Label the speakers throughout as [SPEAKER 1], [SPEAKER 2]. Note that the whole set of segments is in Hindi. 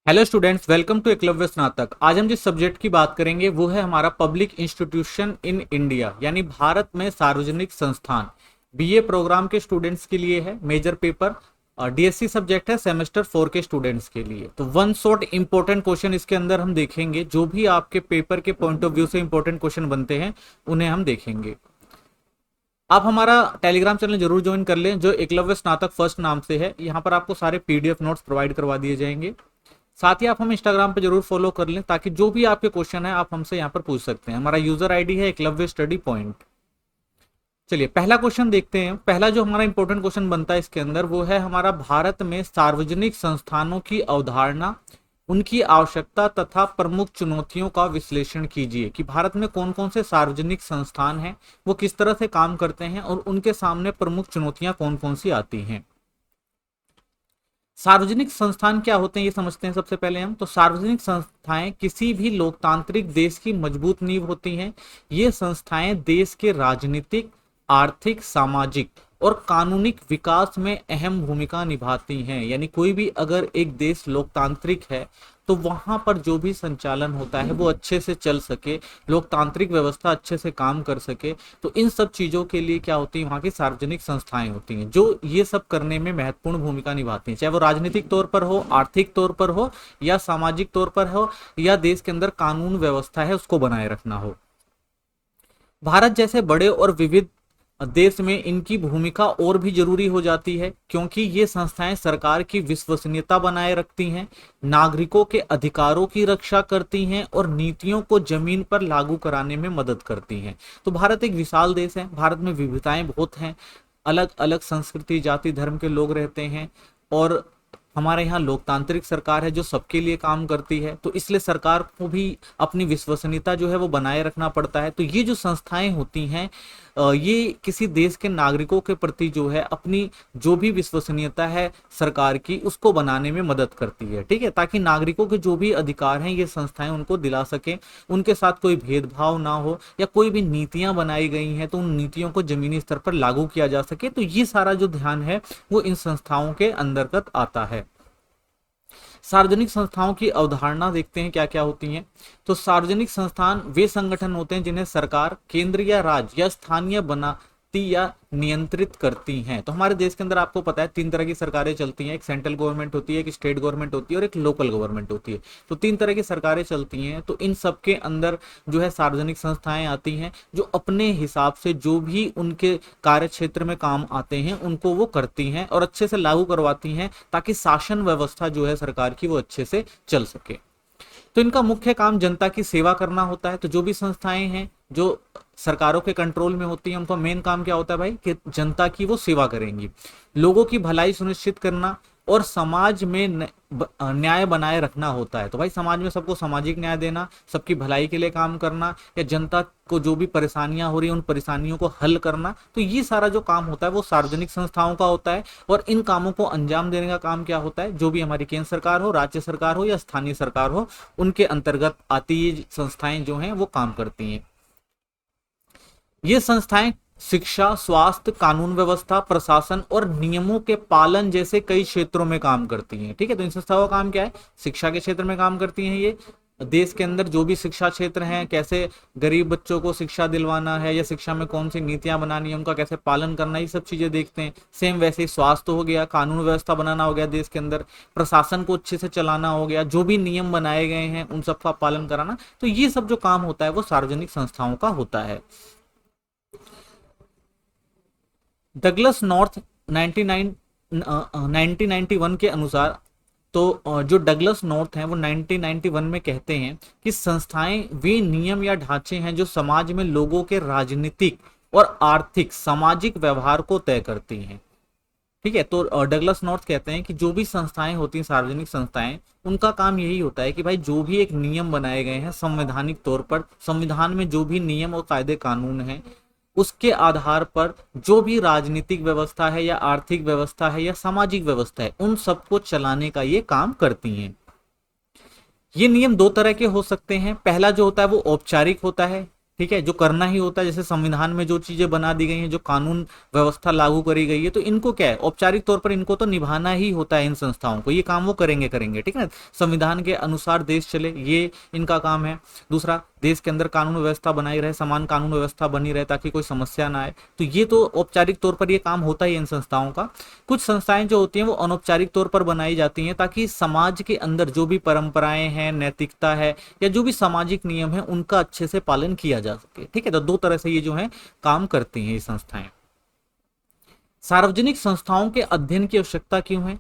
[SPEAKER 1] Hello students, welcome to Eklavya स्नातक। आज हम जिस सब्जेक्ट की बात करेंगे वो है हमारा पब्लिक इंस्टीट्यूशन इन इंडिया, यानी भारत में सार्वजनिक संस्थान। बीए प्रोग्राम के स्टूडेंट्स के लिए है मेजर पेपर। डीएससी सब्जेक्ट है सेमेस्टर 4 के स्टूडेंट्स के लिए। तो वन शॉट इंपॉर्टेंट क्वेश्चन इसके अंदर हम देखेंगे, जो भी आपके पेपर के पॉइंट ऑफ व्यू से इंपॉर्टेंट क्वेश्चन बनते हैं उन्हें हम देखेंगे। आप हमारा टेलीग्राम चैनल जरूर ज्वाइन कर लें, जो एकलव्य स्नातक फर्स्ट नाम से है। यहाँ पर आपको सारे पीडीएफ नोट्स प्रोवाइड करवा दिए जाएंगे। साथ ही आप हम इंस्टाग्राम पे जरूर फॉलो कर लें, ताकि जो भी आपके क्वेश्चन है आप हमसे यहाँ पर पूछ सकते हैं। हमारा यूजर आईडी है एकलव्य स्टडी पॉइंट। चलिए पहला क्वेश्चन देखते हैं। पहला जो हमारा इंपॉर्टेंट क्वेश्चन बनता है इसके अंदर वो है हमारा, भारत में सार्वजनिक संस्थानों की अवधारणा, उनकी आवश्यकता तथा प्रमुख चुनौतियों का विश्लेषण कीजिए। कि भारत में कौन कौन से सार्वजनिक संस्थान हैं, वो किस तरह से काम करते हैं और उनके सामने प्रमुख चुनौतियां कौन कौन सी आती हैं। सार्वजनिक संस्थान क्या होते हैं ये समझते हैं सबसे पहले हम। तो सार्वजनिक संस्थाएं किसी भी लोकतांत्रिक देश की मजबूत नींव होती हैं। ये संस्थाएं देश के राजनीतिक, आर्थिक, सामाजिक और कानूनिक विकास में अहम भूमिका निभाती हैं। यानी कोई भी अगर एक देश लोकतांत्रिक है तो वहां पर जो भी संचालन होता है वो अच्छे से चल सके, लोकतांत्रिक व्यवस्था अच्छे से काम कर सके, तो इन सब चीजों के लिए क्या होती है, वहां की सार्वजनिक संस्थाएं होती हैं जो ये सब करने में महत्वपूर्ण भूमिका निभाती हैं। चाहे वो राजनीतिक तौर पर हो, आर्थिक तौर पर हो या सामाजिक तौर पर हो, या देश के अंदर कानून व्यवस्था है उसको बनाए रखना हो। भारत जैसे बड़े और विविध देश में इनकी भूमिका और भी जरूरी हो जाती है, क्योंकि ये संस्थाएं सरकार की विश्वसनीयता बनाए रखती हैं, नागरिकों के अधिकारों की रक्षा करती हैं और नीतियों को जमीन पर लागू कराने में मदद करती हैं। तो भारत एक विशाल देश है, भारत में विविधताएं बहुत हैं, अलग अलग संस्कृति, जाति, धर्म के लोग रहते हैं, और हमारे यहाँ लोकतांत्रिक सरकार है जो सबके लिए काम करती है। तो इसलिए सरकार को भी अपनी विश्वसनीयता जो है वो बनाए रखना पड़ता है। तो ये जो संस्थाएं होती हैं, ये किसी देश के नागरिकों के प्रति जो है अपनी जो भी विश्वसनीयता है सरकार की, उसको बनाने में मदद करती है। ठीक है, ताकि नागरिकों के जो भी अधिकार हैं ये संस्थाएं उनको दिला सकें, उनके साथ कोई भेदभाव ना हो, या कोई भी नीतियां बनाई गई हैं तो उन नीतियों को जमीनी स्तर पर लागू किया जा सके। तो ये सारा जो ध्यान है वो इन संस्थाओं के अंतर्गत आता है। सार्वजनिक संस्थाओं की अवधारणा देखते हैं क्या क्या होती हैं। तो सार्वजनिक संस्थान वे संगठन होते हैं जिन्हें सरकार, केंद्र या राज्य या स्थानीय बनाती या नियंत्रित करती हैं। तो हमारे देश के अंदर आपको पता है 3 तरह की सरकारें चलती हैं। एक सेंट्रल गवर्नमेंट होती है, एक स्टेट गवर्नमेंट होती है और एक लोकल गवर्नमेंट होती है। तो 3 तरह की सरकारें चलती हैं। तो इन सब के अंदर जो है सार्वजनिक संस्थाएं आती हैं, जो अपने हिसाब से जो भी उनके कार्य क्षेत्र में काम आते हैं उनको वो करती हैं और अच्छे से लागू करवाती हैं, ताकि शासन व्यवस्था जो है सरकार की वो अच्छे से चल सके। तो इनका मुख्य काम जनता की सेवा करना होता है। तो जो भी संस्थाएं हैं जो सरकारों के कंट्रोल में होती है, उनका मेन काम क्या होता है भाई, कि जनता की वो सेवा करेंगी, लोगों की भलाई सुनिश्चित करना और समाज में न्याय बनाए रखना होता है। तो भाई समाज में सबको सामाजिक न्याय देना, सबकी भलाई के लिए काम करना, या जनता को जो भी परेशानियां हो रही है उन परेशानियों को हल करना। तो ये सारा जो काम होता है वो सार्वजनिक संस्थाओं का होता है। और इन कामों को अंजाम देने का काम क्या होता है, जो भी हमारी केंद्र सरकार हो, राज्य सरकार हो या स्थानीय सरकार हो, उनके अंतर्गत आती ये संस्थाएं जो हैं वो काम करती हैं। ये संस्थाएं शिक्षा, स्वास्थ्य, कानून व्यवस्था, प्रशासन और नियमों के पालन जैसे कई क्षेत्रों में काम करती हैं। ठीक है, तो इन संस्थाओं का काम क्या है, शिक्षा के क्षेत्र में काम करती हैं। ये देश के अंदर जो भी शिक्षा क्षेत्र हैं, कैसे गरीब बच्चों को शिक्षा दिलवाना है या शिक्षा में कौन सी नीतियां बनानी है, उनका कैसे पालन करना है, ये सब चीजें देखते हैं। सेम वैसे ही स्वास्थ्य हो गया, कानून व्यवस्था बनाना हो गया देश के अंदर, प्रशासन को अच्छे से चलाना हो गया, जो भी नियम बनाए गए हैं उन सबका पालन कराना। तो ये सब जो काम होता है वो सार्वजनिक संस्थाओं का होता है। डगलस नॉर्थ 1991 के अनुसार, तो जो डगलस नॉर्थ हैं वो 1991 में कहते हैं कि संस्थाएं वे नियम या ढांचे हैं जो समाज में लोगों के राजनीतिक और आर्थिक सामाजिक व्यवहार को तय करती हैं। ठीक है, तो डगलस नॉर्थ कहते हैं कि जो भी संस्थाएं होती हैं, सार्वजनिक संस्थाएं, उनका काम यही होता है कि भाई जो भी एक नियम बनाए गए हैं संवैधानिक तौर पर, संविधान में जो भी नियम और कायदे कानून हैं, उसके आधार पर जो भी राजनीतिक व्यवस्था है या आर्थिक व्यवस्था है या सामाजिक व्यवस्था है, उन सबको चलाने का ये काम करती हैं। ये नियम 2 तरह के हो सकते हैं। पहला जो होता है वो औपचारिक होता है, ठीक है, जो करना ही होता है, जैसे संविधान में जो चीजें बना दी गई हैं, जो कानून व्यवस्था लागू करी गई है, तो इनको क्या है, औपचारिक तौर पर इनको तो निभाना ही होता है। इन संस्थाओं को ये काम वो करेंगे करेंगे, ठीक है। संविधान के अनुसार देश चले, ये इनका काम है। दूसरा, देश के अंदर कानून व्यवस्था बनाई रहे, समान कानून व्यवस्था बनी रहे ताकि कोई समस्या ना आए, तो ये तो औपचारिक तौर पर ये काम होता ही है इन संस्थाओं का। कुछ संस्थाएं जो होती हैं वो अनौपचारिक तौर पर बनाई जाती हैं ताकि समाज के अंदर जो भी परंपराएं हैं, नैतिकता है, या जो भी सामाजिक नियम है, उनका अच्छे से पालन किया जा सके, ठीक है। तो दो तरह से ये जो है काम करती हैं ये संस्थाएं। सार्वजनिक संस्थाओं के अध्ययन की आवश्यकता क्यों है?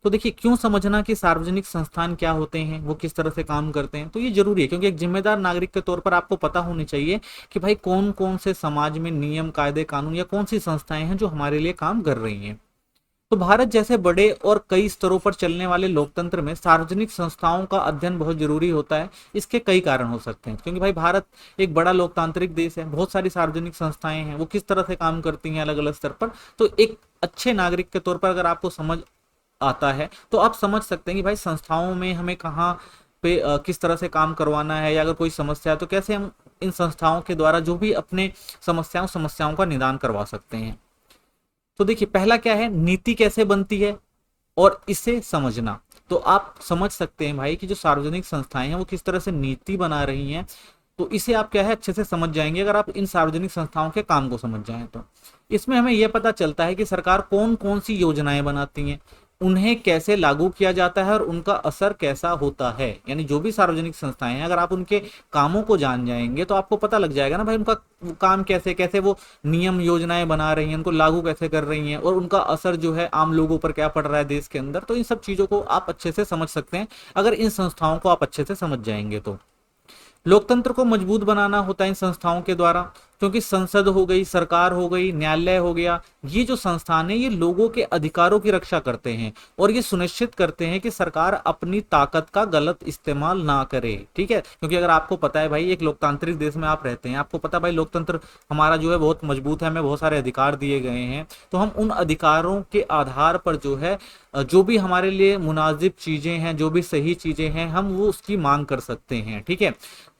[SPEAKER 1] तो देखिए, क्यों समझना कि सार्वजनिक संस्थान क्या होते हैं, वो किस तरह से काम करते हैं, तो ये जरूरी है क्योंकि एक जिम्मेदार नागरिक के तौर पर आपको पता होनी चाहिए कि भाई कौन कौन से समाज में नियम, कायदे, कानून या कौन सी संस्थाएं हैं जो हमारे लिए काम कर रही हैं। तो भारत जैसे बड़े और कई स्तरों पर चलने वाले लोकतंत्र में सार्वजनिक संस्थाओं का अध्ययन बहुत जरूरी होता है। इसके कई कारण हो सकते हैं, क्योंकि भाई भारत एक बड़ा लोकतांत्रिक देश है, बहुत सारी सार्वजनिक संस्थाएं हैं, वो किस तरह से काम करती हैं अलग अलग स्तर पर। तो एक अच्छे नागरिक के तौर पर अगर आपको समझ आता है तो आप समझ सकते हैं कि भाई संस्थाओं में हमें कहाँ पे किस तरह से काम करवाना है, या अगर कोई समस्या है तो कैसे हम इन संस्थाओं के द्वारा जो भी अपने समस्याओं का निदान करवा सकते हैं। तो देखिए, पहला क्या है, नीति कैसे बनती है और इसे समझना। तो आप समझ सकते हैं भाई कि जो सार्वजनिक संस्थाएं हैं वो किस तरह से नीति बना रही हैं, तो इसे आप क्या है अच्छे से समझ जाएंगे अगर आप इन सार्वजनिक संस्थाओं के काम को समझ जाएं। तो इसमें हमें यह पता चलता है कि सरकार कौन कौन सी योजनाएं बनाती हैं, उन्हें कैसे लागू किया जाता है और उनका असर कैसा होता है। यानी जो भी सार्वजनिक संस्थाएं हैं, अगर आप उनके कामों को जान जाएंगे तो आपको पता लग जाएगा ना भाई उनका काम कैसे कैसे वो नियम योजनाएं बना रही हैं, उनको लागू कैसे कर रही हैं, और उनका असर जो है आम लोगों पर क्या पड़ रहा है देश के अंदर। तो इन सब चीजों को आप अच्छे से समझ सकते हैं अगर इन संस्थाओं को आप अच्छे से समझ जाएंगे। तो लोकतंत्र को मजबूत बनाना होता है इन संस्थाओं के द्वारा, क्योंकि संसद हो गई, सरकार हो गई, न्यायालय हो गया, ये जो संस्थान है ये लोगों के अधिकारों की रक्षा करते हैं और ये सुनिश्चित करते हैं कि सरकार अपनी ताकत का गलत इस्तेमाल ना करे, ठीक है। क्योंकि अगर आपको पता है भाई एक लोकतांत्रिक देश में आप रहते हैं, आपको पता है भाई लोकतंत्र हमारा जो है बहुत मजबूत है, हमें बहुत सारे अधिकार दिए गए हैं, तो हम उन अधिकारों के आधार पर जो है जो भी हमारे लिए मुनासिब चीजें हैं, जो भी सही चीजें हैं, हम वो उसकी मांग कर सकते हैं, ठीक है।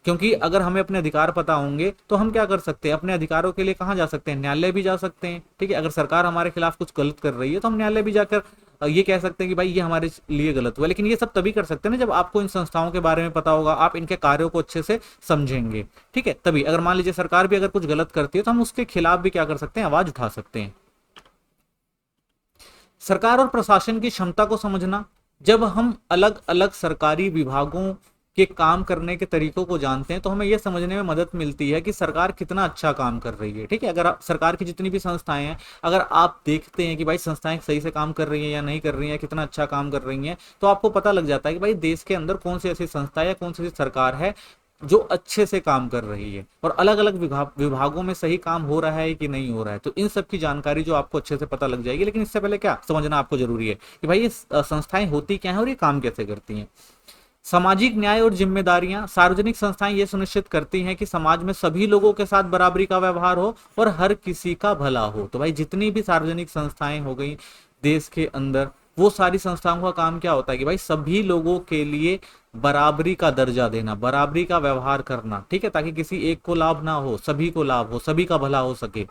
[SPEAKER 1] क्योंकि अगर हमें अपने अधिकार पता होंगे तो हम क्या कर सकते हैं, अपने अधिकारों के लिए कहाँ जा सकते हैं, न्यायालय भी जा सकते हैं, ठीक है। अगर सरकार हमारे खिलाफ कुछ गलत कर रही है तो हम न्यायालय भी जाकर ये कह सकते हैं कि भाई ये हमारे लिए गलत हुआ। लेकिन ये सब तभी कर सकते हैं ना जब आपको इन संस्थाओं के बारे में पता होगा, आप इनके कार्यों को अच्छे से समझेंगे, ठीक है। तभी अगर मान लीजिए सरकार भी अगर कुछ गलत करती है तो हम उसके खिलाफ भी क्या कर सकते हैं, आवाज उठा सकते हैं। सरकार और प्रशासन की क्षमता को समझना, जब हम अलग अलग सरकारी विभागों के काम करने के तरीकों को जानते हैं तो हमें यह समझने में मदद मिलती है कि सरकार कितना अच्छा काम कर रही है, ठीक है। अगर सरकार की जितनी भी संस्थाएं हैं, अगर आप देखते हैं कि भाई संस्थाएं सही से काम कर रही हैं या नहीं कर रही हैं, कितना अच्छा काम कर रही हैं, तो आपको पता लग जाता है कि भाई देश के अंदर कौन सी ऐसी संस्था या कौन सी ऐसी सरकार है जो अच्छे से काम कर रही है और अलग अलग विभागों में सही काम हो रहा है कि नहीं हो रहा है। तो इन सब की जानकारी जो आपको अच्छे से पता लग जाएगी। लेकिन इससे पहले क्या समझना आपको जरूरी है कि भाई ये संस्थाएं होती क्या है और ये काम कैसे करती हैं। सामाजिक न्याय और जिम्मेदारियां, सार्वजनिक संस्थाएं ये सुनिश्चित करती हैं कि समाज में सभी लोगों के साथ बराबरी का व्यवहार हो और हर किसी का भला हो। तो भाई जितनी भी सार्वजनिक संस्थाएं हो गई देश के अंदर, वो सारी संस्थाओं का काम क्या होता है कि भाई सभी लोगों के लिए बराबरी का दर्जा देना, बराबरी का व्यवहार करना, ठीक है, ताकि किसी एक को लाभ ना हो, सभी को लाभ हो, सभी का भला हो सके।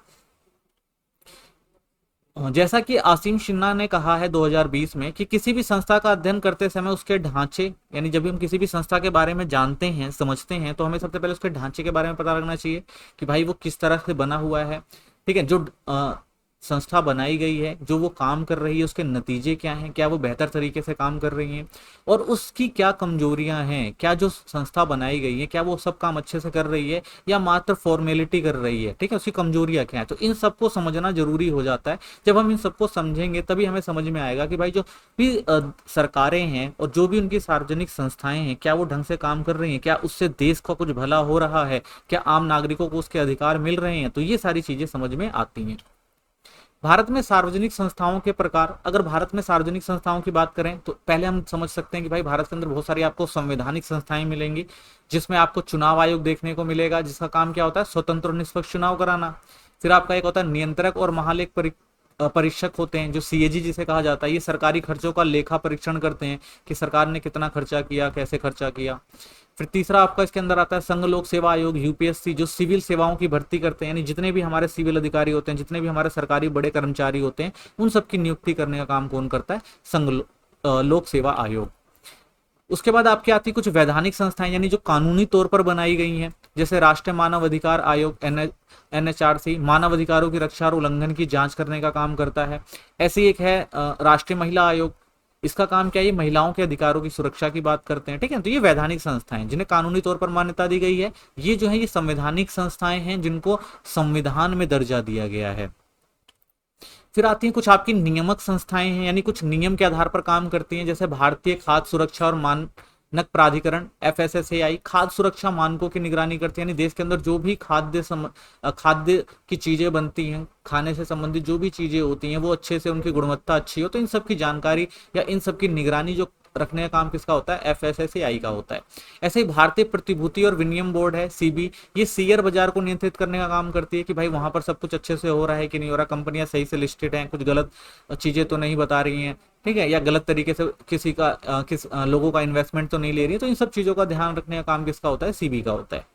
[SPEAKER 1] जैसा कि आसिम सिन्हा ने कहा है 2020 में कि किसी भी संस्था का अध्ययन करते समय उसके ढांचे, यानी जब भी हम किसी भी संस्था के बारे में जानते हैं, समझते हैं, तो हमें सबसे पहले उसके ढांचे के बारे में पता लगना चाहिए कि भाई वो किस तरह से बना हुआ है, ठीक है। जो संस्था बनाई गई है, जो वो काम कर रही है, उसके नतीजे क्या हैं, क्या वो बेहतर तरीके से काम कर रही हैं, और उसकी क्या कमजोरियां हैं, क्या जो संस्था बनाई गई है क्या वो सब काम अच्छे से कर रही है या मात्र फॉर्मेलिटी कर रही है, ठीक है, उसकी कमजोरियां क्या है। तो इन सबको समझना जरूरी हो जाता है। जब हम इन सबको समझेंगे तभी हमें समझ में आएगा कि भाई जो भी सरकारें हैं और जो भी उनकी सार्वजनिक संस्थाएं हैं, क्या वो ढंग से काम कर रही हैं, क्या उससे देश का कुछ भला हो रहा है, क्या आम नागरिकों को उसके अधिकार मिल रहे हैं। तो ये सारी चीजें समझ में आती हैं। भारत में सार्वजनिक संस्थाओं के प्रकार, अगर भारत में सार्वजनिक संस्थाओं की बात करें तो पहले हम समझ सकते हैं कि भाई भारत के अंदर बहुत सारी आपको संवैधानिक संस्थाएं मिलेंगी, जिसमें आपको चुनाव आयोग देखने को मिलेगा, जिसका काम क्या होता है, स्वतंत्र और निष्पक्ष चुनाव कराना। फिर आपका एक होता है नियंत्रक और महालेख परीक्षक होते हैं, जो सीएजी जिसे कहा जाता है, ये सरकारी खर्चों का लेखा परीक्षण करते हैं कि सरकार ने कितना खर्चा किया, कैसे खर्चा किया। फिर तीसरा आपका इसके अंदर आता है संघ लोक सेवा आयोग, यूपीएससी, जो सिविल सेवाओं की भर्ती करते हैं, यानी जितने भी हमारे सिविल अधिकारी होते हैं, जितने भी हमारे सरकारी बड़े कर्मचारी होते हैं, उन सबकी नियुक्ति करने का काम कौन करता है? संघ लोक सेवा आयोग। उसके बाद आपकी आती कुछ वैधानिक संस्थाएं, यानी जो कानूनी तौर पर बनाई गई हैं, जैसे राष्ट्रीय मानव अधिकार आयोग एनएचआरसी, मानव अधिकारों की रक्षा और उल्लंघन की जांच करने का काम करता है। ऐसी एक है राष्ट्रीय महिला आयोग, इसका काम क्या है? ये महिलाओं के अधिकारों की सुरक्षा की बात करते हैं, ठीक है। तो ये वैधानिक संस्थाएं जिन्हें कानूनी तौर पर मान्यता दी गई है, ये जो है ये संवैधानिक संस्थाएं हैं जिनको संविधान में दर्जा दिया गया है। फिर आती हैं कुछ आपकी नियामक संस्थाएं हैं, यानी कुछ नियम के आधार पर काम करती हैं, जैसे भारतीय खाद्य सुरक्षा और मानक प्राधिकरण एफएसएसएआई, खाद्य सुरक्षा मानकों की निगरानी करती है, यानी देश के अंदर जो भी खाद्य की चीजें बनती हैं, खाने से संबंधित जो भी चीजें होती हैं, वो अच्छे से उनकी गुणवत्ता अच्छी हो, तो इन सब की जानकारी या इन सब की निगरानी जो रखने का काम किसका होता है? एफएसएसएआई का होता है। ऐसे ही भारतीय प्रतिभूति और विनिमय बोर्ड है सीबी, ये शेयर बाजार को नियंत्रित करने का काम करती है कि भाई वहां पर सब कुछ अच्छे से हो रहा है कि नहीं हो रहा, कंपनियां सही से लिस्टेड हैं, कुछ गलत चीजें तो नहीं बता रही हैं, ठीक है, या गलत तरीके से किसी का लोगों का इन्वेस्टमेंट तो नहीं ले रही है। तो इन सब चीजों का ध्यान रखने का काम किसका होता है? सीबी का होता है।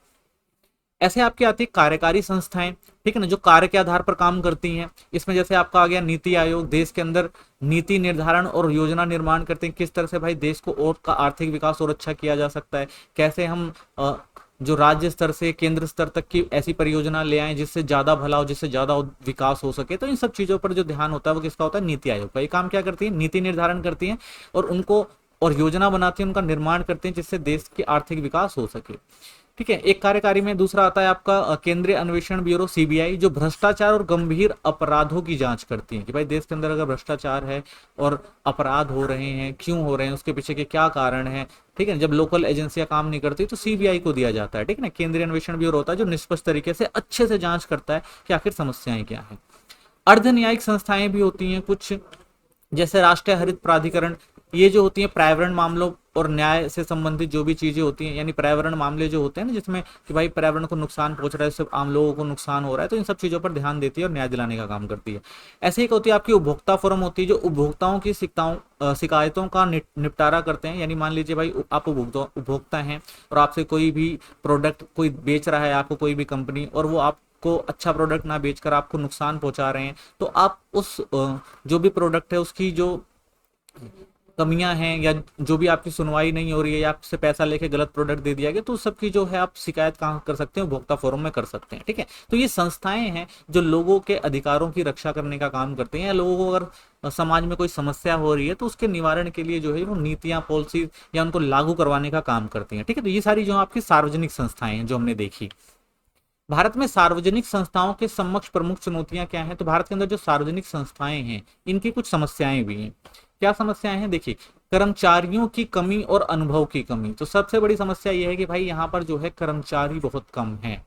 [SPEAKER 1] ऐसे आपकी आती है कार्यकारी संस्थाएं, ठीक है ना, जो कार्य के आधार पर काम करती हैं। इसमें जैसे आपका आ गया नीति आयोग, देश के अंदर नीति निर्धारण और योजना निर्माण करते हैं, किस तरह से भाई देश को और का आर्थिक विकास और अच्छा किया जा सकता है, कैसे हम जो राज्य स्तर से केंद्र स्तर तक की ऐसी परियोजना ले आए जिससे ज्यादा भला हो, जिससे ज्यादा विकास हो सके। तो इन सब चीजों पर जो ध्यान होता है वो किसका होता है? नीति आयोग का। ये काम क्या करती है? नीति निर्धारण करती है और उनको और योजना बनाती है, उनका निर्माण करते हैं जिससे देश की आर्थिक विकास हो सके, ठीक है। एक कार्यकारी में दूसरा आता है आपका केंद्रीय अन्वेषण ब्यूरो सीबीआई, जो भ्रष्टाचार और गंभीर अपराधों की जांच करती है कि भाई देश के अंदर अगर भ्रष्टाचार है और अपराध हो रहे हैं, क्यों हो रहे हैं, उसके पीछे के क्या कारण है, ठीक है। जब लोकल एजेंसियां काम नहीं करती तो सीबीआई को दिया जाता है, ठीक है ना। केंद्रीय अन्वेषण ब्यूरो होता है जो निष्पक्ष तरीके से अच्छे से जांच करता है कि आखिर समस्याएं क्या है। अर्ध न्यायिक संस्थाएं भी होती हैं कुछ, जैसे राष्ट्रीय हरित प्राधिकरण, ये जो होती है पर्यावरण मामलों और न्याय से संबंधित जो भी चीजें होती हैं, यानी पर्यावरण मामले जो होते हैं ना, जिसमें कि भाई पर्यावरण को नुकसान पहुंच रहा है, इससे आम लोगों को नुकसान हो रहा है, तो इन सब चीजों पर ध्यान देती है और न्याय दिलाने का काम करती है। ऐसे एक होती है आपकी उपभोक्ता फोरम होती है, जो उपभोक्ताओं की शिकायतों का निपटारा करते हैं। यानी मान लीजिए भाई आप उपभोक्ता हैं और आपसे कोई भी प्रोडक्ट कोई बेच रहा है आपको, कोई भी कंपनी, और वो आपको अच्छा प्रोडक्ट ना बेचकर आपको नुकसान पहुंचा रहे हैं, तो आप उस जो भी प्रोडक्ट है उसकी जो कमियां हैं या जो भी आपकी सुनवाई नहीं हो रही है या आपसे पैसा लेके गलत प्रोडक्ट दे दिया गया, तो उस सब की जो है आप शिकायत कहाँ कर सकते हैं? उपभोक्ता फोरम में कर सकते हैं, ठीक है। तो ये संस्थाएं हैं जो लोगों के अधिकारों की रक्षा करने का काम करते हैं, या लोगों को अगर समाज में कोई समस्या हो रही है तो उसके निवारण के लिए जो है वो नीतियां, पॉलिसी या उनको लागू करवाने का काम करती हैं, ठीक है। तो ये सारी जो आपकी सार्वजनिक संस्थाएं हैं जो हमने देखी। भारत में सार्वजनिक संस्थाओं के समक्ष प्रमुख चुनौतियां क्या हैं? तो भारत के अंदर जो सार्वजनिक संस्थाएं हैं इनकी कुछ समस्याएं भी हैं। क्या समस्याएं हैं? देखिए, कर्मचारियों की कमी और अनुभव की कमी। तो सबसे बड़ी समस्या यह है कि भाई यहाँ पर जो है कर्मचारी बहुत कम है।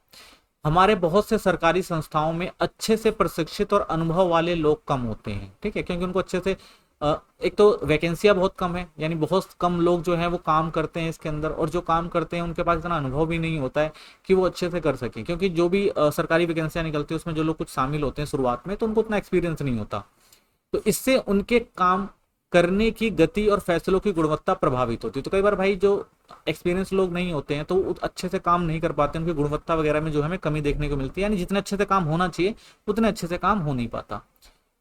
[SPEAKER 1] हमारे बहुत से सरकारी संस्थाओं में अच्छे से प्रशिक्षित और अनुभव वाले लोग कम होते हैं, ठीक है, क्योंकि उनको अच्छे से एक तो वैकेंसियां बहुत कम है, यानी बहुत कम लोग जो है वो काम करते हैं इसके अंदर, और जो काम करते हैं उनके पास इतना अनुभव भी नहीं होता है कि वो अच्छे से कर सके, क्योंकि जो भी सरकारी वैकेंसियां निकलती है उसमें जो लोग कुछ शामिल होते हैं शुरुआत में, तो उनको उतना एक्सपीरियंस नहीं होता। तो इससे उनके काम करने की गति और फैसलों की गुणवत्ता प्रभावित होती है। तो कई बार भाई जो एक्सपीरियंस लोग नहीं होते हैं तो अच्छे से काम नहीं कर पाते, उनकी गुणवत्ता वगैरह में जो हमें कमी देखने को मिलती है, यानी जितने अच्छे से काम होना चाहिए उतने अच्छे से काम हो नहीं पाता।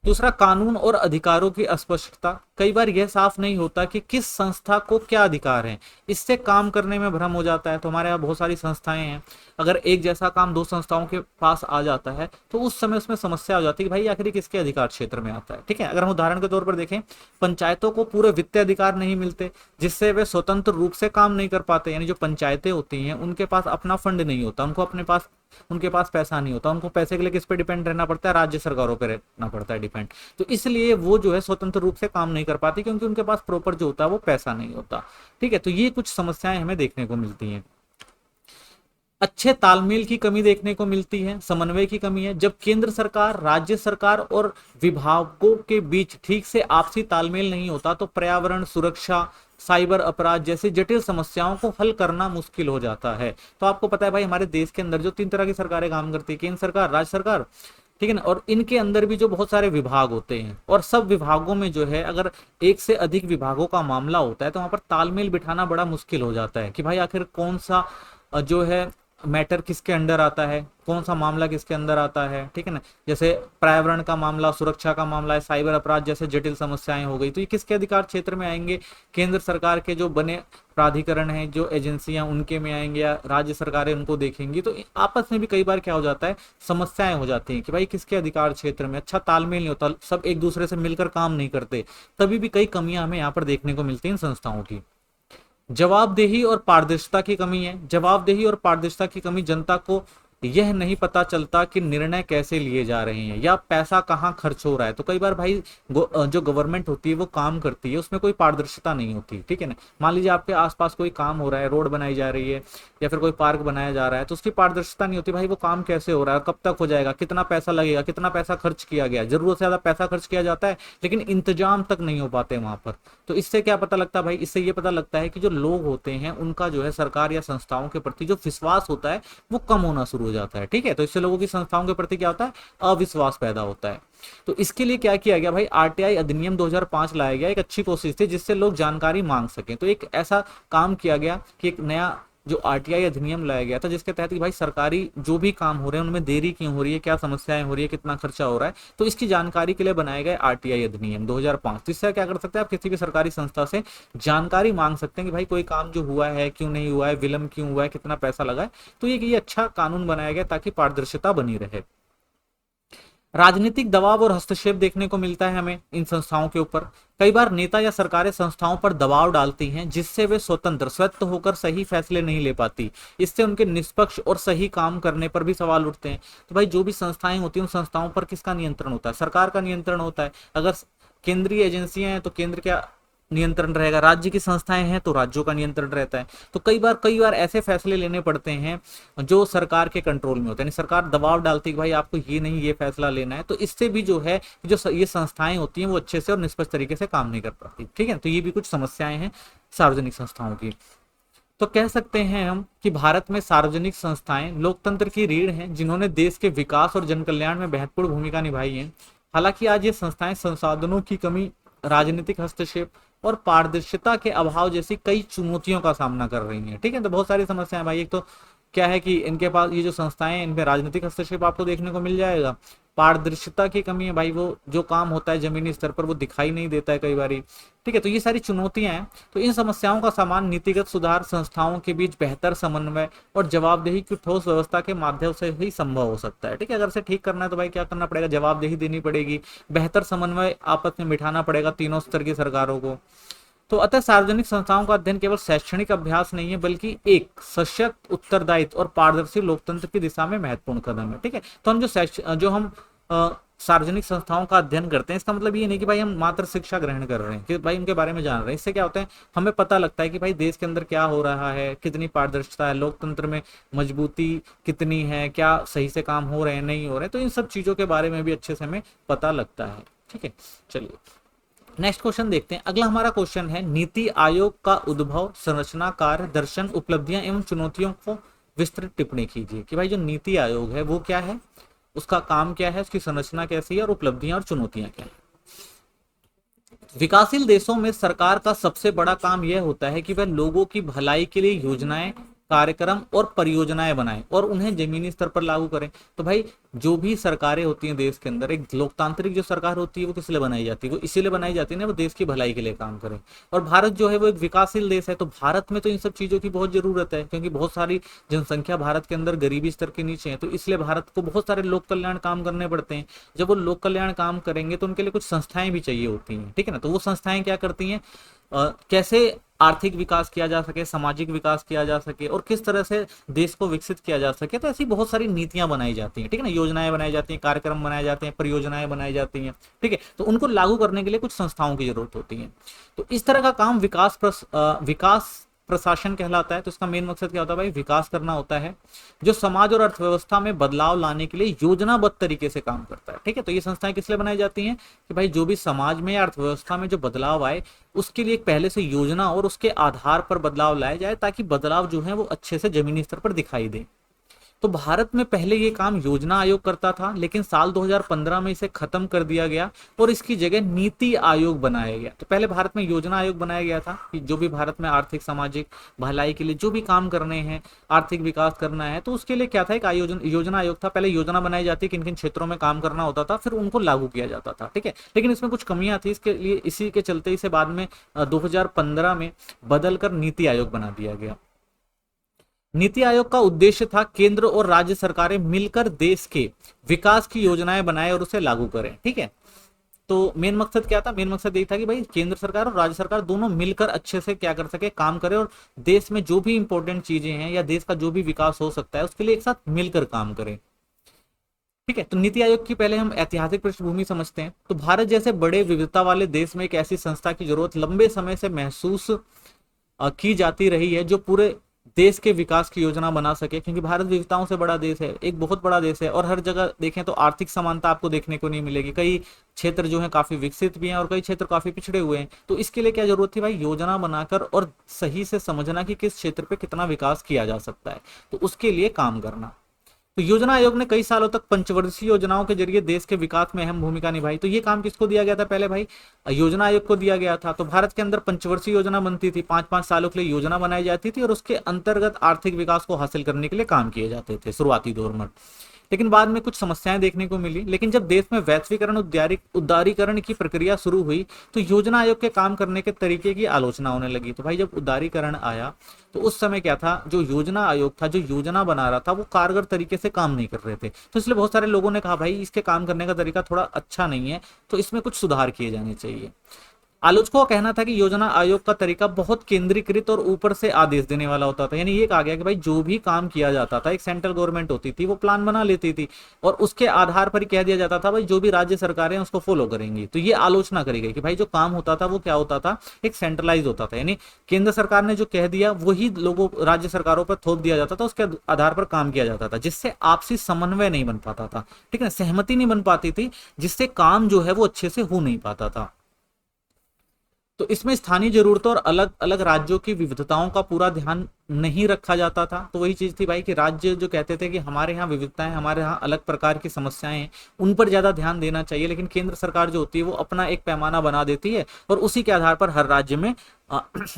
[SPEAKER 1] दूसरा, कानून और अधिकारों की अस्पष्टता। कई बार यह साफ नहीं होता कि किस संस्था को क्या अधिकार है, इससे काम करने में भ्रम हो जाता है। तो हमारे यहाँ बहुत सारी संस्थाएं हैं, अगर एक जैसा काम दो संस्थाओं के पास आ जाता है तो उस समय उसमें समस्या हो जाती है कि भाई आखिर किसके अधिकार क्षेत्र में आता है, ठीक है। अगर हम उदाहरण के तौर पर देखें, पंचायतों को पूरे वित्तीय अधिकार नहीं मिलते, जिससे वे स्वतंत्र रूप से काम नहीं कर पाते, यानी जो पंचायतें होती हैं उनके पास अपना फंड नहीं होता, उनके पास पैसा नहीं होता, उनको पैसे के लिए किस पे डिपेंड रहना पड़ता है? राज्य सरकारों पे रहना पड़ता है डिपेंड। तो इसलिए वो जो है स्वतंत्र रूप से काम नहीं कर पाती, क्योंकि उनके पास प्रॉपर जो होता है वो पैसा नहीं होता, ठीक है। तो ये कुछ समस्याएं हमें देखने को मिलती हैं। अच्छे तालमेल की कमी देखने को मिलती है, समन्वय की कमी है। जब केंद्र सरकार, राज्य सरकार और विभागों के बीच ठीक से आपसी तालमेल नहीं होता तो पर्यावरण सुरक्षा, साइबर अपराध जैसी जटिल समस्याओं को हल करना मुश्किल हो जाता है। तो आपको पता है भाई हमारे देश के अंदर जो 3 तरह की सरकारें काम करती है, केंद्र सरकार, राज्य सरकार, ठीक है ना। और इनके अंदर भी जो बहुत सारे विभाग होते हैं, और सब विभागों में जो है अगर एक से अधिक विभागों का मामला होता है तो वहां पर तालमेल बिठाना बड़ा मुश्किल हो जाता है कि भाई आखिर कौन सा जो है मैटर किसके अंडर आता है, कौन सा मामला किसके अंदर आता है, ठीक है ना। जैसे पर्यावरण का मामला, सुरक्षा का मामला है, साइबर अपराध जैसे जटिल समस्याएं हो गई, तो ये किसके अधिकार क्षेत्र में आएंगे? केंद्र सरकार के जो बने प्राधिकरण हैं, जो एजेंसियां, उनके में आएंगे, या राज्य सरकारें उनको देखेंगी। तो आपस में भी कई बार क्या हो जाता है, समस्याएं हो जाती हैं कि भाई किसके अधिकार क्षेत्र में, अच्छा तालमेल नहीं होता, सब एक दूसरे से मिलकर काम नहीं करते। तभी भी कई कमियां हमें यहाँ पर देखने को मिलती हैं इन संस्थाओं की। जवाबदेही और पारदर्शिता की कमी है। जवाबदेही और पारदर्शिता की कमी, जनता को यह नहीं पता चलता कि निर्णय कैसे लिए जा रहे हैं या पैसा कहाँ खर्च हो रहा है। तो कई बार भाई जो गवर्नमेंट होती है वो काम करती है, उसमें कोई पारदर्शिता नहीं होती, ठीक है ना। मान लीजिए आपके आसपास कोई काम हो रहा है, रोड बनाई जा रही है या फिर कोई पार्क बनाया जा रहा है, तो उसकी पारदर्शिता नहीं होती, भाई वो काम कैसे हो रहा है, कब तक हो जाएगा, कितना पैसा लगेगा, कितना पैसा खर्च किया गया। जरूरत से ज्यादा पैसा खर्च किया जाता है लेकिन इंतजाम तक नहीं हो पाते वहां पर। तो इससे क्या पता लगता है भाई, इससे ये पता लगता है कि जो लोग होते हैं उनका जो है सरकार या संस्थाओं के प्रति जो विश्वास होता है वो कम होना शुरू हो जाता है, ठीक है। तो इससे लोगों की संस्थाओं के प्रति क्या होता है, अविश्वास पैदा होता है। तो इसके लिए क्या किया गया भाई, आरटीआई अधिनियम 2005 लाया गया। एक अच्छी कोशिश थी जिससे लोग जानकारी मांग सकें। तो एक ऐसा काम किया गया कि एक नया जो आरटीआई अधिनियम लाया गया था जिसके तहत भाई सरकारी जो भी काम हो रहे हैं उनमें देरी क्यों हो रही है, क्या समस्याएं हो रही है, कितना खर्चा हो रहा है, तो इसकी जानकारी के लिए बनाए गए आरटीआई अधिनियम 2005। तो इससे क्या कर सकते हैं, आप किसी भी सरकारी संस्था से जानकारी मांग सकते हैं कि भाई कोई काम जो हुआ है क्यों नहीं हुआ है, विलंब क्यों हुआ है, कितना पैसा लगा है। तो ये अच्छा कानून बनाया गया ताकि पारदर्शिता बनी रहे। राजनीतिक दबाव और हस्तक्षेप देखने को मिलता है हमें इन संस्थाओं के ऊपर। कई बार नेता या सरकारें संस्थाओं पर दबाव डालती हैं जिससे वे स्वतंत्र स्वतः होकर सही फैसले नहीं ले पाती। इससे उनके निष्पक्ष और सही काम करने पर भी सवाल उठते हैं। तो भाई जो भी संस्थाएं होती हैं उन संस्थाओं पर किसका नियंत्रण होता है, सरकार का नियंत्रण होता है। अगर केंद्रीय एजेंसियां हैं तो केंद्र का नियंत्रण रहेगा, राज्य की संस्थाएं हैं तो राज्यों का नियंत्रण रहता है। तो कई बार ऐसे फैसले लेने पड़ते हैं जो सरकार के कंट्रोल में होते हैं, सरकार दबाव डालती है कि भाई आपको ये नहीं ये फैसला लेना है। तो इससे भी जो है जो ये संस्थाएं होती हैं वो अच्छे से और निष्पक्ष तरीके से काम नहीं कर पाती, ठीक है। तो ये भी कुछ समस्याएं हैं सार्वजनिक संस्थाओं की। तो कह सकते हैं हम कि भारत में सार्वजनिक संस्थाएं लोकतंत्र की रीढ़ हैं जिन्होंने देश के विकास और जन कल्याण में महत्वपूर्ण भूमिका निभाई है। हालांकि आज ये संस्थाएं संसाधनों की कमी, राजनीतिक हस्तक्षेप और पारदर्शिता के अभाव जैसी कई चुनौतियों का सामना कर रही हैं, ठीक है। तो बहुत सारी समस्याएं भाई, एक तो क्या है कि इनके पास ये जो संस्थाएं हैं इनमें राजनीतिक हस्तक्षेप आपको देखने को मिल जाएगा, पारदर्शिता की कमी है भाई, वो जो काम होता है जमीनी स्तर पर वो दिखाई नहीं देता है कई बार, ठीक है। तो ये सारी चुनौतियां हैं। तो इन समस्याओं का सामान नीतिगत सुधार, संस्थाओं के बीच बेहतर समन्वय और जवाबदेही की ठोस व्यवस्था के माध्यम से ही संभव हो सकता है, ठीक है। अगर इसे ठीक करना है तो भाई क्या करना पड़ेगा, जवाबदेही देनी पड़ेगी, बेहतर समन्वय आपस में बिठाना पड़ेगा तीनों स्तर की सरकारों को। तो अतः सार्वजनिक संस्थाओं का अध्ययन केवल शैक्षणिक अभ्यास नहीं है बल्कि एक सशक्त, उत्तरदायित्व और पारदर्शी लोकतंत्र की दिशा में महत्वपूर्ण कदम है, ठीक है। तो हम जो हम सार्वजनिक संस्थाओं का अध्ययन करते हैं इसका मतलब ये नहीं कि भाई हम मात्र शिक्षा ग्रहण कर रहे हैं, कि भाई उनके बारे में जान रहे हैं। इससे क्या होता है, हमें पता लगता है कि भाई देश के अंदर क्या हो रहा है, कितनी पारदर्शिता है, लोकतंत्र में मजबूती कितनी है, क्या सही से काम हो रहे हैं नहीं हो रहे हैं। तो इन सब चीजों के बारे में भी अच्छे से हमें पता लगता है, ठीक है। चलिए नेक्स्ट क्वेश्चन देखते हैं। अगला हमारा क्वेश्चन है, नीति आयोग का उद्भव, संरचना, कार्य, दर्शन, उपलब्धियां एवं चुनौतियों को विस्तृत टिप्पणी कीजिए। कि भाई जो नीति आयोग है वो क्या है, उसका काम क्या है, उसकी संरचना कैसी है और उपलब्धियां और चुनौतियां क्या है। विकासशील देशों में सरकार का सबसे बड़ा काम यह होता है कि वह लोगों की भलाई के लिए योजनाएं, कार्यक्रम और परियोजनाएं बनाएं और उन्हें जमीनी स्तर पर लागू करें। तो भाई जो भी सरकारें होती हैं देश के अंदर, एक लोकतांत्रिक जो सरकार होती है वो किस लिए बनाई जाती है, वो इसीलिए बनाई जाती है ना, वो देश की भलाई के लिए काम करें। और भारत जो है वो एक विकासशील देश है, तो भारत में तो इन सब चीजों की बहुत जरूरत है क्योंकि बहुत सारी जनसंख्या भारत के अंदर गरीबी स्तर के नीचे है। तो इसलिए भारत को बहुत सारे लोक कल्याण काम करने पड़ते हैं। जब वो लोक कल्याण काम करेंगे तो उनके लिए कुछ संस्थाएं भी चाहिए होती हैं, ठीक है ना। तो वो संस्थाएं क्या करती हैं, कैसे आर्थिक विकास किया जा सके, सामाजिक विकास किया जा सके और किस तरह से देश को विकसित किया जा सके। तो ऐसी बहुत सारी नीतियां बनाई जाती हैं, ठीक है ना, योजनाएं बनाई जाती हैं, कार्यक्रम बनाए जाते हैं, परियोजनाएं बनाई जाती हैं, ठीक है। तो उनको लागू करने के लिए कुछ संस्थाओं की जरूरत होती है। तो इस तरह का काम विकास प्रशासन कहलाता है। तो इसका मेन मकसद क्या होता है भाई, विकास करना होता है, जो समाज और अर्थव्यवस्था में बदलाव लाने के लिए योजनाबद्ध तरीके से काम करता है, ठीक है। तो ये संस्थाएं किस लिए बनाई जाती हैं कि भाई जो भी समाज में या अर्थव्यवस्था में जो बदलाव आए उसके लिए एक पहले से योजना और उसके आधार पर बदलाव लाया जाए ताकि बदलाव जो है वो अच्छे से जमीनी स्तर पर दिखाई दे। तो भारत में पहले ये काम योजना आयोग करता था, लेकिन साल 2015 में इसे खत्म कर दिया गया और इसकी जगह नीति आयोग बनाया गया। तो पहले भारत में योजना आयोग बनाया गया था कि जो भी भारत में आर्थिक सामाजिक भलाई के लिए जो भी काम करने हैं, आर्थिक विकास करना है, तो उसके लिए क्या था, एक योजना आयोग था। पहले योजना बनाई जाती, किन किन क्षेत्रों में काम करना होता था, फिर उनको लागू किया जाता था, ठीक है। लेकिन इसमें कुछ कमियां थी, इसके लिए इसी के चलते इसे बाद में 2015 में बदलकर नीति आयोग बना दिया गया। नीति आयोग का उद्देश्य था केंद्र और राज्य सरकारें मिलकर देश के विकास की योजनाएं बनाएं और उसे लागू करें, ठीक है। तो मेन मकसद क्या था, मेन मकसद यही था कि भाई केंद्र सरकार और राज्य सरकार दोनों मिलकर अच्छे से क्या कर सके, काम करे और देश में जो भी इंपॉर्टेंट चीजें हैं या देश का जो भी विकास हो सकता है उसके लिए एक साथ मिलकर काम करें, ठीक है। तो नीति आयोग की पहले हम ऐतिहासिक पृष्ठभूमि समझते हैं। तो भारत जैसे बड़े विविधता वाले देश में एक ऐसी संस्था की जरूरत लंबे समय से महसूस की जाती रही है जो पूरे देश के विकास की योजना बना सके, क्योंकि भारत विविधताओं से बड़ा देश है, एक बहुत बड़ा देश है और हर जगह देखें तो आर्थिक समानता आपको देखने को नहीं मिलेगी। कई क्षेत्र जो है काफी विकसित भी हैं और कई क्षेत्र काफी पिछड़े हुए हैं। तो इसके लिए क्या जरूरत थी भाई, योजना बनाकर और सही से समझना कि किस क्षेत्र पे कितना विकास किया जा सकता है, तो उसके लिए काम करना। तो योजना आयोग ने कई सालों तक पंचवर्षीय योजनाओं के जरिए देश के विकास में अहम भूमिका निभाई। तो ये काम किसको दिया गया था, पहले भाई योजना आयोग को दिया गया था। तो भारत के अंदर पंचवर्षीय योजना बनती थी, 5-5 सालों के लिए योजना बनाई जाती थी और उसके अंतर्गत आर्थिक विकास को हासिल करने के लिए काम किए जाते थे शुरुआती दौर में। लेकिन बाद में कुछ समस्याएं देखने को मिली। लेकिन जब देश में वैश्वीकरण उदारीकरण की प्रक्रिया शुरू हुई तो योजना आयोग के काम करने के तरीके की आलोचना होने लगी। तो भाई जब उदारीकरण आया तो उस समय क्या था, जो योजना आयोग था, जो योजना बना रहा था, वो कारगर तरीके से काम नहीं कर रहे थे। तो इसलिए बहुत सारे लोगों ने कहा भाई इसके काम करने का तरीका थोड़ा अच्छा नहीं है, तो इसमें कुछ सुधार किए जाने चाहिए। आलोचकों का कहना था कि योजना आयोग का तरीका बहुत केंद्रीकृत और ऊपर से आदेश देने वाला होता था। यानी ये कहा गया कि भाई जो भी काम किया जाता था, एक सेंट्रल गवर्नमेंट होती थी, वो प्लान बना लेती थी और उसके आधार पर ही कह दिया जाता था भाई जो भी राज्य सरकारें उसको फॉलो करेंगी। तो ये आलोचना करी गई कि भाई जो काम होता था वो क्या होता था, एक सेंट्रलाइज होता था। यानी केंद्र सरकार ने जो कह दिया वही लोगों राज्य सरकारों पर थोप दिया जाता था, उसके आधार पर काम किया जाता था, जिससे आपसी समन्वय नहीं बन पाता था, ठीक है, सहमति नहीं बन पाती थी, जिससे काम जो है वो अच्छे से हो नहीं पाता था। तो इसमें स्थानीय जरूरतों और अलग अलग राज्यों की विविधताओं का पूरा ध्यान नहीं रखा जाता था। तो वही चीज थी भाई कि राज्य जो कहते थे कि हमारे यहाँ विविधताएं, हमारे यहाँ अलग प्रकार की समस्याएं हैं, उन पर ज्यादा ध्यान देना चाहिए। लेकिन केंद्र सरकार जो होती है वो अपना एक पैमाना बना देती है और उसी के आधार पर हर राज्य में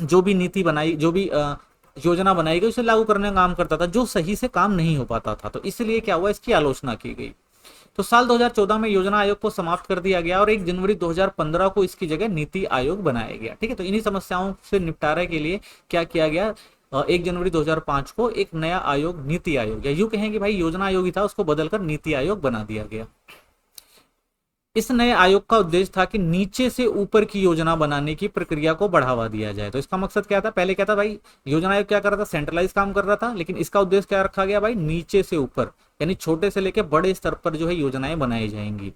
[SPEAKER 1] जो भी नीति बनाई, जो भी योजना बनाई गई उसे लागू करने का काम करता था, जो सही से काम नहीं हो पाता था। तो इसलिए क्या हुआ, इसकी आलोचना की गई। तो साल 2014 में योजना आयोग को समाप्त कर दिया गया और 1 जनवरी 2015 को इसकी जगह नीति आयोग बनाया गया, ठीक है। तो इन्हीं समस्याओं से निपटारे के लिए क्या किया गया, 1 जनवरी 2005 को एक नया आयोग, नीति आयोग, या यूं कहें कि भाई योजना आयोग ही था, उसको बदलकर नीति आयोग बना दिया गया। इस नए आयोग का उद्देश्य था कि नीचे से ऊपर की योजना बनाने की प्रक्रिया को बढ़ावा दिया जाए। तो इसका मकसद क्या था, पहले क्या था भाई, योजना आयोग क्या कर रहा था, सेंट्रलाइज काम कर रहा था, लेकिन इसका उद्देश्य क्या रखा गया भाई, नीचे से ऊपर, यानी छोटे से लेकर बड़े स्तर पर जो है योजनाएं बनाई जाएंगी।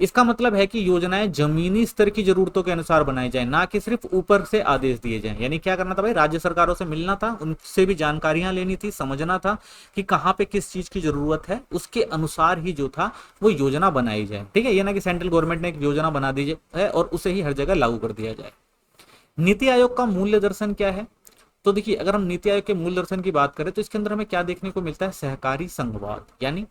[SPEAKER 1] इसका मतलब है कि योजनाएं जमीनी स्तर की जरूरतों के अनुसार बनाई जाए, ना कि सिर्फ ऊपर से आदेश दिए जाएं। यानी क्या करना था भाई, राज्य सरकारों से मिलना था, उनसे भी जानकारियां लेनी थी, समझना था कि कहाँ पे किस चीज की जरूरत है, उसके अनुसार ही जो था वो योजना बनाई जाए, ठीक है। ये ना कि सेंट्रल गवर्नमेंट ने एक योजना बना दी है और उसे ही हर जगह लागू कर दिया जाए। नीति आयोग का मूल्य दर्शन क्या है, तो देखिए अगर हम नीति आयोग के मूल दर्शन की बात करें तो इसके अंदर हमें क्या देखने को मिलता है, सहकारी संघवाद। यानी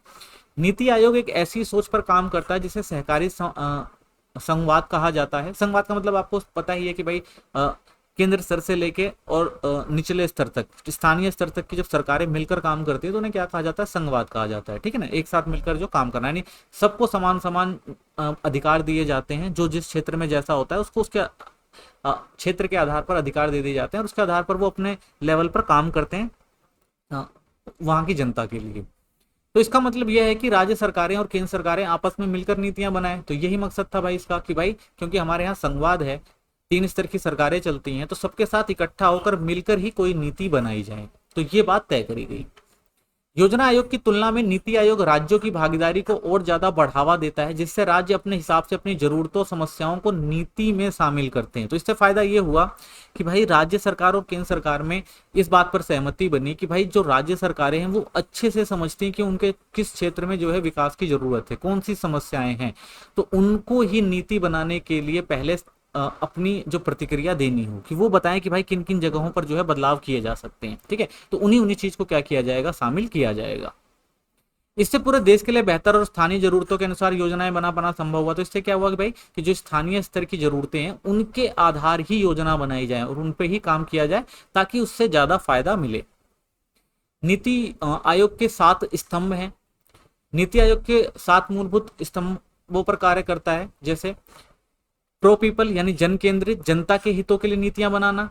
[SPEAKER 1] नीति आयोग एक ऐसी सोच पर काम करता है जिसे सहकारी संघवाद कहा जाता है। संघवाद का मतलब आपको पता ही है कि भाई केंद्र स्तर से लेके और निचले स्तर तक, स्थानीय स्तर तक की जब सरकारें मिलकर काम करती है तो उन्हें क्या कहा जाता है, संघवाद कहा जाता है, ठीक है ना। एक साथ मिलकर जो काम करना, यानी सबको समान समान अधिकार दिए जाते हैं, जो जिस क्षेत्र में जैसा होता है उसको उसके क्षेत्र के आधार पर अधिकार दे दिए जाते हैं और उसके आधार पर वो अपने लेवल पर काम करते हैं वहां की जनता के लिए। तो इसका मतलब यह है कि राज्य सरकारें और केंद्र सरकारें आपस में मिलकर नीतियां बनाएं। तो यही मकसद था भाई इसका कि भाई क्योंकि हमारे यहाँ संघवाद है, 3 स्तर की सरकारें चलती हैं, तो सबके साथ इकट्ठा होकर मिलकर ही कोई नीति बनाई जाए। तो ये बात तय करी गई। योजना आयोग की तुलना में नीति आयोग राज्यों की भागीदारी को और ज्यादा बढ़ावा देता है, जिससे राज्य अपने हिसाब से अपनी जरूरतों समस्याओं को नीति में शामिल करते हैं। तो इससे फायदा ये हुआ कि भाई राज्य सरकार और केंद्र सरकार में इस बात पर सहमति बनी कि भाई जो राज्य सरकारें हैं वो अच्छे से समझती हैं कि उनके किस क्षेत्र में जो है विकास की जरूरत है, कौन सी समस्याएं हैं, तो उनको ही नीति बनाने के लिए पहले अपनी जो प्रतिक्रिया देनी हो, कि वो बताएं कि भाई किन किन जगहों पर जो है बदलाव किए जा सकते हैं, ठीक है। तो उन्हीं चीज को क्या किया जाएगा, शामिल किया जाएगा। इससे पूरे देश के लिए बेहतर और स्थानीय जरूरतों के अनुसार योजनाएं बना पाना संभव हुआ। तो इससे क्या हुआ कि भाई कि जो स्थानीय स्तर की जरूरतें हैं उनके आधार ही योजना बनाई जाए और उन पे ही काम किया जाए ताकि उससे ज्यादा फायदा मिले। नीति आयोग के 7 स्तंभ हैं। नीति आयोग के 7 मूलभूत स्तंभों पर कार्य करता है, जैसे प्रो पीपल यानी जन केंद्रित, जनता के हितों के लिए नीतियां बनाना।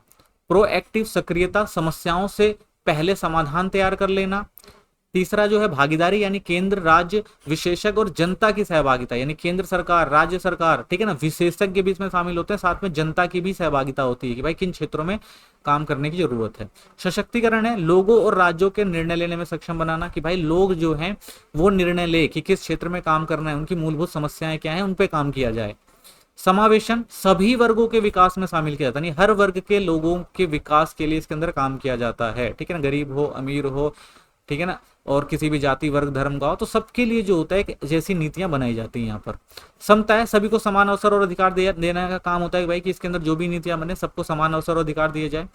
[SPEAKER 1] प्रोएक्टिव सक्रियता, समस्याओं से पहले समाधान तैयार कर लेना। तीसरा जो है भागीदारी यानी केंद्र, राज्य, विशेषज्ञ और जनता की सहभागिता, यानी केंद्र सरकार, राज्य सरकार, ठीक है ना, विशेषज्ञ भी इसमें शामिल होते हैं, साथ में जनता की भी सहभागिता होती है कि भाई किन क्षेत्रों में काम करने की जरूरत है। सशक्तिकरण है लोगों और राज्यों के निर्णय लेने में सक्षम बनाना, कि भाई लोग जो हैं वो निर्णय ले कि किस क्षेत्र में काम करना है, उनकी मूलभूत समस्याएं क्या है, उन पे काम किया जाए। समावेशन, सभी वर्गों के विकास में शामिल किया जाता है, हर वर्ग के लोगों के विकास के लिए इसके अंदर काम किया जाता है, ठीक है ना, गरीब हो अमीर हो, ठीक है ना, और किसी भी जाति वर्ग धर्म का हो, तो सबके लिए जो होता है जैसी नीतियां बनाई जाती हैं यहाँ पर। समता है, सभी को समान अवसर और अधिकार देने का काम होता है कि भाई कि इसके अंदर जो भी नीतियां बने सबको समान अवसर और अधिकार दिए जाए।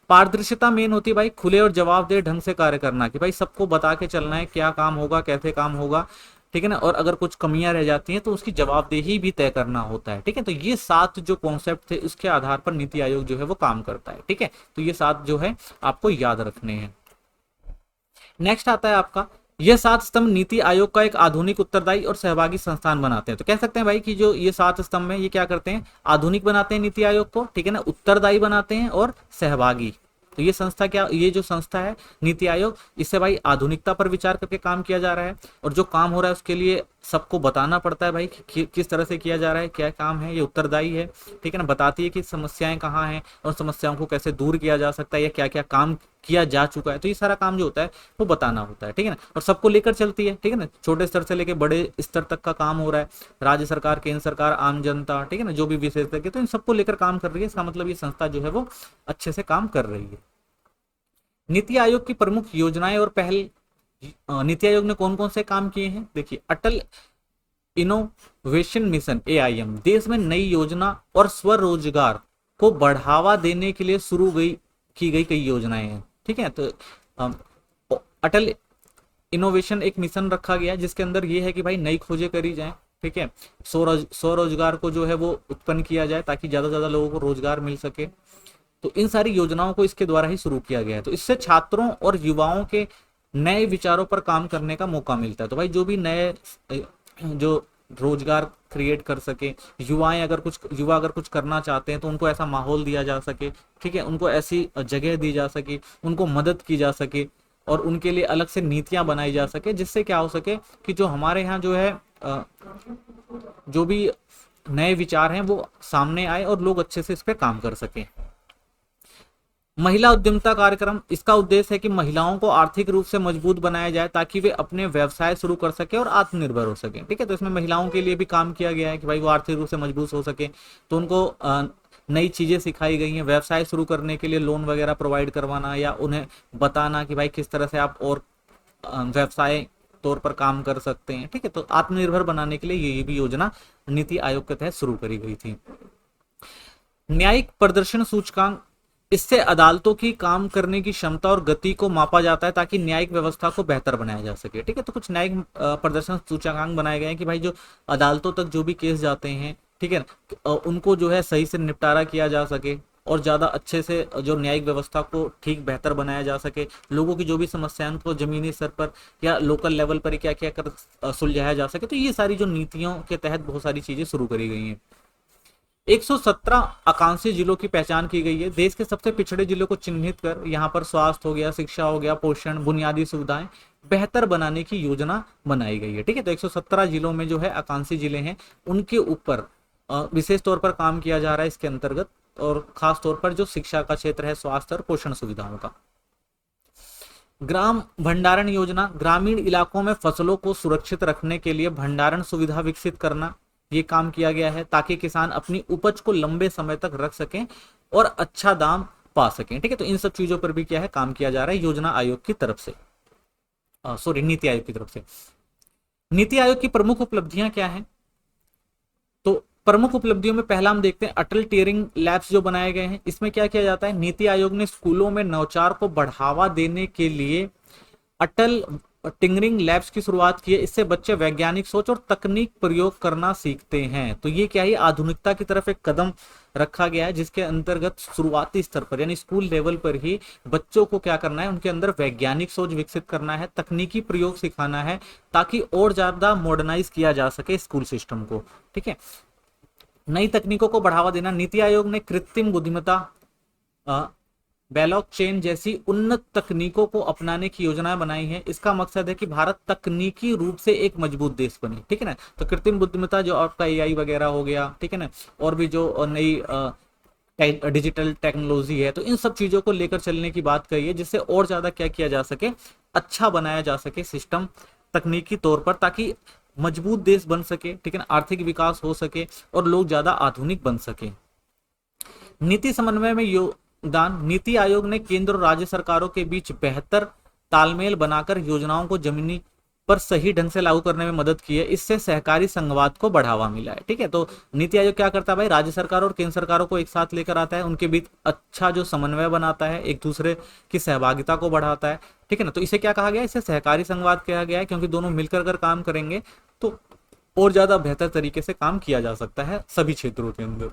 [SPEAKER 1] पारदर्शिता मेन होती है भाई, खुले और जवाबदेह ढंग से कार्य करना, कि भाई सबको बता के चलना है क्या काम होगा, कैसे काम होगा, ठीक है ना, और अगर कुछ कमियां रह जाती हैं तो उसकी जवाबदेही भी तय करना होता है, ठीक है। तो ये 7 जो कॉन्सेप्ट थे उसके आधार पर नीति आयोग जो है वो काम करता है, ठीक है। तो ये 7 जो है आपको याद रखने हैं। नेक्स्ट आता है आपका, यह 7 स्तंभ नीति आयोग का एक आधुनिक, उत्तरदायी और सहभागी संस्थान बनाते हैं। तो कह सकते हैं भाई कि जो ये 7 स्तंभ है ये क्या करते हैं, आधुनिक बनाते हैं नीति आयोग को, ठीक है ना, उत्तरदायी बनाते हैं और सहभागी। तो ये संस्था क्या, ये जो संस्था है नीति आयोग, इससे भाई आधुनिकता पर विचार करके काम किया जा रहा है और जो काम हो रहा है उसके लिए सबको बताना पड़ता है भाई कि किस तरह से किया जा रहा है, क्या काम है, ये उत्तरदायी है, ठीक है ना, बताती है कि समस्याएं कहाँ हैं और समस्याओं को कैसे दूर किया जा सकता है या क्या क्या काम किया जा चुका है। तो ये सारा काम जो होता है वो बताना होता है, ठीक है ना, और सबको लेकर चलती है, ठीक है ना, छोटे स्तर से लेकर बड़े स्तर तक का काम हो रहा है, राज्य सरकार, केंद्र सरकार, आम जनता, ठीक है ना, जो भी विशेषज्ञ, तो इन सबको लेकर काम कर रही है। इसका मतलब ये संस्था जो है वो अच्छे से काम कर रही है। नीति आयोग की प्रमुख योजनाएं और पहल, नीति आयोग ने कौन कौन से काम किए हैं, देखिए, अटल इनोवेशन मिशन AIM देश में नई योजना और स्वरोजगार को बढ़ावा देने के लिए शुरू की गई कई योजनाएं हैं, ठीक है। तो अटल इनोवेशन एक मिशन रखा गया जिसके अंदर ये है कि भाई नई खोजें करी जाएं, ठीक है, स्वरोजगार को जो है वो उत्पन्न किया जाए ताकि ज्यादा से ज्यादा लोगों को रोजगार मिल सके। तो इन सारी योजनाओं को इसके द्वारा ही शुरू किया गया है। तो इससे छात्रों और युवाओं के नए विचारों पर काम करने का मौका मिलता है। तो भाई जो भी नए जो रोजगार क्रिएट कर सके, युवा अगर कुछ करना चाहते हैं तो उनको ऐसा माहौल दिया जा सके, ठीक है, उनको ऐसी जगह दी जा सके, उनको मदद की जा सके और उनके लिए अलग से नीतियां बनाई जा सके, जिससे क्या हो सके कि जो हमारे यहाँ जो है जो भी नए विचार हैं वो सामने आए और लोग अच्छे से इस पर काम कर सके। महिला उद्यमिता कार्यक्रम, इसका उद्देश्य है कि महिलाओं को आर्थिक रूप से मजबूत बनाया जाए ताकि वे अपने व्यवसाय शुरू कर सके और आत्मनिर्भर हो सके, ठीक है। तो इसमें महिलाओं के लिए भी काम किया गया है कि भाई वो आर्थिक रूप से मजबूत हो सके, तो उनको नई चीजें सिखाई गई हैं, व्यवसाय शुरू करने के लिए लोन वगैरह प्रोवाइड करवाना या उन्हें बताना कि भाई किस तरह से आप और व्यवसाय तौर पर काम कर सकते हैं, ठीक है। तो आत्मनिर्भर बनाने के लिए ये भी योजना नीति आयोग के तहत शुरू करी गई थी। न्यायिक प्रदर्शन सूचकांक, इससे अदालतों की काम करने की क्षमता और गति को मापा जाता है ताकि न्यायिक व्यवस्था को बेहतर बनाया जा सके, ठीक है। तो कुछ न्यायिक प्रदर्शन सूचकांक बनाए गए हैं कि भाई जो अदालतों तक जो भी केस जाते हैं, ठीक है, उनको जो है सही से निपटारा किया जा सके और ज्यादा अच्छे से जो न्यायिक व्यवस्था को ठीक बेहतर बनाया जा सके, लोगों की जो भी समस्याएं उनको जमीनी स्तर पर या लोकल लेवल पर क्या क्या कर सुलझाया जा सके। तो ये सारी जो नीतियों के तहत बहुत सारी चीजें शुरू करी गई हैं। 117 आकांक्षी जिलों की पहचान की गई है। देश के सबसे पिछड़े जिलों को चिन्हित कर यहाँ पर स्वास्थ्य हो गया, शिक्षा हो गया, पोषण, बुनियादी सुविधाएं बेहतर बनाने की योजना बनाई गई है, ठीक है। तो 117 जिलों में जो है आकांक्षी जिले हैं उनके ऊपर विशेष तौर पर काम किया जा रहा है इसके अंतर्गत, और खास तौर पर जो शिक्षा का क्षेत्र है, स्वास्थ्य और पोषण सुविधाओं का। ग्राम भंडारण योजना, ग्रामीण इलाकों में फसलों को सुरक्षित रखने के लिए भंडारण सुविधा विकसित करना, ये काम किया गया है ताकि किसान अपनी उपज को लंबे समय तक रख सकें और अच्छा दाम पा सकें, ठीक है। तो इन सब चीजों पर भी क्या है काम किया जा रहा है योजना आयोग की तरफ से, नीति आयोग की तरफ से। नीति आयोग की प्रमुख उपलब्धियां क्या हैं, तो प्रमुख उपलब्धियों में पहला हम देखते हैं अटल टीयरिंग लैब्स जो बनाए गए हैं। इसमें क्या किया जाता है, नीति आयोग ने स्कूलों में नवाचार को बढ़ावा देने के लिए अटल टिंगरिंग लैब्स की शुरुआत की है। इससे बच्चे वैज्ञानिक सोच और तकनीक प्रयोग करना सीखते हैं। तो ये क्या है, आधुनिकता की तरफ एक कदम रखा गया है, जिसके अंतर्गत शुरुआती स्तर पर यानी स्कूल लेवल पर ही बच्चों को क्या करना है, उनके अंदर वैज्ञानिक सोच विकसित करना है, तकनीकी प्रयोग सिखाना है, ताकि और ज्यादा मॉडर्नाइज किया जा सके स्कूल सिस्टम को। ठीक है, नई तकनीकों को बढ़ावा देना। नीति आयोग ने कृत्रिम बुद्धिमत्ता, ब्लॉकचेन जैसी उन्नत तकनीकों को अपनाने की योजनाएं बनाई हैं। इसका मकसद है कि भारत तकनीकी रूप से एक मजबूत देश बने। ठीक है ना, तो कृत्रिम बुद्धिमत्ता जो आपका एआई वगैरह हो गया, ठीक है ना, और भी जो नई डिजिटल टेक्नोलॉजी है, तो इन सब चीजों को लेकर चलने की बात कही है, जिससे और ज्यादा क्या किया जा सके, अच्छा बनाया जा सके सिस्टम तकनीकी तौर पर, ताकि मजबूत देश बन सके। ठीक है ना, आर्थिक विकास हो सके और लोग ज्यादा आधुनिक बन सके। नीति समन्वय में योगदान। नीति आयोग ने केंद्र और राज्य सरकारों के बीच बेहतर तालमेल बनाकर योजनाओं को जमीनी पर सही ढंग से लागू करने में मदद की है। इससे सहकारी संघवाद को बढ़ावा मिला है। ठीक है, तो नीति आयोग क्या करता है भाई, राज्य सरकार और केंद्र सरकारों को एक साथ लेकर आता है, उनके बीच अच्छा जो समन्वय बनाता है, एक दूसरे की सहभागिता को बढ़ाता है। ठीक है ना, तो इसे क्या कहा गया, इसे सहकारी संघवाद कहा गया है, क्योंकि दोनों मिलकर अगर काम करेंगे तो और ज्यादा बेहतर तरीके से काम किया जा सकता है सभी क्षेत्रों के अंदर।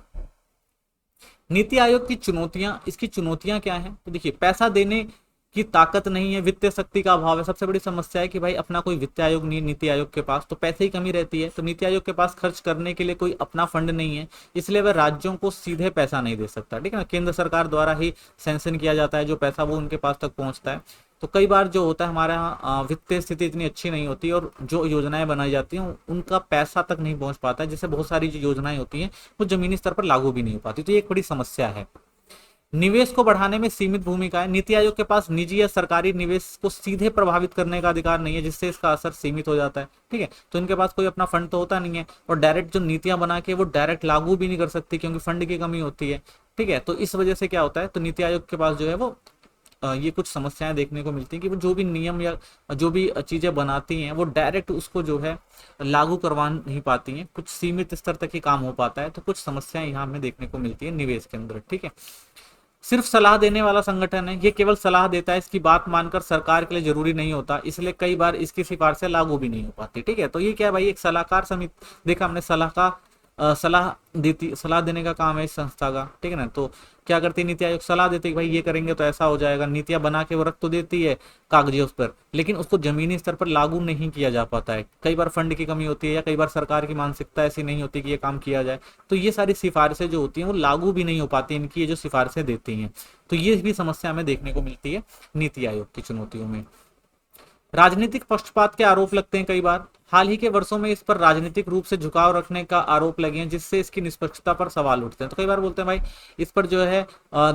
[SPEAKER 1] नीति आयोग की चुनौतियां, इसकी चुनौतियां क्या हैं, तो देखिए, पैसा देने की ताकत नहीं है, वित्तीय शक्ति का अभाव है। सबसे बड़ी समस्या है कि भाई अपना कोई वित्त आयोग नहीं है नीति आयोग के पास, तो पैसे की कमी रहती है। तो नीति आयोग के पास खर्च करने के लिए कोई अपना फंड नहीं है, इसलिए वह राज्यों को सीधे पैसा नहीं दे सकता। ठीक है ना, केंद्र सरकार द्वारा ही सैंक्शन किया जाता है जो पैसा, वो उनके पास तक पहुंचता है। तो कई बार जो होता है, हमारे यहाँ वित्तीय स्थिति इतनी अच्छी नहीं होती और जो योजनाएं बनाई जाती हैं उनका पैसा तक नहीं पहुंच पाता है, जिससे बहुत सारी जो योजनाएं होती हैं वो जमीनी स्तर पर लागू भी नहीं हो पाती। तो ये एक बड़ी समस्या है। निवेश को बढ़ाने में सीमित भूमिका है। नीति आयोग के पास निजी या सरकारी निवेश को सीधे प्रभावित करने का अधिकार नहीं है, जिससे इसका असर सीमित हो जाता है। ठीक है, तो इनके पास कोई अपना फंड तो होता नहीं है, और डायरेक्ट जो नीतियां बना के वो डायरेक्ट लागू भी नहीं कर सकती, क्योंकि फंड की कमी होती है। ठीक है, तो इस वजह से क्या होता है, तो नीति आयोग के पास जो है वो ये कुछ समस्याएं देखने को मिलती हैं कि वो जो भी नियम या जो भी चीजें बनाती हैं वो डायरेक्ट उसको जो है लागू करवा नहीं पाती हैं, कुछ सीमित स्तर तक ही काम हो पाता है। तो कुछ समस्याएं यहाँ हमें देखने को मिलती है निवेश के अंदर। ठीक है, सिर्फ सलाह देने वाला संगठन है, ये केवल सलाह देता है, इसकी बात मानकर सरकार के लिए जरूरी नहीं होता, इसलिए कई बार इसकी सिफारिशें लागू भी नहीं हो पाती। ठीक है, तो ये क्या है भाई, एक सलाहकार समिति, देखा हमने सलाह देती, सलाह देने का काम है इस संस्था का। ठीक है ना, तो क्या करती है नीति आयोग, सलाह देती है कि भाई ये करेंगे तो ऐसा हो जाएगा, नीतियां बना के वो रख तो देती है कागजी उस पर, लेकिन उसको जमीनी स्तर पर लागू नहीं किया जा पाता है। कई बार फंड की कमी होती है, या कई बार सरकार की मानसिकता ऐसी नहीं होती कि ये काम किया जाए, तो ये सारी सिफारिशें जो होती हैं वो लागू भी नहीं हो पाती, इनकी ये जो सिफारिशें देती हैं। तो ये भी समस्या हमें देखने को मिलती है नीति आयोग की चुनौतियों में। राजनीतिक पक्षपात के आरोप लगते हैं कई बार। हाल ही के वर्षों में इस पर राजनीतिक रूप से झुकाव रखने का आरोप लगे हैं, जिससे इसकी निष्पक्षता पर सवाल उठते हैं। तो कई बार बोलते हैं भाई इस पर जो है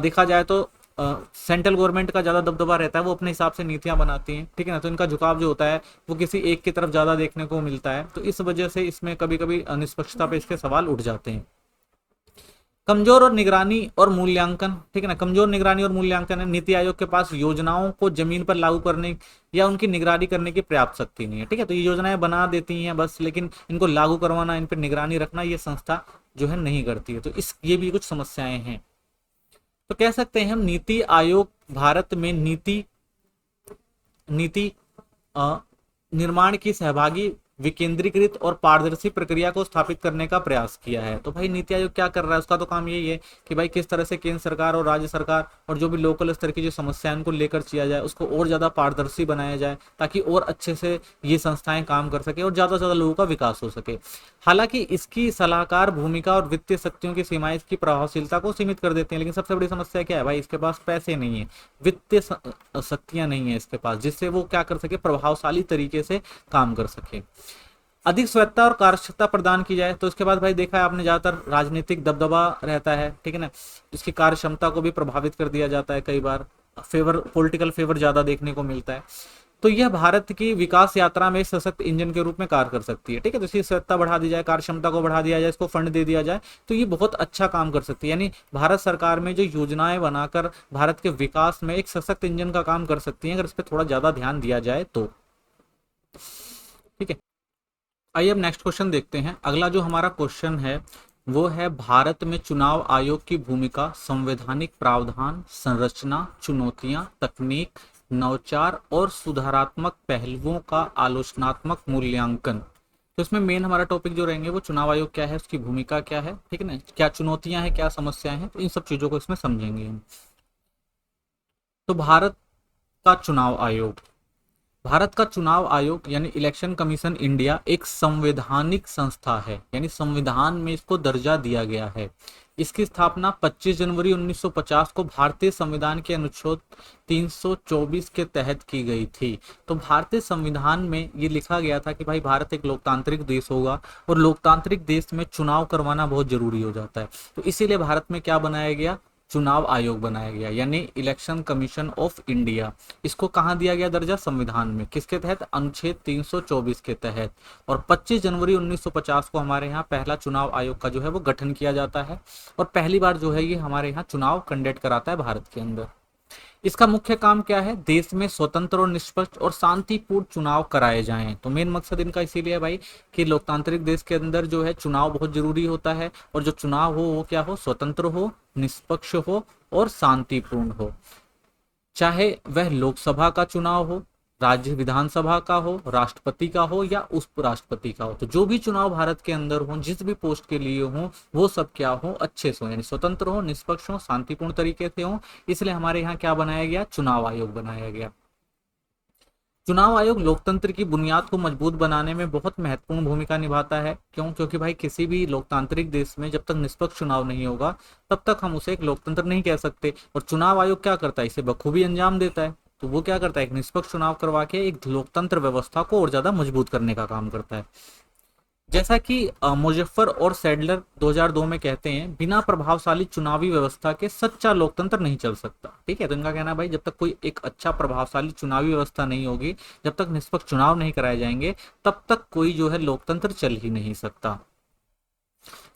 [SPEAKER 1] देखा जाए तो सेंट्रल गवर्नमेंट का ज्यादा दबदबा रहता है, वो अपने हिसाब से नीतियां बनाती हैं। ठीक है ना, तो इनका झुकाव जो होता है वो किसी एक की तरफ ज्यादा देखने को मिलता है, तो इस वजह से इसमें कभी कभी निष्पक्षता पे इसके सवाल उठ जाते हैं। कमजोर और निगरानी और मूल्यांकन। ठीक है ना, कमजोर निगरानी और मूल्यांकन है। नीति आयोग के पास योजनाओं को जमीन पर लागू करने या उनकी निगरानी करने की पर्याप्त शक्ति नहीं है। ठीक है, तो ये योजनाएं बना देती हैं बस, लेकिन इनको लागू करवाना, इन पर निगरानी रखना ये संस्था जो है नहीं करती है। तो ये भी कुछ समस्याएं हैं। तो कह सकते हैं हम नीति आयोग भारत में नीति निर्माण की सहभागी, विकेंद्रीकृत और पारदर्शी प्रक्रिया को स्थापित करने का प्रयास किया है। तो भाई नीति आयोग क्या कर रहा है, उसका तो काम यही है कि भाई किस तरह से केंद्र सरकार और राज्य सरकार और जो भी लोकल स्तर की जो समस्याएं उनको लेकर किया जाए, उसको और ज्यादा पारदर्शी बनाया जाए, ताकि और अच्छे से ये संस्थाएं काम कर सके और ज्यादा से ज्यादा लोगों का विकास हो सके। हालांकि इसकी सलाहकार भूमिका और वित्तीय शक्तियों की सीमाएं इसकी प्रभावशीलता को सीमित कर देते हैं, लेकिन सबसे बड़ी समस्या क्या है भाई, इसके पास पैसे नहीं है, वित्तीय शक्तियां नहीं है इसके पास, जिससे वो क्या कर सके, प्रभावशाली तरीके से काम कर सके। अधिक स्वायत्तता और कार्यक्षमता प्रदान की जाए। तो इसके बाद भाई देखा है आपने, ज्यादातर राजनीतिक दबदबा रहता है। ठीक है ना, इसकी कार्य क्षमता को भी प्रभावित कर दिया जाता है, कई बार पॉलिटिकल फेवर ज्यादा देखने को मिलता है। तो यह भारत की विकास यात्रा में सशक्त इंजन के रूप में कार्य कर सकती है। ठीक है, तो इसकी स्वायत्तता बढ़ा दी जाए, कार्य क्षमता को बढ़ा दिया जाए, इसको फंड दे दिया जाए, तो ये बहुत अच्छा काम कर सकती है। यानी भारत सरकार में जो योजनाएं बनाकर भारत के विकास में एक सशक्त इंजन का काम कर सकती है, अगर इस पर थोड़ा ज्यादा ध्यान दिया जाए तो। ठीक है, आइए अब नेक्स्ट क्वेश्चन देखते हैं। अगला जो हमारा क्वेश्चन है वो है भारत में चुनाव आयोग की भूमिका, संवैधानिक प्रावधान, संरचना, चुनौतियां, तकनीक, नवाचार और सुधारात्मक पहलुओं का आलोचनात्मक मूल्यांकन। तो इसमें मेन हमारा टॉपिक जो रहेंगे वो चुनाव आयोग क्या है, उसकी भूमिका क्या है, ठीक है ना, क्या चुनौतियां हैं, क्या समस्याएं हैं, तो इन सब चीजों को इसमें समझेंगे हम। तो भारत का चुनाव आयोग, भारत का चुनाव आयोग यानी इलेक्शन कमीशन इंडिया एक संवैधानिक संस्था है, यानी संविधान में इसको दर्जा दिया गया है। इसकी स्थापना 25 जनवरी 1950 को भारतीय संविधान के अनुच्छेद 324 के तहत की गई थी। तो भारतीय संविधान में ये लिखा गया था कि भाई भारत एक लोकतांत्रिक देश होगा और लोकतांत्रिक देश में चुनाव करवाना बहुत जरूरी हो जाता है। तो इसीलिए भारत में क्या बनाया गया, चुनाव आयोग बनाया गया, यानी इलेक्शन कमीशन ऑफ इंडिया। इसको कहां दिया गया दर्जा, संविधान में, किसके तहत, अनुच्छेद 324 के तहत। और 25 जनवरी 1950 को हमारे यहाँ पहला चुनाव आयोग का जो है वो गठन किया जाता है और पहली बार जो है ये हमारे यहाँ चुनाव कंडक्ट कराता है भारत के अंदर। इसका मुख्य काम क्या है, देश में स्वतंत्र और निष्पक्ष और शांतिपूर्ण चुनाव कराए जाएं। तो मेन मकसद इनका इसीलिए भाई कि लोकतांत्रिक देश के अंदर जो है चुनाव बहुत जरूरी होता है और जो चुनाव हो वो क्या हो, स्वतंत्र हो, निष्पक्ष हो और शांतिपूर्ण हो। चाहे वह लोकसभा का चुनाव हो, राज्य विधानसभा का हो, राष्ट्रपति का हो या उपराष्ट्रपति का हो। तो जो भी चुनाव भारत के अंदर हो, जिस भी पोस्ट के लिए हो, वो सब क्या हो, अच्छे से हो, यानी स्वतंत्र हो, निष्पक्ष हो, शांतिपूर्ण तरीके से हो। इसलिए हमारे यहाँ क्या बनाया गया, चुनाव आयोग बनाया गया। चुनाव आयोग लोकतंत्र की बुनियाद को मजबूत बनाने में बहुत महत्वपूर्ण भूमिका निभाता है। क्यों, क्योंकि भाई किसी भी लोकतांत्रिक देश में जब तक निष्पक्ष चुनाव नहीं होगा तब तक हम उसे एक लोकतंत्र नहीं कह सकते। और चुनाव आयोग क्या करता है, इसे बखूबी अंजाम देता है। तो वो क्या करता है, एक निष्पक्ष चुनाव करवा के एक लोकतंत्र व्यवस्था को और ज्यादा मजबूत करने का काम करता है। जैसा कि मुजफ्फर और सैडलर 2002 में कहते हैं, बिना प्रभावशाली चुनावी व्यवस्था के सच्चा लोकतंत्र नहीं चल सकता। ठीक है, तो इनका कहना है भाई जब तक कोई एक अच्छा प्रभावशाली चुनावी व्यवस्था नहीं होगी, जब तक निष्पक्ष चुनाव नहीं कराए जाएंगे, तब तक कोई जो है लोकतंत्र चल ही नहीं सकता।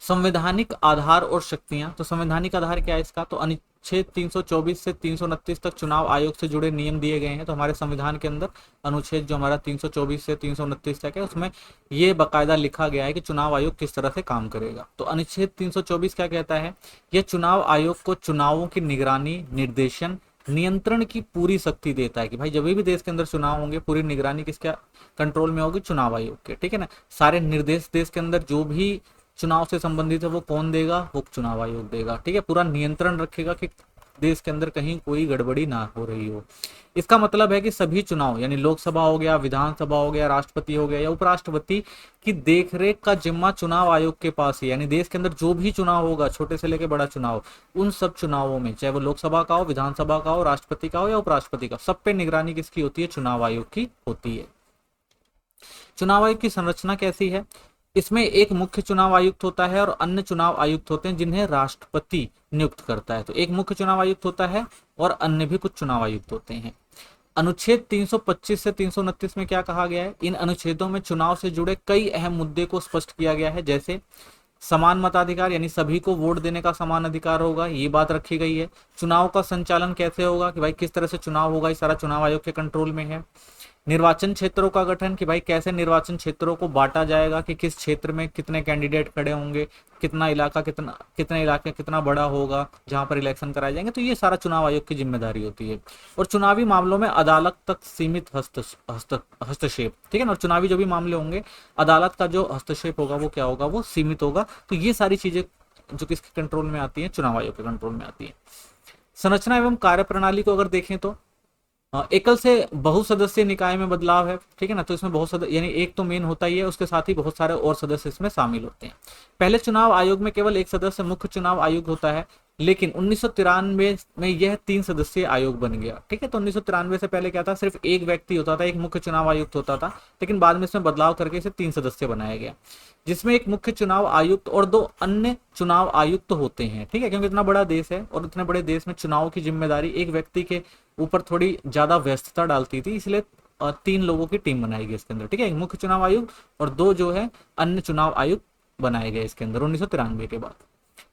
[SPEAKER 1] संवैधानिक आधार और शक्तियां, तो संवैधानिक आधार क्या है इसका, तो अनुच्छेद 324 से 329 तक चुनाव आयोग से जुड़े नियम दिए गए हैं। तो हमारे संविधान के अंदर अनुच्छेद जो हमारा 324 से 329 तक है उसमें ये बकायदा लिखा गया है कि चुनाव आयोग किस तरह से काम करेगा। तो अनुच्छेद 324 क्या कहता है, यह चुनाव आयोग को चुनावों की निगरानी, निर्देशन, नियंत्रण की पूरी शक्ति देता है कि भाई जब भी देश के अंदर चुनाव होंगे पूरी निगरानी किसके कंट्रोल में होगी, चुनाव आयोग के। ठीक है ना, सारे निर्देश देश के अंदर जो भी चुनाव से संबंधित है वो कौन देगा, वो चुनाव आयोग देगा। ठीक है, पूरा नियंत्रण रखेगा कि देश के अंदर कहीं कोई गड़बड़ी ना हो रही हो। इसका मतलब है कि सभी चुनाव यानी लोकसभा हो गया, विधानसभा हो गया, राष्ट्रपति हो गया या उपराष्ट्रपति की देखरेख का जिम्मा चुनाव आयोग के पास है। यानी देश के अंदर जो भी चुनाव होगा, छोटे से लेकर बड़ा चुनाव, उन सब चुनावों में चाहे वो लोकसभा का हो, विधानसभा का हो, राष्ट्रपति का हो या उपराष्ट्रपति का, सब पे निगरानी किसकी होती है, चुनाव आयोग की होती है। चुनाव आयोग की संरचना कैसी है, इसमें एक मुख्य चुनाव आयुक्त होता है और अन्य चुनाव आयुक्त होते हैं जिन्हें राष्ट्रपति नियुक्त करता है। तो एक मुख्य चुनाव आयुक्त होता है और अन्य भी कुछ चुनाव आयुक्त होते हैं। अनुच्छेद 325 से 329 में क्या कहा गया है, इन अनुच्छेदों में चुनाव से जुड़े कई अहम मुद्दे को स्पष्ट किया गया है। जैसे समान मताधिकार, यानी सभी को वोट देने का समान अधिकार होगा, ये बात रखी गई है। चुनाव का संचालन कैसे होगा, कि भाई किस तरह से चुनाव होगा, ये सारा चुनाव आयोग के कंट्रोल में है। निर्वाचन क्षेत्रों का गठन, कि भाई कैसे निर्वाचन क्षेत्रों को बांटा जाएगा, कि किस क्षेत्र में कितने कैंडिडेट खड़े होंगे, कितना इलाका कितने इलाके कितना बड़ा होगा जहां पर इलेक्शन कराए जाएंगे। तो ये सारा चुनाव आयोग की जिम्मेदारी होती है। और चुनावी मामलों में अदालत तक सीमित हस्तक्षेप, ठीक है ना, और चुनावी जो भी मामले होंगे अदालत का जो हस्तक्षेप होगा वो क्या होगा, वो सीमित होगा। तो ये सारी चीजें जो किसके कंट्रोल में आती है, चुनाव आयोग के कंट्रोल में आती है। संरचना एवं कार्यप्रणाली को अगर देखें तो एकल से बहुसदस्यीय निकाय में बदलाव है। ठीक है ना, तो इसमें बहुत सदस्य यानी एक तो मेन होता ही है, उसके साथ ही बहुत सारे और सदस्य इसमें शामिल होते हैं। पहले चुनाव आयोग में केवल एक सदस्य मुख्य चुनाव आयुक्त होता है, लेकिन 1993 में यह 3 सदस्यीय आयोग बन गया। ठीक है, तो 1993 से पहले क्या था, सिर्फ एक व्यक्ति होता था, एक मुख्य चुनाव आयुक्त होता था, लेकिन बाद में इसमें बदलाव करके इसे 3 सदस्य बनाया गया, जिसमें एक मुख्य चुनाव आयुक्त और 2 अन्य चुनाव आयुक्त होते हैं। ठीक है, क्योंकि इतना बड़ा देश है और इतने बड़े देश में चुनाव की जिम्मेदारी एक व्यक्ति के ऊपर थोड़ी ज्यादा व्यस्तता डालती थी, इसलिए 3 लोगों की टीम बनाई गई इसके अंदर। ठीक है, एक मुख्य चुनाव आयुक्त और 2 जो है अन्य चुनाव आयुक्त बनाए गए इसके अंदर 1993 के बाद।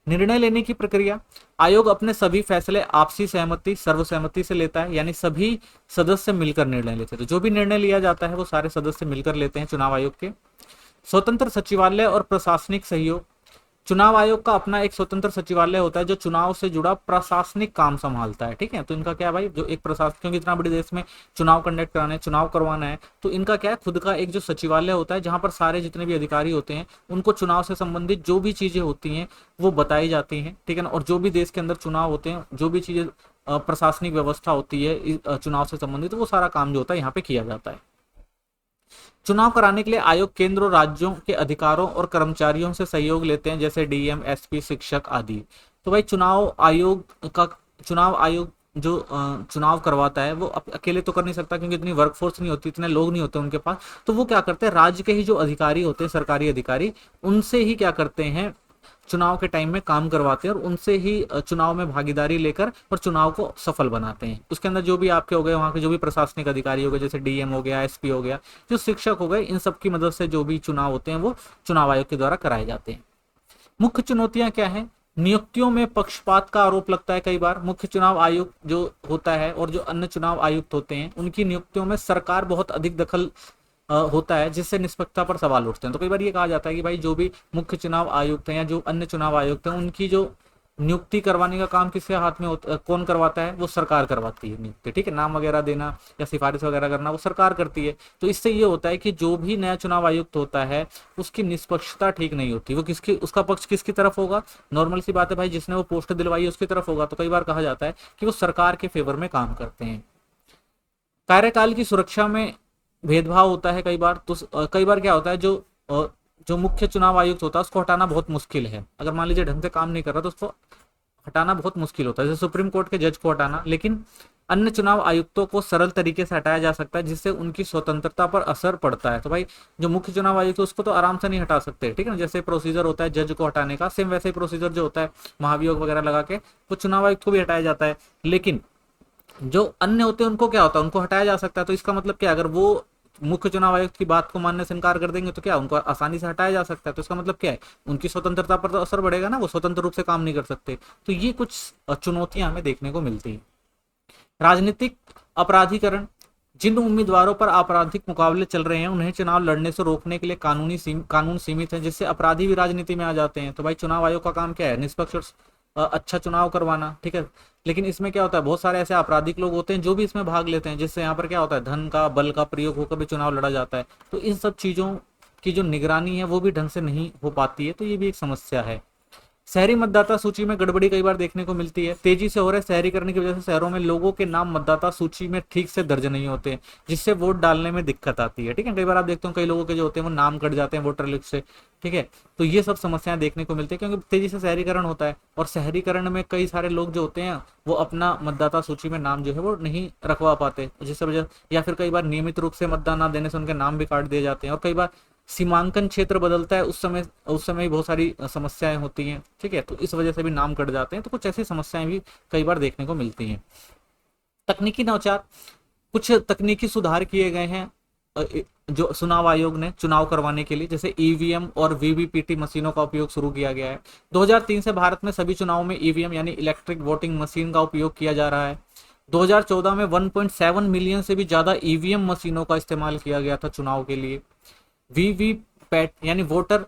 [SPEAKER 1] निर्णय लेने की प्रक्रिया, आयोग अपने सभी फैसले आपसी सहमति, सर्वसहमति से लेता है, यानी सभी सदस्य मिलकर निर्णय लेते हैं। तो जो भी निर्णय लिया जाता है वो सारे सदस्य मिलकर लेते हैं चुनाव आयोग के। स्वतंत्र सचिवालय और प्रशासनिक सहयोग, चुनाव आयोग का अपना एक स्वतंत्र सचिवालय होता है जो चुनाव से जुड़ा प्रशासनिक काम संभालता है। ठीक है, तो इनका क्या है भाई, जो एक प्रशासन, क्योंकि इतना बड़े देश में चुनाव कंडक्ट कराना है, चुनाव करवाना है, तो इनका क्या है, खुद का एक जो सचिवालय होता है जहां पर सारे जितने भी अधिकारी होते हैं उनको चुनाव से संबंधित जो भी चीजें होती हैं वो बताई जाती हैं। ठीक है ना, और जो भी देश के अंदर चुनाव होते हैं, जो भी चीजें प्रशासनिक व्यवस्था होती है चुनाव से संबंधित, तो वो सारा काम जो होता है यहाँ पे किया जाता है। चुनाव कराने के लिए आयोग केंद्र और राज्यों के अधिकारों और कर्मचारियों से सहयोग लेते हैं, जैसे डीएम, एसपी, शिक्षक आदि। तो भाई चुनाव आयोग जो चुनाव करवाता है वो अकेले तो कर नहीं सकता, क्योंकि इतनी वर्कफोर्स नहीं होती, इतने लोग नहीं होते उनके पास। तो वो क्या करते हैं, राज्य के ही जो अधिकारी होते हैं, सरकारी अधिकारी, उनसे ही क्या करते हैं, चुनाव के टाइम में काम करवाते हैं और उनसे ही चुनाव में भागीदारी लेकर और चुनाव को सफल बनाते हैं। उसके अंदर जो भी आपके हो गए, वहां के जो भी प्रशासनिक अधिकारी हो गए, जैसे डीएम हो गया, एसपी हो गया, जो शिक्षक हो गए, इन सब की मदद से जो भी चुनाव होते हैं वो चुनाव आयोग के द्वारा कराए जाते हैं। मुख्य चुनौतियां क्या है, नियुक्तियों में पक्षपात का आरोप लगता है कई बार। मुख्य चुनाव आयुक्त जो होता है और जो अन्य चुनाव आयुक्त होते हैं उनकी नियुक्तियों में सरकार बहुत अधिक दखल होता है, जिससे निष्पक्षता पर सवाल उठते हैं। तो कई बार ये कहा जाता है कि भाई जो भी मुख्य चुनाव आयुक्त हैं या जो अन्य चुनाव आयुक्त हैं उनकी जो नियुक्ति करवाने का काम किसके हाथ में होता, कौन करवाता है, वो सरकार करवाती है नियुक्ति। ठीक है, नाम वगैरह देना या सिफारिश वगैरह करना वो सरकार करती है। तो इससे ये होता है कि जो भी नया चुनाव आयुक्त होता है उसकी निष्पक्षता ठीक नहीं होती, वो उसका पक्ष किसकी तरफ होगा, नॉर्मल सी बात है भाई, जिसने वो पोस्ट दिलवाई है उसकी तरफ होगा। तो कई बार कहा जाता है कि वो सरकार के फेवर में काम करते हैं। कार्यकाल की सुरक्षा में भेदभाव होता है कई बार। तो कई बार क्या होता है, जो मुख्य चुनाव आयुक्त होता है उसको हटाना बहुत मुश्किल है। अगर मान लीजिए ढंग से काम नहीं कर रहा तो उसको हटाना बहुत मुश्किल होता है, जैसे सुप्रीम कोर्ट के जज को हटाना। लेकिन अन्य चुनाव आयुक्तों को सरल तरीके से हटाया जा सकता है, जिससे उनकी स्वतंत्रता पर असर पड़ता है। तो भाई जो मुख्य चुनाव आयुक्त है उसको तो आराम से नहीं हटा सकते। ठीक है ना, जैसे प्रोसीजर होता है जज को हटाने का, सेम वैसे ही प्रोसीजर जो होता है महाभियोग वगैरह लगा के वो चुनाव आयुक्त को भी हटाया जाता है। लेकिन जो अन्य होते हैं उनको क्या होता है, उनको हटाया जा सकता है। तो इसका मतलब क्या, अगर वो मुख्य चुनाव आयुक्त की बात को मानने से इनकार कर देंगे तो क्या उनको आसानी से हटाया जा सकता है। तो इसका मतलब क्या है, उनकी स्वतंत्रता पर तो असर बढ़ेगा ना, वो स्वतंत्र रूप से काम नहीं कर सकते। तो ये कुछ चुनौतियां हमें देखने को मिलती है। राजनीतिक अपराधीकरण, जिन उम्मीदवारों पर आपराधिक मुकाबले चल रहे हैं उन्हें चुनाव लड़ने से रोकने के लिए कानून सीमित है, जिससे अपराधी भी राजनीति में आ जाते हैं। तो भाई चुनाव आयोग का काम क्या है, निष्पक्ष अच्छा चुनाव करवाना। ठीक है, लेकिन इसमें क्या होता है, बहुत सारे ऐसे आपराधिक लोग होते हैं जो भी इसमें भाग लेते हैं, जिससे यहाँ पर क्या होता है, धन का, बल का प्रयोग होकर भी चुनाव लड़ा जाता है। तो इन सब चीजों की जो निगरानी है वो भी ढंग से नहीं हो पाती है। तो ये भी एक समस्या है। शहरी मतदाता सूची में गड़बड़ी कई बार देखने को मिलती है। तेजी से हो रहे शहरीकरण की वजह से शहरों में लोगों के नाम मतदाता सूची में ठीक से दर्ज नहीं होते, जिससे वोट डालने में दिक्कत आती है। ठीक है, कई बार आप देखते हो कई लोगों के जो होते हैं वो नाम कट जाते हैं वोटर लिस्ट से। ठीक है, तो ये सब समस्याएं देखने को मिलती है, क्योंकि तेजी से शहरीकरण होता है और शहरीकरण में कई सारे लोग जो होते हैं वो अपना मतदाता सूची में नाम जो है वो नहीं रखवा पाते, जिससे वजह, या फिर कई बार नियमित रूप से मतदान न देने से उनके नाम भी काट दिए जाते हैं। और कई बार सीमांकन क्षेत्र बदलता है, उस समय बहुत सारी समस्याएं होती हैं। ठीक है, तो इस वजह से भी नाम कट जाते हैं। तो कुछ ऐसी समस्याएं भी कई बार देखने को मिलती हैं। तकनीकी नवाचार, कुछ तकनीकी सुधार किए गए हैं जो चुनाव आयोग ने चुनाव करवाने के लिए, जैसे ईवीएम और वीवीपीटी मशीनों का उपयोग शुरू किया गया है। 2003 से भारत में सभी चुनावों में ईवीएम यानी इलेक्ट्रिक वोटिंग मशीन का उपयोग किया जा रहा है। 2014 में 1.7 मिलियन से भी ज्यादा ईवीएम मशीनों का इस्तेमाल किया गया था चुनाव के लिए। वीवीपैट यानी वोटर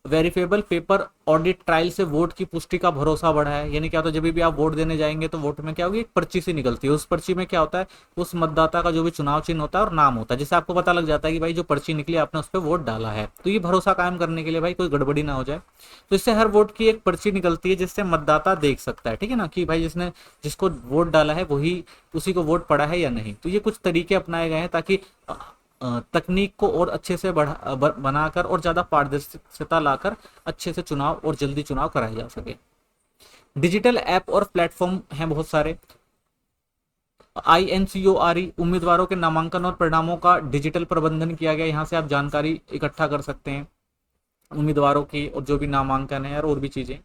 [SPEAKER 1] वेरिफेबल पेपर ऑडिट ट्रायल से वोट की पुष्टि का भरोसा बढ़ा है। यानी क्या होता है, जब भी आप वोट देने जाएंगे तो वोट में क्या होगी, एक पर्ची सी निकलती है। उस पर्ची में क्या होता है, उस मतदाता का जो भी चुनाव चिन्ह होता है और नाम होता है, जिससे आपको पता लग जाता है कि भाई जो पर्ची निकली आपने उस पर वोट डाला है। तो ये भरोसा कायम करने के लिए भाई कोई गड़बड़ी ना हो जाए, तो इससे हर वोट की एक पर्ची निकलती है जिससे मतदाता देख सकता है। ठीक है ना, कि भाई जिसको वोट डाला है वही उसी को वोट पड़ा है या नहीं। तो ये कुछ तरीके अपनाए गए हैं ताकि तकनीक को और अच्छे से बनाकर और ज्यादा पारदर्शिता लाकर अच्छे से चुनाव और जल्दी चुनाव कराए जा सके। डिजिटल ऐप और प्लेटफॉर्म हैं बहुत सारे। INCORE, उम्मीदवारों के नामांकन और परिणामों का डिजिटल प्रबंधन किया गया। यहाँ से आप जानकारी इकट्ठा कर सकते हैं उम्मीदवारों की और जो भी नामांकन है और भी चीजें।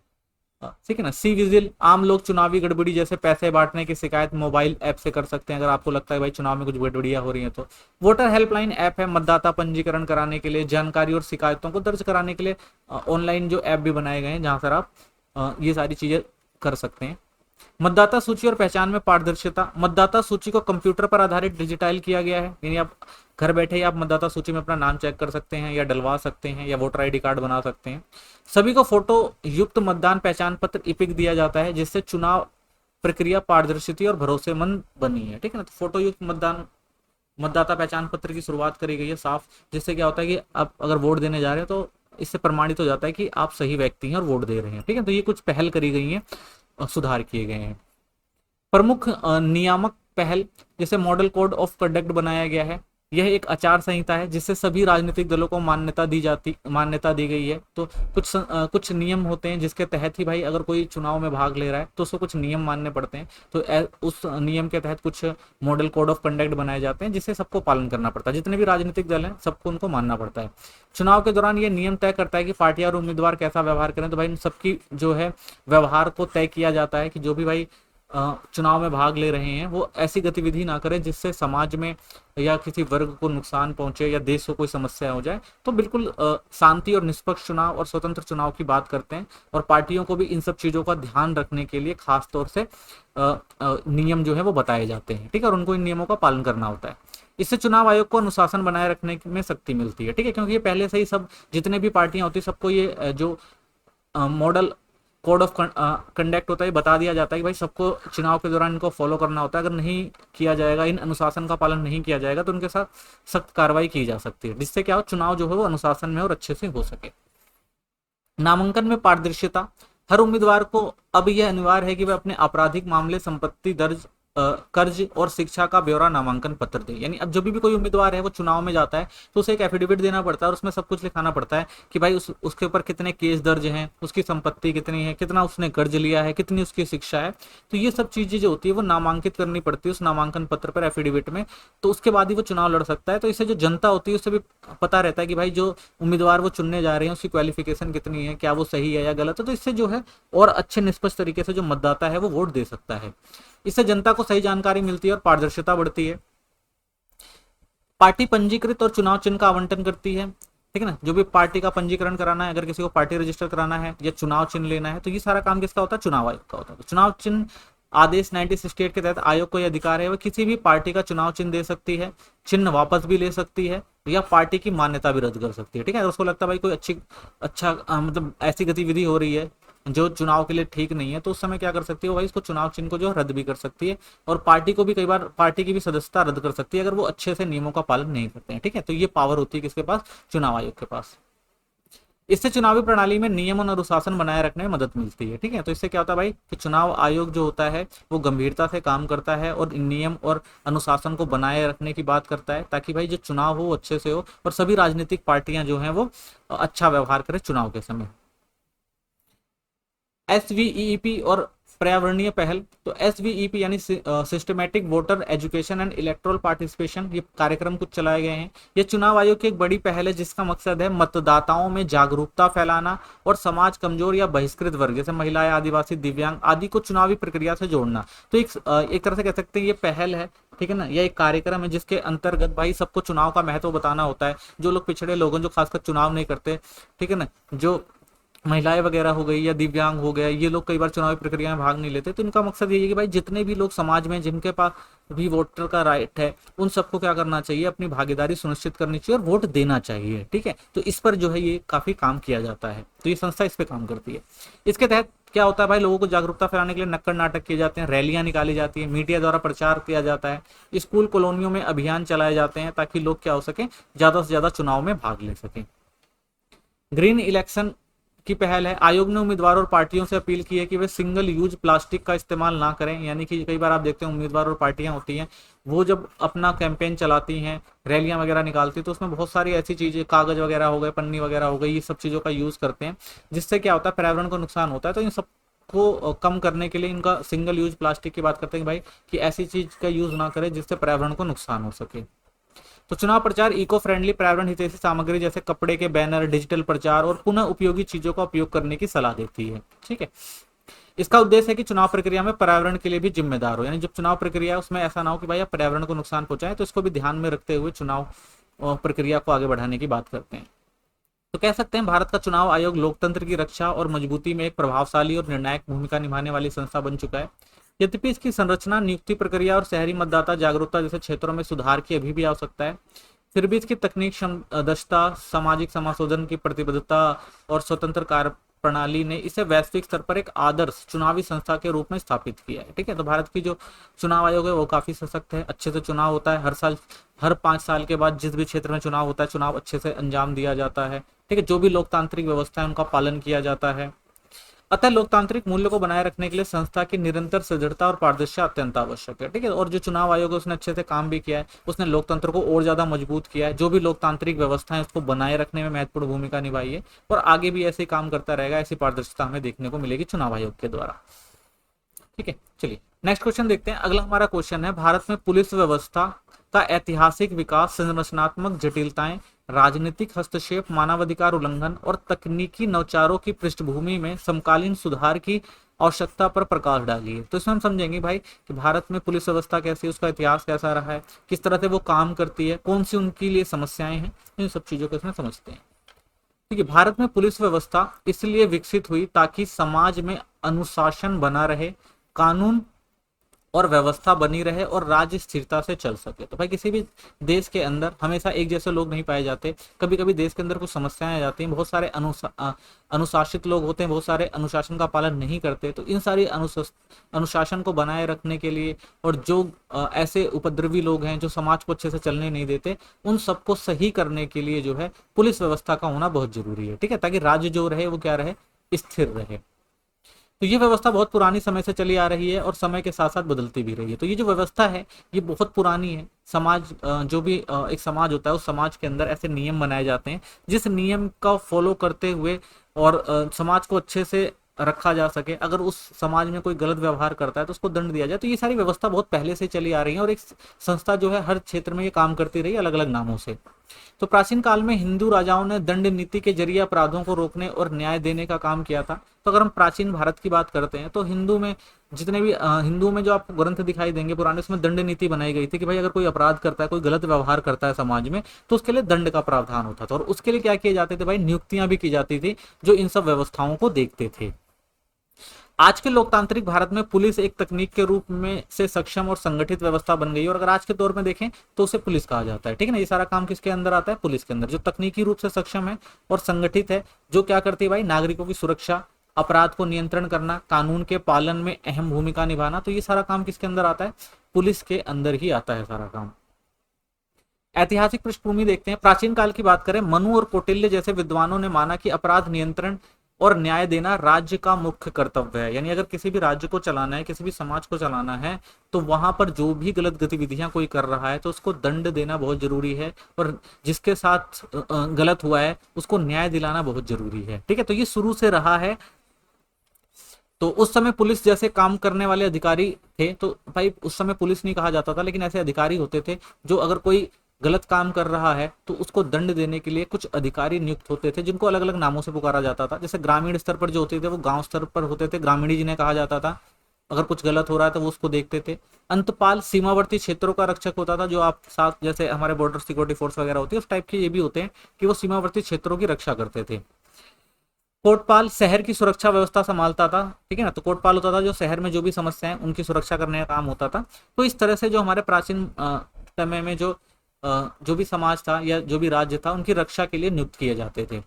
[SPEAKER 1] ठीक है ना। सी विजिल, आम लोग चुनावी गड़बड़ी जैसे पैसे बांटने की शिकायत मोबाइल ऐप से कर सकते हैं, अगर आपको लगता है भाई चुनाव में कुछ गड़बड़ियां हो रही हैं तो। वोटर हेल्पलाइन ऐप है मतदाता पंजीकरण कराने के लिए, जानकारी और शिकायतों को दर्ज कराने के लिए ऑनलाइन जो ऐप भी बनाए गए हैं जहां पर आप ये सारी चीजें कर सकते हैं। मतदाता सूची और पहचान में पारदर्शिता, मतदाता सूची को कंप्यूटर पर आधारित डिजिटाइल किया गया है, यानी आप घर बैठे ही आप मतदाता सूची में अपना नाम चेक कर सकते हैं या डलवा सकते हैं या वोटर आईडी कार्ड बना सकते हैं। सभी को फोटो युक्त मतदान पहचान पत्र इपिक दिया जाता है, जिससे चुनाव प्रक्रिया पारदर्शी और भरोसेमंद बनी है। ठीक है ना, तो फोटो युक्त मतदाता पहचान पत्र की शुरुआत करी गई है साफ, जिससे क्या होता है कि आप अगर वोट देने जा रहे हैं तो इससे प्रमाणित हो जाता है कि आप सही व्यक्ति हैं और वोट दे रहे हैं। ठीक है, तो ये कुछ पहल करी गई है, सुधार किए गए हैं। प्रमुख नियामक पहल, जैसे मॉडल कोड ऑफ कंडक्ट बनाया गया है, यह एक आचार संहिता है जिससे सभी राजनीतिक दलों को मान्यता दी गई है। तो कुछ नियम होते हैं जिसके तहत ही भाई अगर कोई चुनाव में भाग ले रहा है तो उसको कुछ नियम मानने पड़ते हैं। तो उस नियम के तहत कुछ मॉडल कोड ऑफ कंडक्ट बनाए जाते हैं जिससे सबको पालन करना पड़ता है, जितने भी राजनीतिक दल हैं सबको उनको मानना पड़ता है। चुनाव के दौरान ये नियम तय करता है कि पार्टियां और उम्मीदवार कैसा व्यवहार करें। तो भाई इन सबकी जो है व्यवहार को तय किया जाता है कि जो भी भाई चुनाव में भाग ले रहे हैं वो ऐसी गतिविधि ना करें जिससे समाज में या किसी वर्ग को नुकसान पहुंचे या देश को कोई समस्या हो जाए। तो बिल्कुल शांति और निष्पक्ष चुनाव और स्वतंत्र चुनाव की बात करते हैं, और पार्टियों को भी इन सब चीजों का ध्यान रखने के लिए खास तौर से नियम जो है वो बताए जाते हैं। ठीक है, और उनको इन नियमों का पालन करना होता है। इससे चुनाव आयोग को अनुशासन बनाए रखने में शक्ति मिलती है। ठीक है, क्योंकि ये पहले से ही सब जितने भी पार्टियां होती है सबको ये जो मॉडल कोड ऑफ कंडक्ट होता है बता दिया जाता है कि भाई सबको चुनाव के दौरान इनको फॉलो करना होता है। अगर नहीं किया जाएगा, इन अनुशासन का पालन नहीं किया जाएगा तो उनके साथ सख्त कार्रवाई की जा सकती है, जिससे क्या हो चुनाव जो है वो अनुशासन में और अच्छे से हो सके। नामांकन में पारदर्शिता, हर उम्मीदवार को अब यह अनिवार्य है कि वह अपने आपराधिक मामले, संपत्ति दर्ज, कर्ज और शिक्षा का ब्यौरा नामांकन पत्र दे। यानी अब जब भी कोई उम्मीदवार है वो चुनाव में जाता है तो उसे एक एफिडेविट देना पड़ता है और उसमें सब कुछ लिखाना पड़ता है कि भाई उसके ऊपर कितने केस दर्ज हैं, उसकी संपत्ति कितनी है, कितना उसने कर्ज लिया है, कितनी उसकी शिक्षा है। तो ये सब चीजें जो होती है वो नामांकित करनी पड़ती है उस नामांकन पत्र पर, एफिडेविट में। तो उसके बाद ही वो चुनाव लड़ सकता है। तो इससे जो जनता होती है उससे भी पता रहता है कि भाई जो उम्मीदवार वो चुनने जा रहे हैं उसकी क्वालिफिकेशन कितनी है, क्या वो सही है या गलत है। तो इससे जो है और अच्छे निष्पक्ष तरीके से जो मतदाता है वो वोट दे सकता है। इससे जनता को सही जानकारी मिलती है और पारदर्शिता बढ़ती है। पार्टी पंजीकृत और चुनाव चिन्ह का आवंटन करती है। ठीक है ना, जो भी पार्टी का पंजीकरण कराना है, अगर किसी को पार्टी रजिस्टर कराना है या चुनाव चिन्ह लेना है तो ये सारा काम किसका होता है, चुनाव आयोग का होता है। तो चुनाव चिन्ह आदेश 1968 के तहत आयोग को यह अधिकार है वह किसी भी पार्टी का चुनाव चिन्ह दे सकती है, चिन्ह वापस भी ले सकती है या पार्टी की मान्यता भी रद्द कर सकती है। ठीक है, अगर उसको लगता है भाई कोई मतलब ऐसी गतिविधि हो रही है जो चुनाव के लिए ठीक नहीं है तो उस समय क्या कर सकती है भाई इसको चुनाव चिन्ह को जो रद्द भी कर सकती है, और पार्टी को भी कई बार पार्टी की भी सदस्यता रद्द कर सकती है अगर वो अच्छे से नियमों का पालन नहीं करते हैं। ठीक है, तो ये पावर होती है किसके पास, चुनाव आयोग के पास। इससे चुनावी प्रणाली में नियम और अनुशासन बनाए रखने में मदद मिलती है। ठीक है, तो इससे क्या होता है भाई कि चुनाव आयोग जो होता है वो गंभीरता से काम करता है और नियम और अनुशासन को बनाए रखने की बात करता है ताकि भाई जो चुनाव हो अच्छे से हो और सभी राजनीतिक पार्टियां जो हैं वो अच्छा व्यवहार करें चुनाव के समय। SVEP और पर्यावरणीय पहल, तो SVEP यानी systematic voter education and electoral participation, ये कार्यक्रम कुछ चलाए गए हैं। ये चुनाव आयोग की एक बड़ी पहल है जिसका मकसद है मतदाताओं में जागरूकता फैलाना और समाज कमजोर या बहिष्कृत वर्ग जैसे महिलाएं, आदिवासी, दिव्यांग आदि को चुनावी प्रक्रिया से जोड़ना। तो एक तरह से कह सकते हैं ये पहल है। ठीक है ना, यह एक कार्यक्रम है जिसके अंतर्गत भाई सबको चुनाव का महत्व बताना होता है। जो लोग पिछड़े लोगों जो खासकर चुनाव नहीं करते, ठीक है ना, जो महिलाएं वगैरह हो गई या दिव्यांग हो गया, ये लोग कई बार चुनावी प्रक्रिया में भाग नहीं लेते। तो इनका मकसद ये है कि भाई जितने भी लोग समाज में जिनके पास भी वोटर का राइट है उन सबको क्या करना चाहिए, अपनी भागीदारी सुनिश्चित करनी चाहिए और वोट देना चाहिए। ठीक है, तो इस पर जो है ये काफी काम किया जाता है, तो ये संस्था इस पे काम करती है। इसके तहत क्या होता है भाई, लोगों को जागरूकता फैलाने के लिए नुक्कड़ नाटक किए जाते हैं, रैलियां निकाली जाती है, मीडिया द्वारा प्रचार किया जाता है, स्कूल कॉलोनियों में अभियान चलाए जाते हैं ताकि लोग क्या हो सके, ज्यादा से ज्यादा चुनाव में भाग ले सके। ग्रीन इलेक्शन की पहल है। आयोग ने उम्मीदवारों और पार्टियों से अपील की है कि वे सिंगल यूज प्लास्टिक का इस्तेमाल ना करें। यानी कि कई बार आप देखते हैं उम्मीदवार और पार्टियां होती हैं वो जब अपना कैंपेन चलाती हैं, रैलियां वगैरह निकालती हैं तो उसमें बहुत सारी ऐसी चीजें, कागज वगैरह हो गए, पन्नी वगैरह हो गई, ये सब चीजों का यूज करते हैं जिससे क्या होता है पर्यावरण को नुकसान होता है। तो इन सब को कम करने के लिए इनका सिंगल यूज प्लास्टिक की बात करते हैं भाई कि ऐसी चीज का यूज ना करें जिससे पर्यावरण को नुकसान हो सके। तो चुनाव प्रचार इको फ्रेंडली, पर्यावरण हितैषी सामग्री जैसे कपड़े के बैनर, डिजिटल प्रचार और पुनः उपयोगी चीजों का उपयोग करने की सलाह देती है। ठीक है, इसका उद्देश्य है कि चुनाव प्रक्रिया में पर्यावरण के लिए भी जिम्मेदार हो। यानी जब चुनाव प्रक्रिया है उसमें ऐसा ना हो कि भाई आप पर्यावरण को नुकसान पहुंचाएं, तो इसको भी ध्यान में रखते हुए चुनाव प्रक्रिया को आगे बढ़ाने की बात करते हैं। तो कह सकते हैं भारत का चुनाव आयोग लोकतंत्र की रक्षा और मजबूती में एक प्रभावशाली और निर्णायक भूमिका निभाने वाली संस्था बन चुका है। यद्यपि इसकी संरचना, नियुक्ति प्रक्रिया और शहरी मतदाता जागरूकता जैसे क्षेत्रों में सुधार की अभी भी आवश्यकता है, फिर भी इसकी तकनीक दक्षता, सामाजिक समाशोधन की प्रतिबद्धता और स्वतंत्र कार्य प्रणाली ने इसे वैश्विक स्तर पर एक आदर्श चुनावी संस्था के रूप में स्थापित किया है। ठीक है, तो भारत की जो चुनाव आयोग है वो काफी सशक्त है, अच्छे से चुनाव होता है हर साल, हर 5 साल के बाद जिस भी क्षेत्र में चुनाव होता है चुनाव अच्छे से अंजाम दिया जाता है। ठीक है, जो भी लोकतांत्रिक व्यवस्था है उनका पालन किया जाता है। अतः लोकतांत्रिक मूल्य को बनाए रखने के लिए संस्था की निरंतर सुदृढ़ता और पारदर्शिता अत्यंत आवश्यक है। ठीक है, और जो चुनाव आयोग है उसने अच्छे से काम भी किया है, उसने लोकतंत्र को और ज्यादा मजबूत किया है, जो भी लोकतांत्रिक व्यवस्था है उसको बनाए रखने में महत्वपूर्ण भूमिका निभाई है और आगे भी ऐसे काम करता रहेगा। ऐसी पारदर्शिता हमें देखने को मिलेगी चुनाव आयोग के द्वारा। ठीक है, चलिए नेक्स्ट क्वेश्चन देखते हैं। अगला हमारा क्वेश्चन है, भारत में पुलिस व्यवस्था का ऐतिहासिक विकास, संरचनात्मक जटिलताएं, राजनीतिक हस्तक्षेप, मानवाधिकार उल्लंघन और तकनीकी नवचारों की पृष्ठभूमि में समकालीन सुधार की आवश्यकता पर प्रकाश डाली है। तो इसमें हम समझेंगे भाई कि भारत में पुलिस व्यवस्था कैसी है, उसका इतिहास कैसा रहा है, किस तरह से वो काम करती है, कौन सी उनके लिए समस्याएं हैं, इन सब चीजों को इसमें समझते हैं। ठीक है, भारत में पुलिस व्यवस्था इसलिए विकसित हुई ताकि समाज में अनुशासन बना रहे, कानून और व्यवस्था बनी रहे और राज्य स्थिरता से चल सके। तो भाई किसी भी देश के अंदर हमेशा एक जैसे लोग नहीं पाए जाते, कभी कभी देश के अंदर कुछ समस्याएं आ जाती हैं, बहुत सारे अनुशासित लोग होते हैं, बहुत सारे अनुशासन का पालन नहीं करते। तो इन सारी अनुशासन को बनाए रखने के लिए और जो ऐसे उपद्रवी लोग हैं जो समाज को अच्छे से चलने नहीं देते, उन सबको सही करने के लिए जो है पुलिस व्यवस्था का होना बहुत जरूरी है। ठीक है, ताकि राज्य जो रहे वो क्या रहे, स्थिर रहे। तो ये व्यवस्था बहुत पुरानी समय से चली आ रही है और समय के साथ साथ बदलती भी रही है। तो ये जो व्यवस्था है ये बहुत पुरानी है। समाज जो भी एक समाज होता है उस समाज के अंदर ऐसे नियम बनाए जाते हैं जिस नियम का फॉलो करते हुए और समाज को अच्छे से रखा जा सके। अगर उस समाज में कोई गलत व्यवहार करता है तो उसको दंड दिया जाए। तो ये सारी व्यवस्था बहुत पहले से चली आ रही है और एक संस्था जो है हर क्षेत्र में ये काम करती रही अलग अलग नामों से। तो प्राचीन काल में हिंदू राजाओं ने दंड नीति के जरिए अपराधों को रोकने और न्याय देने का काम किया था। तो अगर हम प्राचीन भारत की बात करते हैं तो हिंदू में जितने भी हिंदू में जो आपको ग्रंथ दिखाई देंगे पुराने, उसमें दंड नीति बनाई गई थी कि भाई अगर कोई अपराध करता है, कोई गलत व्यवहार करता है समाज में, तो उसके लिए दंड का प्रावधान होता था। और उसके लिए क्या किए जाते थे भाई, नियुक्तियां भी की जाती थी जो इन सब व्यवस्थाओं को देखते थे। आज के लोकतांत्रिक भारत में पुलिस एक तकनीक के रूप में से सक्षम और संगठित व्यवस्था बन गई है और अगर आज के दौर में देखें तो उसे पुलिस कहा जाता है। ठीक है ना, ये सारा काम किसके अंदर आता है, पुलिस के अंदर, जो तकनीकी रूप से सक्षम है और संगठित है, जो क्या करती है भाई, नागरिकों की सुरक्षा, अपराध को नियंत्रण करना, कानून के पालन में अहम भूमिका निभाना। तो ये सारा काम किसके अंदर आता है, पुलिस के अंदर ही आता है सारा काम। ऐतिहासिक पृष्ठभूमि देखते हैं। प्राचीन काल की बात करें, मनु और कौटिल्य जैसे विद्वानों ने माना कि अपराध नियंत्रण और न्याय देना राज्य का मुख्य कर्तव्य है। यानी अगर किसी भी राज्य को चलाना है, किसी भी समाज को चलाना है, तो वहां पर जो भी गलत गतिविधियां कोई कर रहा है तो उसको दंड देना बहुत जरूरी है और जिसके साथ गलत हुआ है उसको न्याय दिलाना बहुत जरूरी है। ठीक है, तो ये शुरू से रहा है। तो उस समय पुलिस जैसे काम करने वाले अधिकारी थे, तो भाई उस समय पुलिस नहीं कहा जाता था, लेकिन ऐसे अधिकारी होते थे जो अगर कोई गलत काम कर रहा है तो उसको दंड देने के लिए कुछ अधिकारी नियुक्त होते थे जिनको अलग अलग नामों से पुकारा जाता था। जैसे ग्रामीण स्तर पर जो होते थे वो गांव स्तर पर होते थे, ग्रामीणी जिन्हें कहा जाता था। अगर कुछ गलत हो रहा है तो वो उसको देखते थे। अंतपाल सीमावर्ती क्षेत्रों का रक्षक होता था, जो आप साथ जैसे हमारे बॉर्डर सिक्योरिटी फोर्स वगैरह होती है उस टाइप के ये भी होते हैं कि वो सीमावर्ती क्षेत्रों की रक्षा करते थे। कोटपाल शहर की सुरक्षा व्यवस्था संभालता था। ठीक है ना, तो कोटपाल होता था जो शहर में जो भी समस्याएं उनकी सुरक्षा करने का काम होता था। तो इस तरह से जो हमारे प्राचीन समय में जो भी समाज था या जो भी राज्य था उनकी रक्षा के लिए नियुक्त किए जाते थे।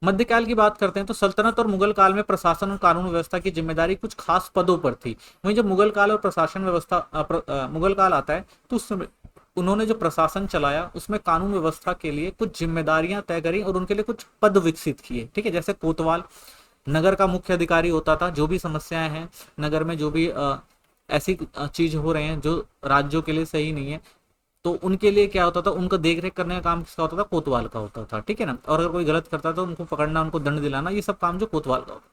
[SPEAKER 1] मध्यकाल की बात करते हैं तो सल्तनत और मुगल काल में प्रशासन और कानून व्यवस्था की जिम्मेदारी कुछ खास पदों पर थी। वहीं जब मुगल काल और प्रशासन व्यवस्था मुगल काल आता है तो उस समय उन्होंने जो प्रशासन चलाया उसमें कानून व्यवस्था के लिए कुछ जिम्मेदारियां तय करी और उनके लिए कुछ पद विकसित किए। ठीक है, जैसे कोतवाल नगर का मुख्य अधिकारी होता था। जो भी समस्याएं हैं नगर में, जो भी ऐसी चीज हो रहे हैं जो राज्यों के लिए सही नहीं है, तो उनके लिए क्या होता था, उनका देखरेख करने का काम किसका होता था, कोतवाल का होता था। ठीक है ना, और अगर कोई गलत करता था तो उनको पकड़ना, उनको दंड दिलाना, ये सब काम जो कोतवाल का होता।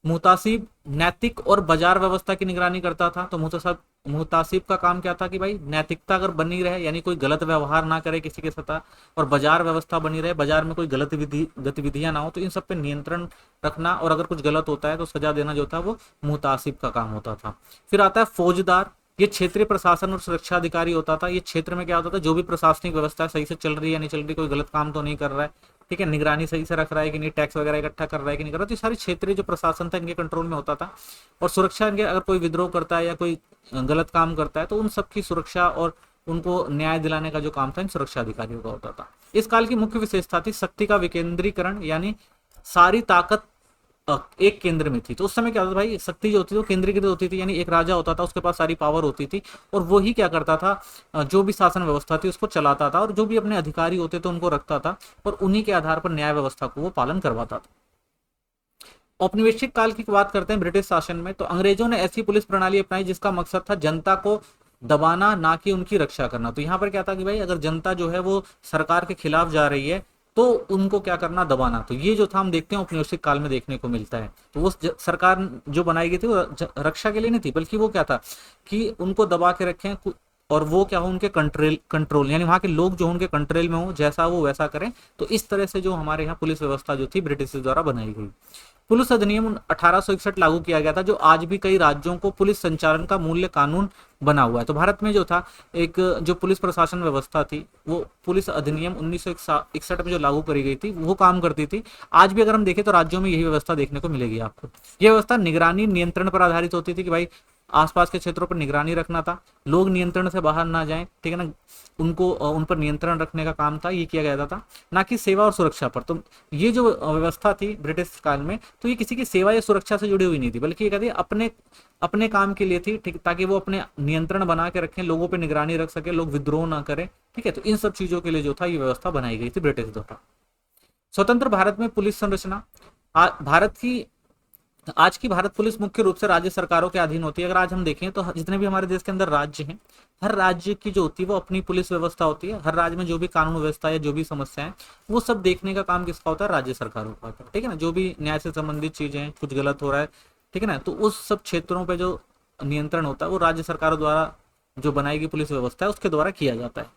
[SPEAKER 1] मुहतासिब नैतिक और बाजार व्यवस्था की निगरानी करता था। तो मुहतासिब का काम क्या था कि भाई नैतिकता अगर बनी रहे, यानी कोई गलत व्यवहार ना करे किसी के साथ, और बाजार व्यवस्था बनी रहे, बाजार में कोई गलत गतिविधियां ना हो, तो इन सब पे नियंत्रण रखना और अगर कुछ गलत होता है तो सजा देना जो था वो मुहतासिब का काम होता था। फिर आता है फौजदार। ये क्षेत्रीय प्रशासन और सुरक्षा अधिकारी होता था। ये क्षेत्र में क्या होता था, जो भी प्रशासनिक व्यवस्था सही से चल रही है नहीं चल रही, कोई गलत काम तो नहीं कर रहा है, ठीक है, निगरानी सही से रख रहा है कि नहीं, टैक्स वगैरह इकट्ठा कर रहा है कि नहीं कर रहा, तो ये सारी क्षेत्रीय जो प्रशासन था इनके कंट्रोल में होता था। और सुरक्षा इनके, अगर कोई विद्रोह करता है या कोई गलत काम करता है तो उन सबकी सुरक्षा और उनको न्याय दिलाने का जो काम था इन सुरक्षा अधिकारियों का होता था। इस काल की मुख्य विशेषता थी शक्ति का विकेंद्रीकरण, यानी सारी ताकत एक केंद्र में थी। तो उस समय क्या होता था भाई, शक्ति जो होती थी वो केंद्रीकृत होती थी, यानी एक राजा होता था, उसके पास सारी पावर होती थी और वो ही क्या करता था, जो भी शासन व्यवस्था थी उसको चलाता था और जो भी अपने अधिकारी होते थे उनको रखता था और उन्हीं के आधार पर न्याय व्यवस्था को वो पालन करवाता था। औपनिवेशिक काल की बात करते हैं ब्रिटिश शासन में, तो अंग्रेजों ने ऐसी पुलिस प्रणाली अपनाई जिसका मकसद था जनता को दबाना, ना कि उनकी रक्षा करना। तो यहाँ पर क्या था कि भाई अगर जनता जो है वो सरकार के खिलाफ जा रही है तो उनको क्या करना, दबाना। तो ये जो था हम देखते हैं औपनिवेशिक काल में देखने को मिलता है। तो वो सरकार जो बनाई गई थी वो रक्षा के लिए नहीं थी, बल्कि वो क्या था कि उनको दबा के रखें और वो क्या हो, उनके कंट्रोल, यानी वहां के लोग जो उनके कंट्रोल में हो, जैसा वो वैसा करें। तो इस तरह से जो हमारे यहाँ पुलिस व्यवस्था जो थी ब्रिटिश द्वारा बनाई गई। पुलिस अधिनियम 1861 लागू किया गया था, जो आज भी कई राज्यों को पुलिस संचालन का मूल्य कानून बना हुआ है। तो भारत में जो था एक जो पुलिस प्रशासन व्यवस्था थी वो पुलिस अधिनियम 1961 में जो लागू करी गई थी वो काम करती थी। आज भी अगर हम देखें तो राज्यों में यही व्यवस्था देखने को मिलेगी आपको। यह व्यवस्था निगरानी नियंत्रण पर आधारित होती थी कि भाई आसपास के क्षेत्रों पर निगरानी रखना था, लोग नियंत्रण से बाहर ना जाएं, ठीक है ना, उनको उन पर नियंत्रण रखने का काम था, ये किया गया था, ना कि सेवा और सुरक्षा पर। तो ये जो व्यवस्था थी ब्रिटिश काल में, तो ये किसी की सेवा या सुरक्षा से जुड़ी हुई नहीं थी, बल्कि ये कहती अपने अपने काम के लिए थी, ठीक, ताकि वो अपने नियंत्रण बना के रखें, लोगों पर निगरानी रख सके, लोग विद्रोह ना करें, ठीक है। तो इन सब चीजों के लिए जो था ये व्यवस्था बनाई गई थी ब्रिटिश द्वारा। स्वतंत्र भारत में पुलिस संरचना, भारत की आज की भारत पुलिस मुख्य रूप से राज्य सरकारों के अधीन होती है। अगर आज हम देखें तो जितने भी हमारे देश के अंदर राज्य हैं, हर राज्य की जो होती है वो अपनी पुलिस व्यवस्था होती है। हर राज्य में जो भी कानून व्यवस्था या जो भी समस्याएं, वो सब देखने का काम किसका होता है, राज्य सरकारों का होता है, ठीक है ना। जो भी न्याय से संबंधित चीजें हैं, कुछ गलत हो रहा है, ठीक है ना, तो उस सब क्षेत्रों पर जो नियंत्रण होता है वो राज्य सरकारों द्वारा जो बनाई गई पुलिस व्यवस्था है उसके द्वारा किया जाता है।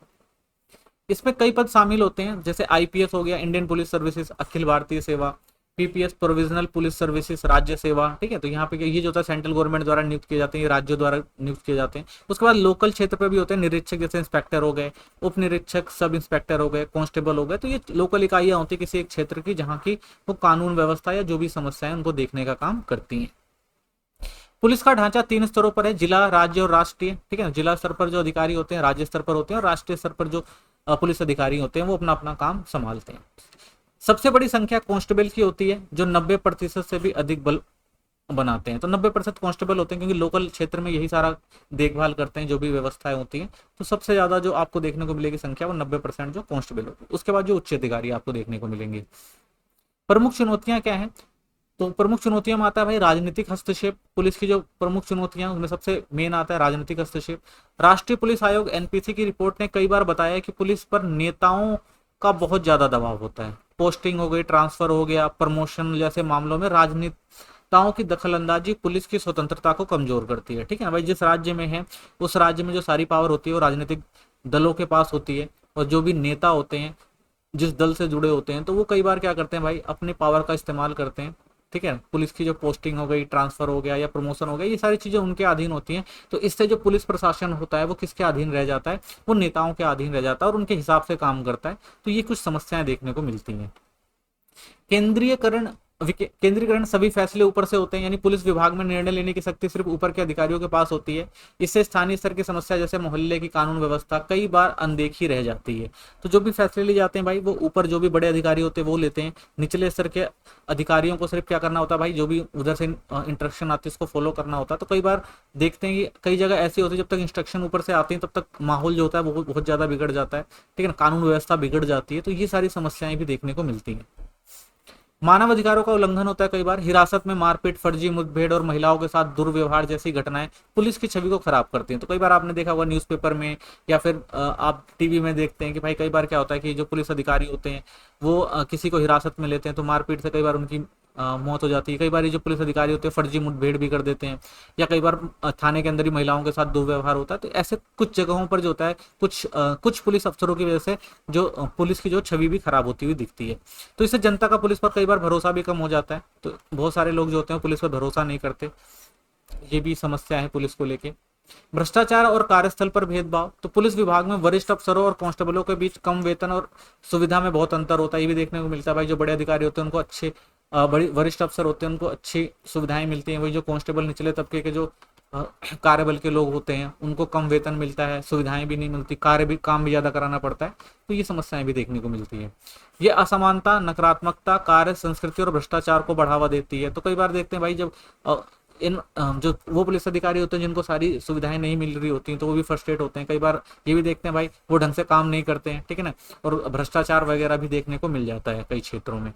[SPEAKER 1] इसमें कई पद शामिल होते हैं, जैसे आईपीएस हो गया, Indian police services, Akhil Bharatiya सेवा, पीपीएस प्रोविजनल पुलिस सर्विसेज, राज्य सेवा, ठीक है। तो यहाँ पे ये जो होता है सेंट्रल गवर्नमेंट द्वारा नियुक्त किए जाते हैं, राज्यों द्वारा नियुक्त किए जाते हैं। उसके बाद लोकल क्षेत्र पे भी होते हैं निरीक्षक, जैसे इंस्पेक्टर हो गए, उप निरीक्षक, सब इंस्पेक्टर हो गए, कांस्टेबल हो गए। तो ये लोकल इकाइयां होती है किसी एक क्षेत्र की, जहाँ की वो कानून व्यवस्था या जो भी समस्याएं उनको देखने का काम करती हैं। पुलिस का ढांचा 3 स्तरों पर है, जिला, राज्य और राष्ट्रीय, ठीक है ना। जिला स्तर पर जो अधिकारी होते हैं, राज्य स्तर पर होते हैं, और राष्ट्रीय स्तर पर जो पुलिस अधिकारी होते हैं वो अपना अपना काम संभालते हैं। सबसे बड़ी संख्या कांस्टेबल की होती है, जो 90% से भी अधिक बल बनाते हैं। तो 90% कांस्टेबल होते हैं, क्योंकि लोकल क्षेत्र में यही सारा देखभाल करते हैं, जो भी व्यवस्थाएं होती हैं। तो सबसे ज्यादा जो आपको देखने को मिलेगी संख्या वो 90% जो कांस्टेबल होती है। उसके बाद जो उच्च अधिकारी आपको देखने को मिलेंगे। प्रमुख चुनौतियां क्या है, तो प्रमुख चुनौतियां में आता है भाई राजनीतिक हस्तक्षेप। पुलिस की जो प्रमुख चुनौतियां उनमें सबसे मेन आता है राजनीतिक हस्तक्षेप। राष्ट्रीय पुलिस आयोग एनपीसी की रिपोर्ट ने कई बार बताया कि पुलिस पर नेताओं का बहुत ज्यादा दबाव होता है। पोस्टिंग हो गई, ट्रांसफर हो गया, प्रमोशन जैसे मामलों में राजनेताओं की दखलंदाजी पुलिस की स्वतंत्रता को कमजोर करती है, ठीक है ना भाई। जिस राज्य में है उस राज्य में जो सारी पावर होती है वो राजनीतिक दलों के पास होती है, और जो भी नेता होते हैं जिस दल से जुड़े होते हैं तो वो कई बार क्या करते हैं भाई, अपने पावर का इस्तेमाल करते हैं, ठीक है। पुलिस की जो पोस्टिंग हो गई, ट्रांसफर हो गया या प्रमोशन हो गया, ये सारी चीजें उनके अधीन होती हैं। तो इससे जो पुलिस प्रशासन होता है वो किसके अधीन रह जाता है, वो नेताओं के अधीन रह जाता है और उनके हिसाब से काम करता है। तो ये कुछ समस्याएं देखने को मिलती हैं। केंद्रीकरण सभी फैसले ऊपर से होते हैं, यानी पुलिस विभाग में निर्णय लेने की शक्ति सिर्फ ऊपर के अधिकारियों के पास होती है। इससे स्थानीय स्तर की समस्या जैसे मोहल्ले की कानून व्यवस्था कई बार अनदेखी रह जाती है। तो जो भी फैसले लिए जाते हैं भाई वो ऊपर जो भी बड़े अधिकारी होते हैं वो लेते हैं, निचले स्तर के अधिकारियों को सिर्फ क्या करना होता है भाई, जो भी उधर से इंस्ट्रक्शन आती है उसको फॉलो करना होता है। तो कई बार देखते हैं कि कई जगह ऐसी होती है जब तक इंस्ट्रक्शन ऊपर से आती है तब तक माहौल जो होता है वो बहुत ज्यादा बिगड़ जाता है, ठीक है ना, कानून व्यवस्था बिगड़ जाती है। तो ये सारी समस्याएं भी देखने को मिलती हैं। मानव अधिकारों का उल्लंघन होता है कई बार, हिरासत में मारपीट, फर्जी मुठभेड़ और महिलाओं के साथ दुर्व्यवहार जैसी घटनाएं पुलिस की छवि को खराब करती हैं। तो कई बार आपने देखा होगा न्यूज़पेपर में या फिर आप टीवी में देखते हैं कि भाई कई बार क्या होता है कि जो पुलिस अधिकारी होते हैं वो किसी को हिरासत में लेते हैं तो मारपीट से कई बार उनकी मौत हो जाती है। कई बार ये जो पुलिस अधिकारी होते हैं फर्जी मुठभेड़ भी कर देते हैं, या कई बार थाने के अंदर ही महिलाओं के साथ दुर्व्यवहार होता है। तो ऐसे कुछ जगहों पर जो होता है कुछ पुलिस अफसरों की वजह से जो पुलिस की जो छवि भी खराब होती हुई दिखती है। तो इससे जनता का पुलिस पर कई बार भरोसा भी कम हो जाता है। तो बहुत सारे लोग जो होते हैं पुलिस पर भरोसा नहीं करते, ये भी समस्या है पुलिस को लेके। भ्रष्टाचार और कार्यस्थल पर भेदभाव, तो पुलिस विभाग में वरिष्ठ अफसरों और कांस्टेबलों के बीच कम वेतन और सुविधा में बहुत अंतर होता है, ये भी देखने को मिलता है भाई। जो बड़े अधिकारी होते हैं उनको अच्छे बड़ी वरिष्ठ अफसर होते हैं उनको अच्छी सुविधाएं मिलती हैं, वही जो कांस्टेबल निचले तबके के जो कार्यबल के लोग होते हैं उनको कम वेतन मिलता है, सुविधाएं भी नहीं मिलती, काम भी ज्यादा कराना पड़ता है। तो ये समस्याएं भी देखने को मिलती है। ये असमानता, नकारात्मकता कार्य संस्कृति और भ्रष्टाचार को बढ़ावा देती है। तो कई बार देखते हैं भाई जब इन जो वो पुलिस अधिकारी होते हैं जिनको सारी सुविधाएं नहीं मिल रही होती हैं तो वो भी फ्रस्ट्रेट होते हैं। कई बार ये भी देखते हैं भाई वो ढंग से काम नहीं करते हैं, ठीक है ना, और भ्रष्टाचार वगैरह भी देखने को मिल जाता है कई क्षेत्रों में।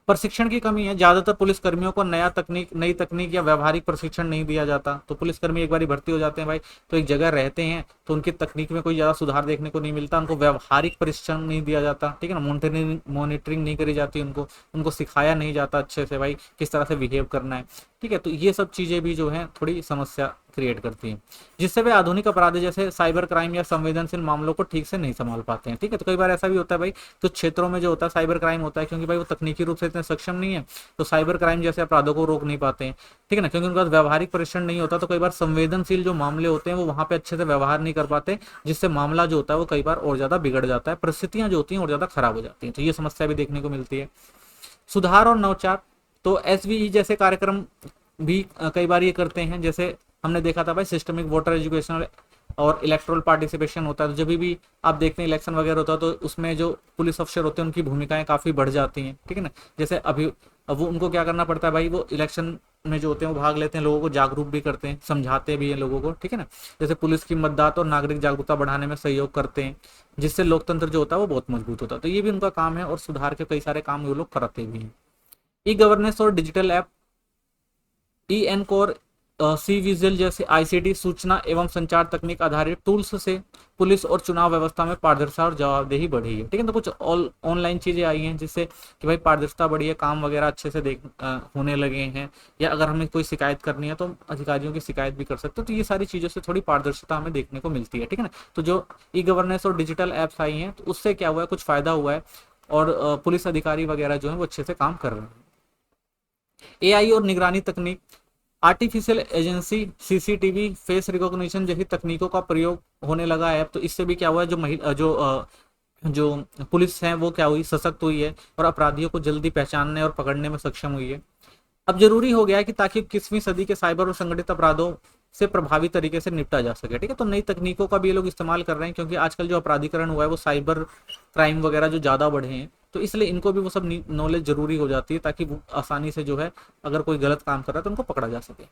[SPEAKER 1] प्रशिक्षण की कमी है, ज्यादातर पुलिस कर्मियों को नई तकनीक या व्यावहारिक प्रशिक्षण नहीं दिया जाता। तो पुलिसकर्मी एक बार भर्ती हो जाते हैं भाई तो एक जगह रहते हैं तो उनकी तकनीक में कोई ज्यादा सुधार देखने को नहीं मिलता, उनको व्यावहारिक प्रशिक्षण नहीं दिया जाता, ठीक है ना, मॉनिटरिंग नहीं करी जाती, उनको सिखाया नहीं जाता अच्छे से भाई किस तरह से बिहेव करना है, ठीक है। तो ये सब चीजें भी जो है थोड़ी समस्या क्रिएट करती हैं, जिससे वे आधुनिक अपराध जैसे साइबर क्राइम या संवेदनशील मामलों को ठीक से नहीं संभाल पाते हैं, ठीक है। तो कई बार ऐसा भी होता है भाई तो क्षेत्रों में जो होता है साइबर क्राइम होता है, क्योंकि भाई वो तकनीकी रूप से इतने सक्षम नहीं है तो साइबर क्राइम जैसे अपराधों को रोक नहीं पाते हैं, ठीक है ना, क्योंकि उनके पास व्यावहारिक प्रशिक्षण नहीं होता। तो कई बार संवेदनशील जो मामले होते हैं वो वहां पे अच्छे से व्यवहार नहीं कर पाते, जिससे मामला जो होता है वो कई बार और ज्यादा बिगड़ जाता है, परिस्थितियां जो होती हैं और ज्यादा खराब हो जाती हैं। तो ये समस्या भी देखने को मिलती है। सुधार और नवचार, तो एसवीई जैसे कार्यक्रम भी कई बार ये करते हैं, जैसे हमने देखा था भाई सिस्टमिक वोटर एजुकेशनल और इलेक्ट्रल पार्टिसिपेशन होता है। तो जब भी आप देखते हैं इलेक्शन वगैरह होता है तो उसमें जो पुलिस अफसर होते हैं उनकी भूमिकाएं काफी बढ़ जाती हैं, ठीक है ना। जैसे अभी अब वो उनको क्या करना पड़ता है भाई, वो इलेक्शन में जो होते हैं वो भाग लेते हैं, लोगों को जागरूक भी करते हैं, समझाते भी हैं लोगों को, ठीक है ना। जैसे पुलिस की मतदाता और नागरिक जागरूकता बढ़ाने में सहयोग करते हैं, जिससे लोकतंत्र जो होता है वो बहुत मजबूत होता है। तो ये भी उनका काम है और सुधार के कई सारे काम वो लोग कराते भी हैं। ई गवर्नेंस और डिजिटल ऐप, ई एनकोर, सी विजिल जैसे आईसीटी सूचना एवं संचार तकनीक आधारित टूल्स से पुलिस और चुनाव व्यवस्था में पारदर्शिता और जवाबदेही बढ़ी है, ठीक है। तो कुछ ऑनलाइन चीजें आई हैं जिससे कि भाई पारदर्शिता बढ़ी है, काम वगैरह अच्छे से होने लगे हैं, या अगर हमें कोई शिकायत करनी है तो अधिकारियों की शिकायत भी कर सकते हो। तो ये सारी चीजों से थोड़ी पारदर्शिता हमें देखने को मिलती है, ठीक है ना। तो जो ई गवर्नेंस और डिजिटल एप्स आई हैं तो उससे क्या हुआ है, कुछ फायदा हुआ है और पुलिस अधिकारी वगैरह जो है वो अच्छे से काम कर रहे हैं। एआई और निगरानी तकनीक, artificial agency, CCTV, face recognition जैसी तकनीकों का प्रयोग होने लगा है। तो इससे भी क्या हुआ है, जो पुलिस है वो क्या हुई, सशक्त हुई है और अपराधियों को जल्दी पहचानने और पकड़ने में सक्षम हुई है। अब जरूरी हो गया है कि ताकि 21वीं सदी के साइबर और संगठित अपराधों से प्रभावी तरीके से निपटा जा सके, ठीक है। तो नई तकनीकों का भी ये लोग इस्तेमाल कर रहे हैं, क्योंकि आजकल जो अपराधीकरण हुआ है वो साइबर क्राइम वगैरह जो ज्यादा बढ़े हैं, तो इसलिए इनको भी वो सब नॉलेज जरूरी हो जाती है ताकि वो आसानी से जो है अगर कोई गलत काम कर रहा है तो उनको पकड़ा जा सके।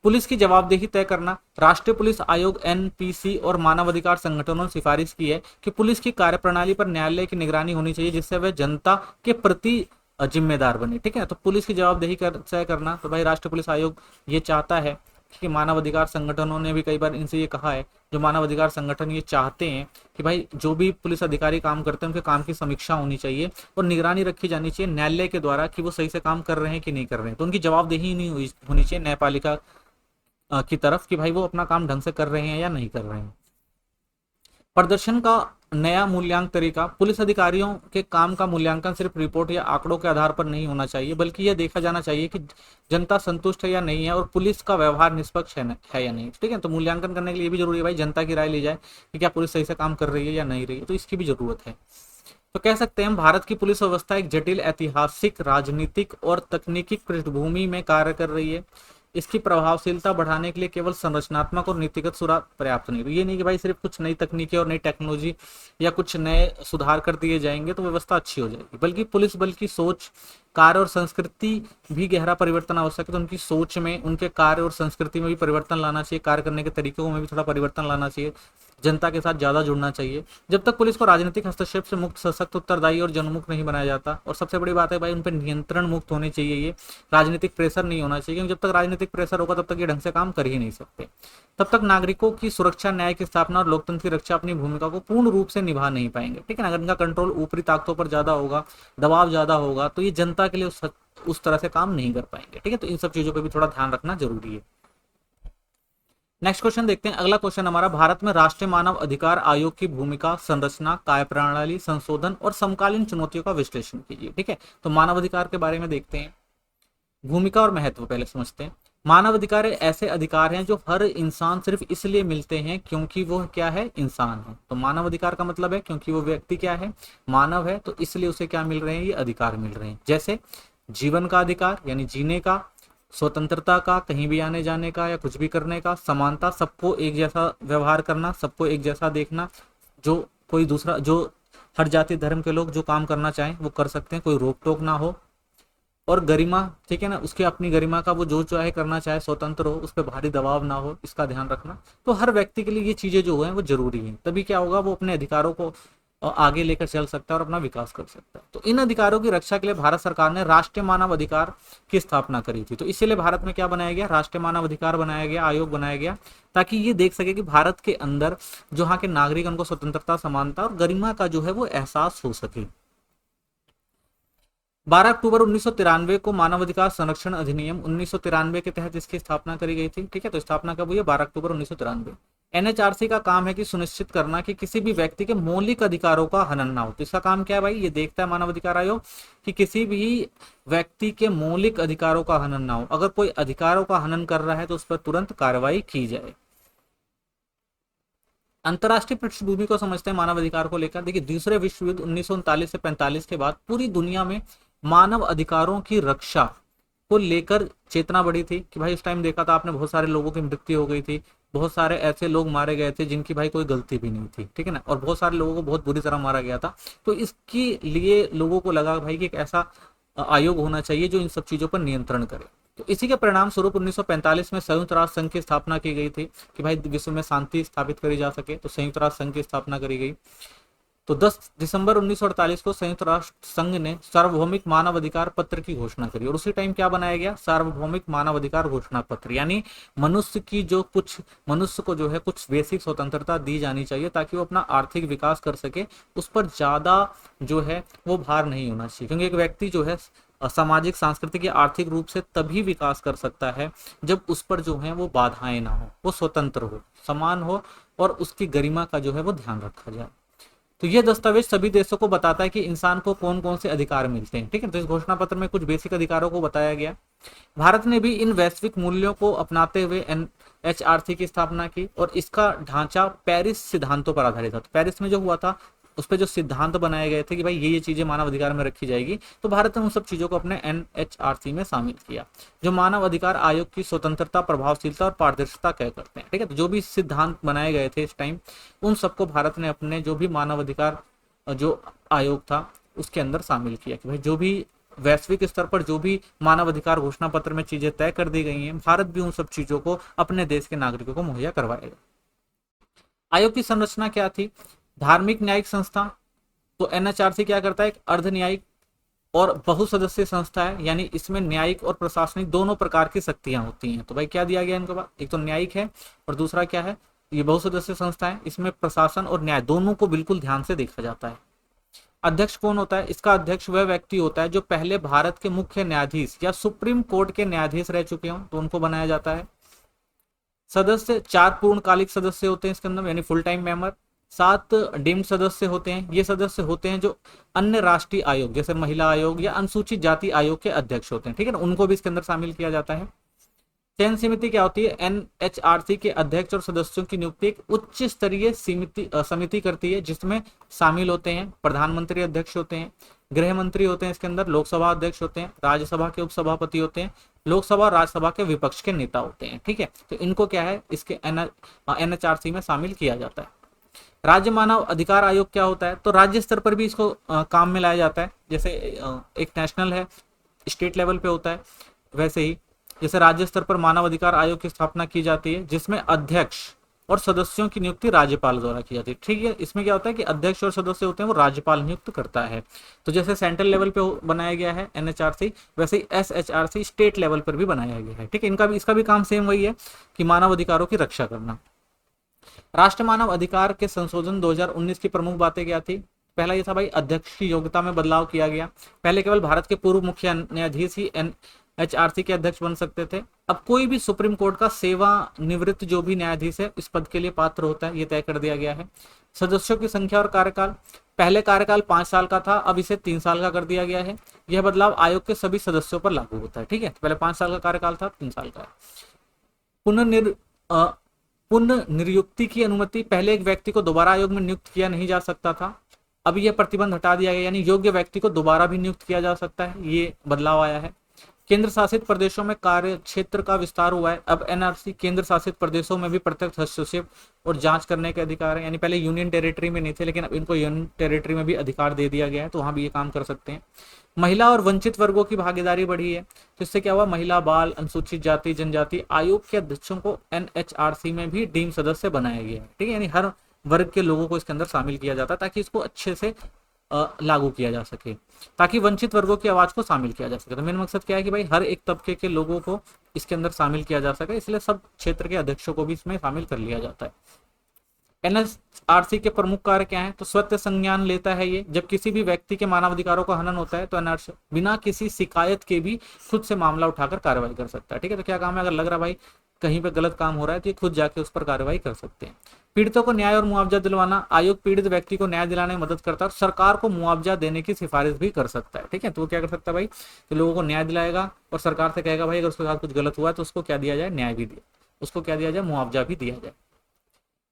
[SPEAKER 1] पुलिस की जवाबदेही तय करना, राष्ट्रीय पुलिस आयोग एनपीसी और मानवाधिकार संगठनों ने सिफारिश की है कि पुलिस की कार्यप्रणाली पर न्यायालय की निगरानी होनी चाहिए, जिससे वह जनता के प्रति जिम्मेदार बने, ठीक है। तो पुलिस की जवाबदेही तय करना, तो भाई राष्ट्रीय पुलिस आयोग ये चाहता है कि मानवाधिकार संगठनों ने भी कई बार इनसे ये कहा है, जो मानवाधिकार संगठन ये चाहते हैं कि भाई जो भी पुलिस अधिकारी काम करते हैं उनके काम की समीक्षा होनी चाहिए और निगरानी रखी जानी चाहिए न्यायालय के द्वारा कि वो सही से काम कर रहे हैं कि नहीं कर रहे हैं। तो उनकी जवाबदेही नहीं होनी चाहिए न्यायपालिका की तरफ कि भाई वो अपना काम ढंग से कर रहे हैं या नहीं कर रहे हैं। प्रदर्शन का नया मूल्यांकन तरीका, पुलिस अधिकारियों के काम का मूल्यांकन सिर्फ रिपोर्ट या आंकड़ों के आधार पर नहीं होना चाहिए, बल्कि यह देखा जाना चाहिए कि जनता संतुष्ट है या नहीं है और पुलिस का व्यवहार निष्पक्ष है या नहीं, ठीक है। तो मूल्यांकन करने के लिए भी जरूरी है भाई जनता की राय ली जाए कि क्या पुलिस सही से काम कर रही है या नहीं रही है, तो इसकी भी जरूरत है। तो कह सकते हैं हम भारत की पुलिस व्यवस्था एक जटिल ऐतिहासिक, राजनीतिक और तकनीकी पृष्ठभूमि में कार्य कर रही है। इसकी प्रभावशीलता बढ़ाने के लिए केवल संरचनात्मक और नीतिगत सुधार पर्याप्त नहीं। ये नहीं कि भाई सिर्फ कुछ नई तकनीकें और नई टेक्नोलॉजी या कुछ नए सुधार कर दिए जाएंगे तो व्यवस्था अच्छी हो जाएगी, बल्कि पुलिस बल की सोच, कार्य और संस्कृति भी गहरा परिवर्तन आवश्यक है। तो उनकी सोच में, उनके कार्य और संस्कृति में भी परिवर्तन लाना चाहिए, कार्य करने के तरीकों में भी थोड़ा परिवर्तन लाना चाहिए, जनता के साथ ज्यादा जुड़ना चाहिए। जब तक पुलिस को राजनीतिक हस्तक्षेप से मुक्त, सशक्त, उत्तरदायी और जनमुख नहीं बनाया जाता, और सबसे बड़ी बात है भाई उन पर नियंत्रण मुक्त होने चाहिए, ये राजनीतिक प्रेशर नहीं होना चाहिए, क्योंकि जब तक राजनीतिक प्रेशर होगा तब तक ये ढंग से काम कर ही नहीं सकते। तब तक नागरिकों की सुरक्षा, न्याय की स्थापना और लोकतंत्र की रक्षा अपनी भूमिका को पूर्ण रूप से निभा नहीं पाएंगे, ठीक है ना। अगर इनका कंट्रोल ऊपरी ताकतों पर ज्यादा होगा, दबाव ज्यादा होगा, तो ये जनता के लिए उस तरह से काम नहीं कर पाएंगे, ठीक है। तो इन सब चीजों पर भी थोड़ा ध्यान रखना जरूरी है। नेक्स्ट क्वेश्चन देखते हैं। अगला क्वेश्चन हमारा, भारत में राष्ट्रीय मानव अधिकार आयोग की भूमिका, संरचना, कार्यप्रणाली, संशोधन और समकालीन चुनौतियों का विश्लेषण कीजिए, ठीक है। तो मानव अधिकार के बारे में देखते हैं, भूमिका और महत्व पहले समझते हैं। मानव अधिकार ऐसे अधिकार हैं जो हर इंसान सिर्फ इसलिए मिलते हैं क्योंकि वो क्या है, इंसान है। तो मानव अधिकार का मतलब है क्योंकि वो व्यक्ति क्या है, मानव है, तो इसलिए उसे क्या मिल रहे हैं, ये अधिकार मिल रहे हैं। जैसे जीवन का अधिकार यानी जीने का, स्वतंत्रता का, कहीं भी आने जाने का या कुछ भी करने का, समानता, सबको एक जैसा व्यवहार करना, सबको एक जैसा देखना, जो कोई दूसरा, जो हर जाति धर्म के लोग जो काम करना चाहें वो कर सकते हैं, कोई रोक टोक ना हो। और गरिमा, ठीक है ना, उसके अपनी गरिमा का वो जो चाहे करना चाहे, स्वतंत्र हो, उस पर भारी दबाव ना हो, इसका ध्यान रखना। तो हर व्यक्ति के लिए ये चीजें जो है वो जरूरी है, तभी क्या होगा, वो अपने अधिकारों को आगे लेकर चल सकता है और अपना विकास कर सकता है। तो इन अधिकारों की रक्षा के लिए भारत सरकार ने राष्ट्रीय मानव अधिकार की स्थापना करी थी। तो इसीलिए भारत में क्या बनाया गया, राष्ट्रीय मानव अधिकार बनाया गया, आयोग बनाया गया, ताकि ये देख सके कि भारत के अंदर जो यहाँ के नागरिक, उनको स्वतंत्रता, समानता और गरिमा का जो है वो एहसास हो सके। 12 अक्टूबर 1993 को मानवाधिकार संरक्षण अधिनियम 1993 के तहत इसकी स्थापना करी गई थी। ठीक है, तो स्थापना कब हुई है, 12 अक्टूबर 1993। एनएचआरसी का काम है कि सुनिश्चित करना कि किसी भी व्यक्ति के मौलिक अधिकारों का हनन ना हो। तो इसका काम क्या है भाई, ये देखता है मानव अधिकार आयोग कि किसी भी व्यक्ति के मौलिक अधिकारों का हनन ना हो। अगर कोई अधिकारों का हनन कर रहा है तो उस पर तुरंत कार्रवाई की जाए। अंतरराष्ट्रीय पृष्ठभूमि को समझते हैं मानव अधिकार को लेकर। देखिए, दूसरे विश्व युद्ध 1939 से 45 के बाद पूरी दुनिया में मानव अधिकारों की रक्षा को लेकर चेतना बढ़ी थी कि भाई उस टाइम देखा था आपने, बहुत सारे लोगों की मृत्यु हो गई थी, बहुत सारे ऐसे लोग मारे गए थे जिनकी भाई कोई गलती भी नहीं थी, ठीक है ना, और बहुत सारे लोगों को बहुत बुरी तरह मारा गया था। तो इसके लिए लोगों को लगा भाई कि एक ऐसा आयोग होना चाहिए जो इन सब चीजों पर नियंत्रण करे। तो इसी के परिणाम स्वरूप 1945 में संयुक्त राष्ट्र संघ की स्थापना की गई थी कि भाई विश्व में शांति स्थापित करी जा सके, तो संयुक्त राष्ट्र संघ की स्थापना करी गई। तो 10 दिसंबर 1948 को संयुक्त राष्ट्र संघ ने सार्वभौमिक मानव अधिकार पत्र की घोषणा करी, और उसी टाइम क्या बनाया गया, सार्वभौमिक मानव अधिकार घोषणा पत्र, यानी मनुष्य की जो कुछ, मनुष्य को जो है कुछ बेसिक स्वतंत्रता दी जानी चाहिए ताकि वो अपना आर्थिक विकास कर सके, उस पर ज्यादा जो है वो भार नहीं होना चाहिए। क्योंकि एक व्यक्ति जो है सामाजिक, सांस्कृतिक या आर्थिक रूप से तभी विकास कर सकता है जब उस पर जो है वो बाधाएं ना हो, वो स्वतंत्र हो, समान हो और उसकी गरिमा का जो है वो ध्यान रखा जाए। तो ये दस्तावेज सभी देशों को बताता है कि इंसान को कौन कौन से अधिकार मिलते हैं। ठीक है, तो इस घोषणा पत्र में कुछ बेसिक अधिकारों को बताया गया। भारत ने भी इन वैश्विक मूल्यों को अपनाते हुए एनएचआरसी की स्थापना की, और इसका ढांचा पेरिस सिद्धांतों पर आधारित था। तो पेरिस में जो हुआ था उस पर जो सिद्धांत बनाए गए थे कि भाई ये चीजें मानव अधिकार में रखी जाएगी, तो भारत ने उन सब चीजों को अपने एनएचआरसी में शामिल किया, जो मानव अधिकार आयोग की स्वतंत्रता, प्रभावशीलता और पारदर्शिता तय करते हैं। ठीक है, तो जो भी सिद्धांत बनाए गए थे इस टाइम, उन सबको भारत ने अपने जो भी मानव अधिकार जो आयोग था उसके अंदर शामिल किया कि भाई जो भी वैश्विक स्तर पर जो भी मानव अधिकार घोषणा पत्र में चीजें तय कर दी गई हैं, भारत भी उन सब चीजों को अपने देश के नागरिकों को मुहैया करवाएगा। आयोग की संरचना क्या थी, धार्मिक न्यायिक संस्था। तो एनएचआरसी क्या करता है, एक अर्ध न्यायिक और बहुसदस्यीय संस्था है, यानी इसमें न्यायिक और प्रशासनिक दोनों प्रकार की शक्तियां होती हैं। तो भाई क्या दिया गया इनके पास, एक तो न्यायिक है और दूसरा क्या है, ये बहुसदस्यीय संस्था है, इसमें प्रशासन और न्याय दोनों को बिल्कुल ध्यान से देखा जाता है। अध्यक्ष कौन होता है, इसका अध्यक्ष वह व्यक्ति होता है जो पहले भारत के मुख्य न्यायाधीश या सुप्रीम कोर्ट के न्यायाधीश रह चुके हों, तो उनको बनाया जाता है। सदस्य 4 पूर्णकालिक सदस्य होते हैं इसके अंदर, यानी फुल टाइम मेंबर। 7 डीम्ड सदस्य होते हैं, ये सदस्य होते हैं जो अन्य राष्ट्रीय आयोग जैसे महिला आयोग या अनुसूचित जाति आयोग के अध्यक्ष होते हैं। ठीक है ना, उनको भी इसके अंदर शामिल किया जाता है। चयन समिति क्या होती है, एनएचआरसी के अध्यक्ष और सदस्यों की नियुक्ति एक उच्च स्तरीय समिति करती है, जिसमें शामिल होते हैं प्रधानमंत्री अध्यक्ष होते हैं, गृह मंत्री होते हैं इसके अंदर, लोकसभा अध्यक्ष होते हैं, राज्यसभा के उपसभापति होते हैं, लोकसभा और राज्यसभा के विपक्ष के नेता होते हैं। ठीक है, तो इनको क्या है, इसके एनएचआरसी में शामिल किया जाता है। राज्य मानव अधिकार आयोग क्या होता है, तो राज्य स्तर पर भी इसको काम में लाया जाता है। जैसे एक नेशनल है, स्टेट लेवल पे होता है, वैसे ही जैसे राज्य स्तर पर मानव अधिकार आयोग की स्थापना की जाती है, जिसमें अध्यक्ष और सदस्यों की नियुक्ति राज्यपाल द्वारा की जाती है। ठीक है, इसमें क्या होता है कि अध्यक्ष और सदस्य होते हैं वो राज्यपाल नियुक्त करता है। तो जैसे सेंट्रल लेवल पे बनाया गया है एनएचआरसी, वैसे ही एसएचआरसी स्टेट लेवल पर भी बनाया गया है। ठीक है, इसका भी काम सेम वही है कि मानव अधिकारों की रक्षा करना। राष्ट्रीय मानव अधिकार के संशोधन 2019 की प्रमुख बातें क्या थी, पहला ये था भाई अध्यक्ष की योग्यता में बदलाव किया गया। पहले केवल भारत के पूर्व मुख्य न्यायाधीश ही एनएचआरसी के अध्यक्ष बन सकते थे, अब कोई भी सुप्रीम कोर्ट का सेवानिवृत्त जो भी न्यायाधीश है इस पद के लिए पात्र होता है, ये तय कर दिया गया है। सदस्यों की संख्या और कार्यकाल, पहले कार्यकाल 5 साल का था, अब इसे 3 साल का कर दिया गया है। यह बदलाव आयोग के सभी सदस्यों पर लागू होता है। ठीक है, पहले 5 साल का कार्यकाल था, 3 साल का है। पुनर्निर अ, पुनर्नियुक्ति की अनुमति, पहले एक व्यक्ति को दोबारा आयोग में नियुक्त किया नहीं जा सकता था, अब यह प्रतिबंध हटा दिया गया, यानी योग्य व्यक्ति को दोबारा भी नियुक्त किया जा सकता है, ये बदलाव आया है। केंद्र शासित प्रदेशों में कार्य क्षेत्र का विस्तार हुआ है, अब एनआरसी केंद्र शासित प्रदेशों में भी प्रत्यक्ष हस्तक्षेप और जांच करने के अधिकार है, यानी पहले यूनियन टेरिटरी में नहीं थे, लेकिन अब इनको यूनियन टेरिटरी में भी अधिकार दे दिया गया है, तो वहां भी ये काम कर सकते हैं। महिला और वंचित वर्गों की भागीदारी बढ़ी है, तो इससे क्या हुआ, महिला, बाल, अनुसूचित जाति, जनजाति आयोग के अध्यक्षों को एनएचआरसी में भी डीम सदस्य बनाया गया है। ठीक है, यानी हर वर्ग के लोगों को इसके अंदर शामिल किया जाता है ताकि इसको अच्छे से लागू किया जा सके, ताकि वंचित वर्गों की आवाज को शामिल किया जा सके। तो मेन मकसद क्या है कि भाई हर एक तबके के लोगों को इसके अंदर शामिल किया जा सके, इसलिए सब क्षेत्र के अध्यक्षों को भी इसमें शामिल कर लिया जाता है। एनएचआरसी के प्रमुख कार्य क्या है, तो स्वतः संज्ञान लेता है ये, जब किसी भी व्यक्ति के मानवाधिकारों का हनन होता है तो एनआरसी बिना किसी शिकायत के भी खुद से मामला उठाकर कार्रवाई कर सकता है। ठीक है, तो क्या काम है, अगर लग रहा भाई कहीं पे गलत काम हो रहा है तो ये खुद जाके उस पर कार्रवाई कर सकते हैं। पीड़ितों को न्याय और मुआवजा दिलवाना, आयोग पीड़ित व्यक्ति को न्याय दिलाने में मदद करता है और सरकार को मुआवजा देने की सिफारिश भी कर सकता है। ठीक है, तो वो क्या कर सकता है भाई, तो लोगों को न्याय दिलाएगा और सरकार से कहेगा भाई अगर उसके साथ कुछ गलत हुआ है तो उसको क्या दिया जाए, न्याय भी दिया, उसको क्या दिया जाए, मुआवजा भी दिया जाए।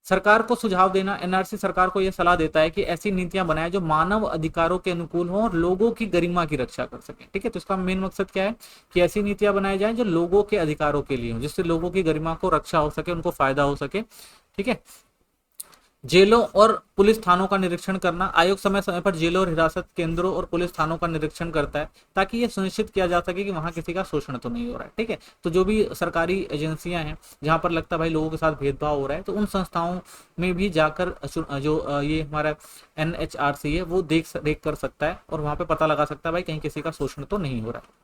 [SPEAKER 1] सरकार को सुझाव देना, एनआरसी सरकार को यह सलाह देता है कि ऐसी नीतियां बनाए जो मानव अधिकारों के अनुकूल हो और लोगों की गरिमा की रक्षा कर सके। ठीक है, तो इसका मेन मकसद क्या है कि ऐसी नीतियां बनाई जाए जो लोगों के अधिकारों के लिए हो, जिससे लोगों की गरिमा को रक्षा हो सके, उनको फायदा हो सके। ठीक है, जेलों और पुलिस थानों का निरीक्षण करना, आयोग समय समय पर जेलों और हिरासत केंद्रों और पुलिस थानों का निरीक्षण करता है ताकि ये सुनिश्चित किया जा सके कि वहां किसी का शोषण तो नहीं हो रहा है। ठीक है, तो जो भी सरकारी एजेंसियां हैं जहां पर लगता है भाई लोगों के साथ भेदभाव हो रहा है, तो उन संस्थाओं में भी जाकर जो ये हमारा एनएचआरसी है वो देख कर सकता है और वहां पे पता लगा सकता है भाई कहीं किसी का शोषण तो नहीं हो रहा है।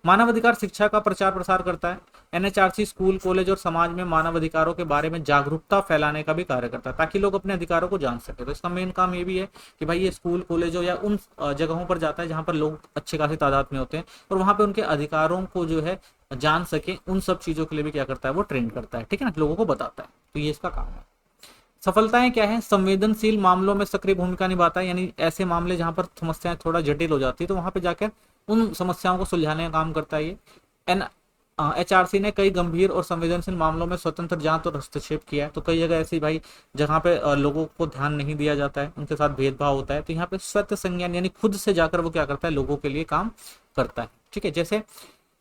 [SPEAKER 1] मानवाधिकार शिक्षा का प्रचार प्रसार करता है, एनएचआरसी स्कूल, कॉलेज और समाज में मानव अधिकारों के बारे में जागरूकता फैलाने का भी कार्य करता है ताकि लोग अपने अधिकारों को जान सके। तो इसका मेन काम ये भी है कि भाई ये स्कूल, कॉलेज या उन जगहों पर जाता है जहां पर लोग अच्छे खासी तादाद में होते हैं और वहां पे उनके अधिकारों को जो है जान सके, उन सब चीजों के लिए भी क्या करता है, वो ट्रेन करता है। ठीक है ना, लोगों को बताता है, तो ये इसका काम है। सफलताएं क्या है, संवेदनशील मामलों में सक्रिय भूमिका निभाता है, यानी ऐसे मामले जहां पर समस्याएं थोड़ा जटिल हो जाती है तो वहां पे जाकर उन समस्याओं को सुलझाने का काम करता है ये। एन एचआरसी ने कई गंभीर और संवेदनशील मामलों में स्वतंत्र जांच और हस्तक्षेप किया है, तो कई जगह ऐसी भाई जहां पे लोगों को ध्यान नहीं दिया जाता है, उनके साथ भेदभाव होता है, तो यहाँ पे स्वतः संज्ञान यानी खुद से जाकर वो क्या करता है, लोगों के लिए काम करता है। ठीक है, जैसे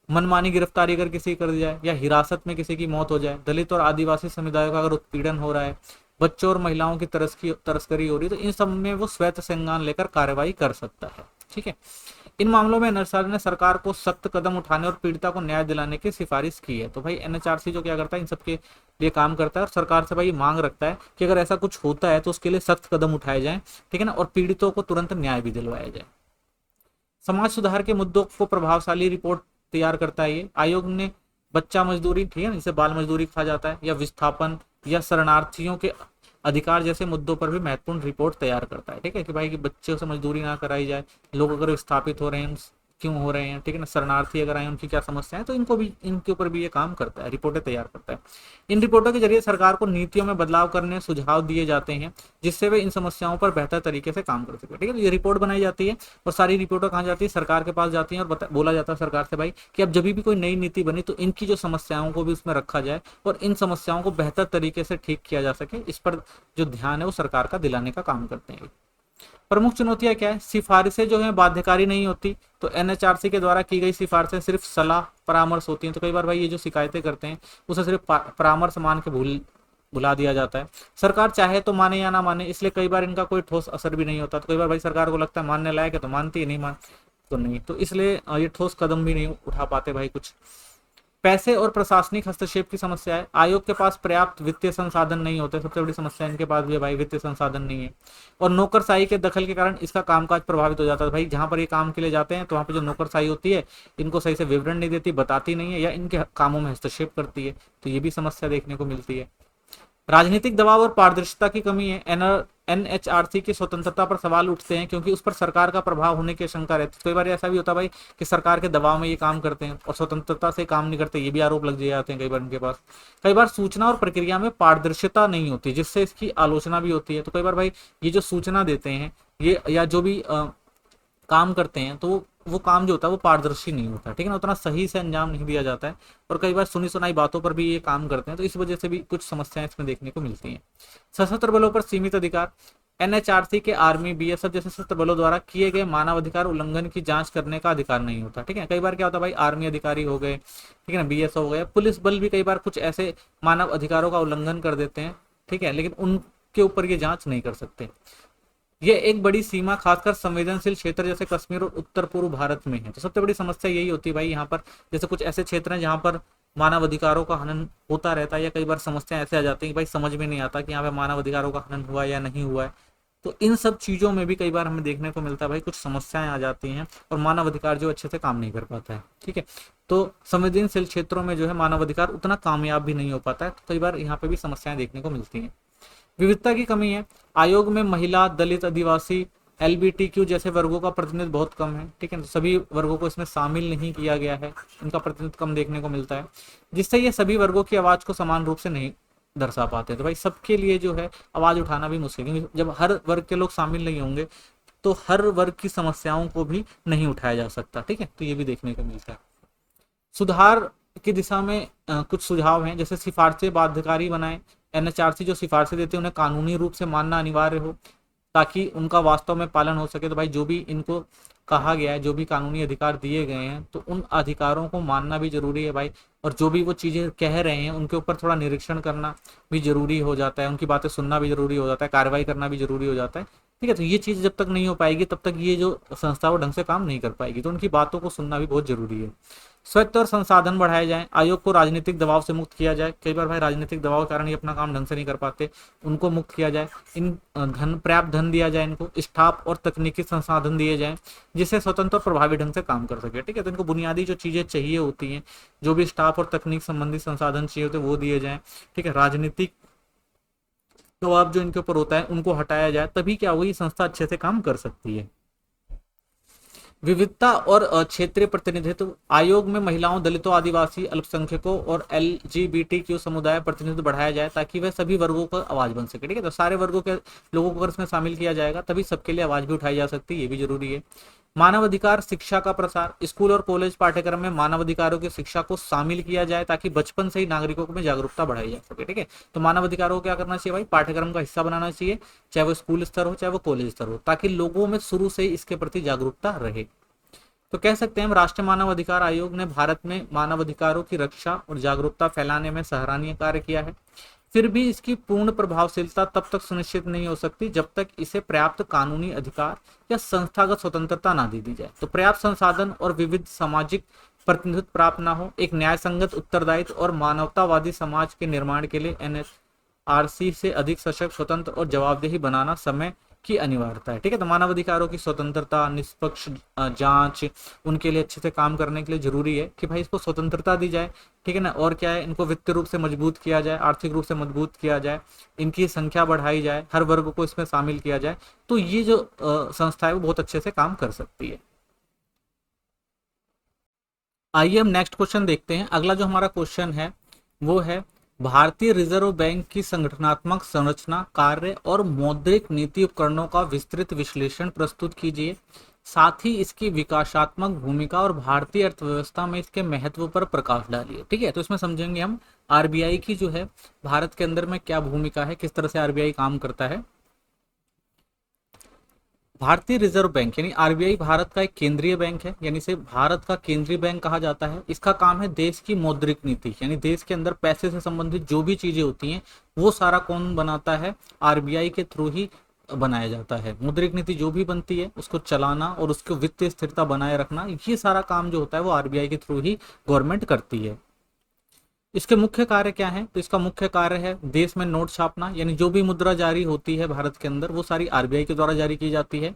[SPEAKER 1] मनमानी गिरफ्तारी अगर किसी कर दी जाए या हिरासत में किसी की मौत हो जाए, दलित और आदिवासी समुदायों का अगर उत्पीड़न हो रहा है, बच्चों और महिलाओं की तस्करी हो रही है, तो इन सब में वो स्वतः संज्ञान लेकर कार्रवाई कर सकता है। ठीक है, इन मामलों में एनएचआरसी ने सरकार को सख्त कदम उठाने और पीड़िता को न्याय दिलाने की सिफारिश की है। तो भाई एनएचआरसी जो क्या करता है, इन सबके लिए काम करता है और सरकार से भाई मांग रखता है कि अगर ऐसा कुछ होता है तो उसके लिए सख्त कदम उठाए जाएं। ठीक है ना, और पीड़ितों को तुरंत न्याय भी दिलवाया जाए। समाज सुधार के मुद्दों को प्रभावशाली रिपोर्ट तैयार करता है ये। आयोग ने बच्चा मजदूरी, ठीक है ना, जिसे बाल मजदूरी कहा जाता है, या विस्थापन या शरणार्थियों के अधिकार जैसे मुद्दों पर भी महत्वपूर्ण रिपोर्ट तैयार करता है। ठीक है, कि भाई कि बच्चों से मजदूरी ना कराई जाए, लोग अगर विस्थापित हो रहे हैं क्यों हो रहे हैं, ठीक है ना, शरणार्थी अगर आए उनकी क्या समस्या है, तो इनको भी, इनके ऊपर भी ये काम करता है, रिपोर्टें तैयार करता है। इन रिपोर्टों के जरिए सरकार को नीतियों में बदलाव करने सुझाव दिए जाते हैं जिससे वे इन समस्याओं पर बेहतर तरीके से काम कर सके। ठीक है, तो ये रिपोर्ट बनाई जाती है और सारी रिपोर्टें कहाँ जाती है, सरकार के पास जाती है और बोला जाता है सरकार से भाई कि अब जब भी कोई नई नीति बनी तो इनकी जो समस्याओं को भी उसमें रखा जाए और इन समस्याओं को बेहतर तरीके से ठीक किया जा सके, इस पर जो ध्यान है वो सरकार का दिलाने का काम करते हैं। प्रमुख चुनौतियां क्या है, सिफारिशें जो है बाध्यकारी नहीं होती, तो एनएचआरसी के द्वारा की गई सिफारिशें सिर्फ सलाह परामर्श होती हैं, तो कई बार भाई ये जो शिकायतें करते हैं उसे सिर्फ परामर्श मान के भुला दिया जाता है। सरकार चाहे तो माने या ना माने, इसलिए कई बार इनका कोई ठोस असर भी नहीं होता, तो कई बार भाई सरकार को लगता है मानने लायक है तो मानती है, नहीं मान तो नहीं, तो इसलिए ये ठोस कदम भी नहीं उठा पाते भाई कुछ। पैसे और प्रशासनिक हस्तक्षेप की समस्या है, आयोग के पास पर्याप्त वित्तीय संसाधन नहीं होते, सबसे बड़ी समस्या इनके पास भी है भाई, वित्तीय संसाधन नहीं है, और नौकरशाही के दखल के कारण इसका कामकाज प्रभावित हो जाता है। भाई जहां पर ये काम के लिए जाते हैं तो वहां पर जो नौकरशाही होती है इनको सही से विवरण नहीं देती, बताती नहीं है या इनके कामों में हस्तक्षेप करती है, तो ये भी समस्या देखने को मिलती है। राजनीतिक दबाव और पारदर्शिता की कमी है, एनएचआरसी की स्वतंत्रता पर सवाल उठते हैं क्योंकि उस पर सरकार का प्रभाव होने की आशंका रहती है। कई बार ऐसा भी होता है भाई कि सरकार के दबाव में ये काम करते हैं और स्वतंत्रता से काम नहीं करते, ये भी आरोप लग जाते हैं कई बार इनके पास। कई बार सूचना और प्रक्रिया में पारदर्शिता नहीं होती जिससे इसकी आलोचना भी होती है, तो कई बार भाई ये जो सूचना देते हैं ये या जो भी काम करते हैं तो वो काम जो होता है वो पारदर्शी नहीं होता, ठीक है ना, उतना सही से अंजाम नहीं दिया जाता है, और कई बार सुनी सुनाई बातों पर भी ये काम करते हैं, तो इस वजह से भी कुछ समस्याएं इसमें देखने को मिलती हैं। सशस्त्र बलों पर सीमित अधिकार, एनएचआरसी के आर्मी, बीएसएफ जैसे सशस्त्र बलों द्वारा किए गए मानवाधिकार उल्लंघन की जांच करने का अधिकार नहीं होता, ठीक है। कई बार क्या होता है भाई, आर्मी अधिकारी हो गए, ठीक है ना, बीएसएफ हो गए, पुलिस बल भी कई बार कुछ ऐसे मानव अधिकारों का उल्लंघन कर देते हैं, ठीक है, लेकिन उनके ऊपर ये जांच नहीं कर सकते। ये एक बड़ी सीमा खासकर संवेदनशील क्षेत्र जैसे कश्मीर और उत्तर पूर्व भारत में है। तो सबसे बड़ी समस्या यही होती है भाई यहाँ पर, जैसे कुछ ऐसे क्षेत्र हैं जहाँ पर मानव अधिकारों का हनन होता रहता है, या कई बार समस्या ऐसे आ जाती है कि भाई समझ में नहीं आता कि यहाँ पे मानव अधिकारों का हनन हुआ या नहीं हुआ है। तो इन सब चीजों में भी कई बार हमें देखने को मिलता है भाई कुछ समस्याएं आ जाती हैं, और मानव अधिकार जो अच्छे से काम नहीं कर पाता है, ठीक है। तो संवेदनशील क्षेत्रों में जो है मानव अधिकार उतना कामयाब भी नहीं हो पाता है, तो कई बार यहाँ पे भी समस्याएं देखने को मिलती हैं। विविधता की कमी है, आयोग में महिला, दलित, आदिवासी, एलबीटीक्यू जैसे वर्गों का प्रतिनिधित्व बहुत कम है, ठीक है, तो सभी वर्गों को इसमें शामिल नहीं किया गया है, इनका प्रतिनिधित्व कम देखने को मिलता है, जिससे ये सभी वर्गों की आवाज को समान रूप से नहीं दर्शा पाते। तो भाई सबके लिए जो है आवाज उठाना भी मुश्किल है, जब हर वर्ग के लोग शामिल नहीं होंगे तो हर वर्ग की समस्याओं को भी नहीं उठाया जा सकता, ठीक है, तो ये भी देखने को मिलता है। सुधार की दिशा में कुछ सुझाव हैं, जैसे सिफारिशें बाध्यकारी बनाएं, एनएचआरसी जो सिफारिशें देते हैं उन्हें कानूनी रूप से मानना अनिवार्य हो ताकि उनका वास्तव में पालन हो सके। तो भाई जो भी इनको कहा गया है, जो भी कानूनी अधिकार दिए गए हैं, तो उन अधिकारों को मानना भी जरूरी है भाई, और जो भी वो चीजें कह रहे हैं उनके ऊपर थोड़ा निरीक्षण करना भी जरूरी हो जाता है, उनकी बातें सुनना भी जरूरी हो जाता है, कार्रवाई करना भी जरूरी हो जाता है, ठीक है। तो ये चीज जब तक नहीं हो पाएगी तब तक ये जो संस्था वो ढंग से काम नहीं कर पाएगी, तो उनकी बातों को सुनना भी बहुत जरूरी है। स्वायत्त और संसाधन बढ़ाए जाएं, आयोग को राजनीतिक दबाव से मुक्त किया जाए, कई बार भाई राजनीतिक दबाव के कारण ये अपना काम ढंग से नहीं कर पाते, उनको मुक्त किया जाए, इन पर्याप्त धन दिया जाए, इनको स्टाफ और तकनीकी संसाधन दिए जाएं जिससे स्वतंत्र और प्रभावी ढंग से काम कर सके, ठीक है। तो इनको बुनियादी जो चीजें चाहिए होती हैं, जो भी स्टाफ और तकनीक संबंधी संसाधन चाहिए होते हैं वो दिए जाएं, ठीक है। राजनीतिक दबाव जो इनके ऊपर होता है उनको हटाया जाए, तभी क्या होगी, संस्था अच्छे से काम कर सकती है। विविधता और क्षेत्रीय प्रतिनिधित्व, आयोग में महिलाओं, दलितों, आदिवासी, अल्पसंख्यकों और एलजीबीटीक्यू समुदाय प्रतिनिधित्व बढ़ाया जाए ताकि वह सभी वर्गों का आवाज बन सके, ठीक है। तो सारे वर्गों के लोगों को अगर इसमें शामिल किया जाएगा तभी सबके लिए आवाज भी उठाई जा सकती है, ये भी जरूरी है। मानव अधिकार शिक्षा का प्रसार, स्कूल और कॉलेज पाठ्यक्रम में मानव अधिकारों की शिक्षा को शामिल किया जाए ताकि बचपन से ही नागरिकों में जागरूकता बढ़ाई जा सके, ठीक है। तो मानव अधिकारों को क्या करना चाहिए भाई, पाठ्यक्रम का हिस्सा बनाना चाहिए, चाहे वो स्कूल स्तर हो चाहे वो कॉलेज स्तर हो, ताकि लोगों में शुरू से ही इसके प्रति जागरूकता रहे। तो कह सकते हैं हम राष्ट्रीय मानव अधिकार आयोग ने भारत में मानव अधिकारों की रक्षा और जागरूकता फैलाने में सराहनीय कार्य किया है। फिर भी इसकी पूर्ण प्रभावशीलता तब तक सुनिश्चित नहीं हो सकती जब तक इसे पर्याप्त कानूनी अधिकार या संस्थागत स्वतंत्रता ना दे दी जाए। तो पर्याप्त संसाधन और विविध सामाजिक प्रतिनिधित्व प्राप्त ना हो, एक न्याय संगत, उत्तरदायित्व और मानवतावादी समाज के निर्माण के लिए एनएचआरसी से अधिक सशक्त, स्वतंत्र और जवाबदेही बनाना समय की अनिवार्यता है, ठीक है। तो मानव अधिकारों की स्वतंत्रता, निष्पक्ष जांच, उनके लिए अच्छे से काम करने के लिए जरूरी है कि भाई इसको स्वतंत्रता दी जाए, ठीक है ना, और क्या है, इनको वित्तीय रूप से मजबूत किया जाए, आर्थिक रूप से मजबूत किया जाए, इनकी संख्या बढ़ाई जाए, हर वर्ग को इसमें शामिल किया जाए, तो ये जो संस्था है वो बहुत अच्छे से काम कर सकती है। आइए हम नेक्स्ट क्वेश्चन देखते हैं। अगला जो हमारा क्वेश्चन है वो है, भारतीय रिजर्व बैंक की संगठनात्मक संरचना, कार्य और मौद्रिक नीति उपकरणों का विस्तृत विश्लेषण प्रस्तुत कीजिए, साथ ही इसकी विकासात्मक भूमिका और भारतीय अर्थव्यवस्था में इसके महत्व पर प्रकाश डालिए, ठीक है। तो इसमें समझेंगे हम आरबीआई की जो है भारत के अंदर में क्या भूमिका है, किस तरह से आरबीआई काम करता है। भारतीय रिजर्व बैंक यानी आरबीआई भारत का एक केंद्रीय बैंक है, यानी इसे भारत का केंद्रीय बैंक कहा जाता है। इसका काम है देश की मौद्रिक नीति, यानी देश के अंदर पैसे से संबंधित जो भी चीजें होती हैं वो सारा कौन बनाता है, आरबीआई के थ्रू ही बनाया जाता है। मौद्रिक नीति जो भी बनती है उसको चलाना और उसको वित्तीय स्थिरता बनाए रखना, ये सारा काम जो होता है वो आरबीआई के थ्रू ही गवर्नमेंट करती है। इसके मुख्य कार्य क्या है, तो इसका मुख्य कार्य है देश में नोट छापना, यानी जो भी मुद्रा जारी होती है भारत के अंदर वो सारी आरबीआई के द्वारा जारी की जाती है।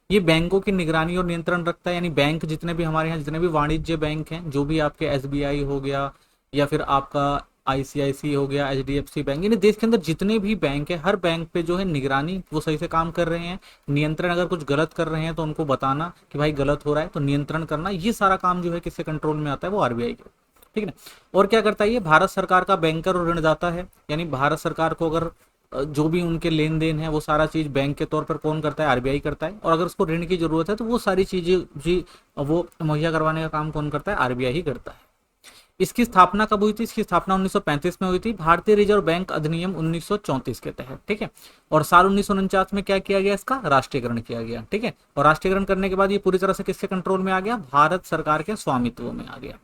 [SPEAKER 1] ये बैंकों की निगरानी और नियंत्रण रखता है, यानी बैंक जितने भी हमारे यहाँ जितने भी वाणिज्य बैंक हैं, जो भी आपके एसबीआई हो गया या फिर आपका आईसीआईसी हो गया, एचडीएफसी बैंक, यानी देश के अंदर जितने भी बैंक है हर बैंक पे जो है निगरानी वो सही से काम कर रहे हैं, नियंत्रण अगर कुछ गलत कर रहे हैं तो उनको बताना कि भाई गलत हो रहा है, तो नियंत्रण करना, ये सारा काम जो है किसके कंट्रोल में आता है, वो आरबीआई के, ठीक है ना। और क्या करता है ये, भारत सरकार का बैंकर और ऋणदाता है, यानी भारत सरकार को अगर जो भी उनके लेन देन है वो सारा चीज बैंक के तौर पर कौन करता है, आरबीआई करता है। और अगर उसको ऋण की जरूरत है तो वो सारी चीजें जी वो मुहैया करवाने का काम कौन करता है, आरबीआई ही करता है। इसकी स्थापना कब हुई थी, इसकी स्थापना 1935 में हुई थी, भारतीय रिजर्व बैंक अधिनियम 1934 के तहत, ठीक है। और साल 1949 में क्या किया गया, इसका राष्ट्रीयकरण किया गया, ठीक है। और राष्ट्रीयकरण करने के बाद ये पूरी तरह से किसके कंट्रोल में आ गया, भारत सरकार के स्वामित्व में आ गया।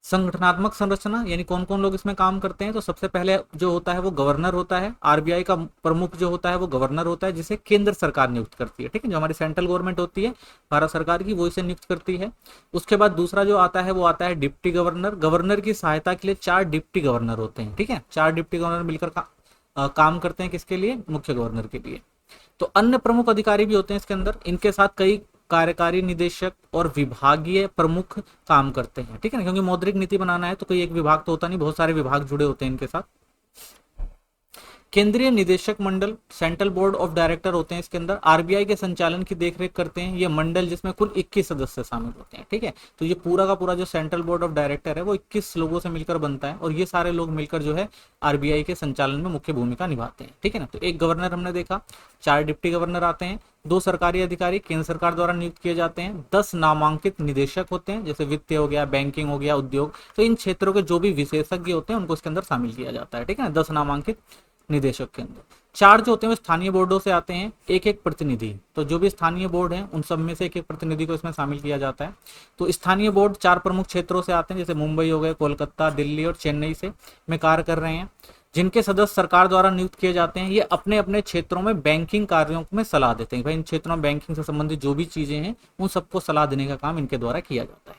[SPEAKER 1] संगठनात्मक संरचना यानी कौन कौन लोग इसमें काम करते हैं, तो सबसे पहले जो होता है वो गवर्नर होता है। आरबीआई का प्रमुख जो होता है वो गवर्नर होता है, जिसे केंद्र सरकार नियुक्त करती है, ठीक है। जो हमारी सेंट्रल गवर्नमेंट होती है भारत सरकार की, वो इसे नियुक्त करती है। उसके बाद दूसरा जो आता है वो आता है डिप्टी गवर्नर। गवर्नर की सहायता के लिए 4 डिप्टी गवर्नर होते हैं, ठीक है। 4 डिप्टी गवर्नर मिलकर काम करते हैं किसके लिए, मुख्य गवर्नर के लिए। तो अन्य प्रमुख अधिकारी भी होते हैं इसके अंदर, इनके साथ कई कार्यकारी निदेशक और विभागीय प्रमुख काम करते हैं, ठीक है ना। क्योंकि मौद्रिक नीति बनाना है तो कोई एक विभाग तो होता नहीं, बहुत सारे विभाग जुड़े होते हैं इनके साथ। केंद्रीय निदेशक मंडल, सेंट्रल बोर्ड ऑफ डायरेक्टर होते हैं इसके अंदर, आरबीआई के संचालन की देखरेख करते हैं ये मंडल, जिसमें कुल 21 सदस्य शामिल होते हैं, ठीक है। तो ये पूरा का पूरा जो सेंट्रल बोर्ड ऑफ डायरेक्टर है वो 21 लोगों से मिलकर बनता है, और ये सारे लोग मिलकर जो है आरबीआई के संचालन में मुख्य भूमिका निभाते हैं, ठीक है ना। तो एक गवर्नर हमने देखा, 4 डिप्टी गवर्नर आते हैं, 2 सरकारी अधिकारी केंद्र सरकार द्वारा नियुक्त किए जाते हैं, 10 नामांकित निदेशक होते हैं, जैसे वित्त हो गया, बैंकिंग हो गया, उद्योग। तो इन क्षेत्रों के जो भी विशेषज्ञ होते हैं उनको इसके अंदर शामिल किया जाता है, ठीक है ना, 10 नामांकित निदेशक के अंदर। 4 जो होते हैं वो स्थानीय बोर्डों से आते हैं, एक एक प्रतिनिधि। तो जो भी स्थानीय बोर्ड है उन सब में से एक एक प्रतिनिधि को इसमें शामिल किया जाता है। तो स्थानीय बोर्ड 4 प्रमुख क्षेत्रों से आते हैं, जैसे मुंबई हो गए, कोलकाता, दिल्ली और चेन्नई से में कार्य कर रहे हैं, जिनके सदस्य सरकार द्वारा नियुक्त किए जाते हैं। ये अपने अपने क्षेत्रों में बैंकिंग कार्यों में सलाह देते हैं, भाई इन क्षेत्रों में बैंकिंग से संबंधित जो भी चीजें हैं उन सबको सलाह देने का काम इनके द्वारा किया जाता है।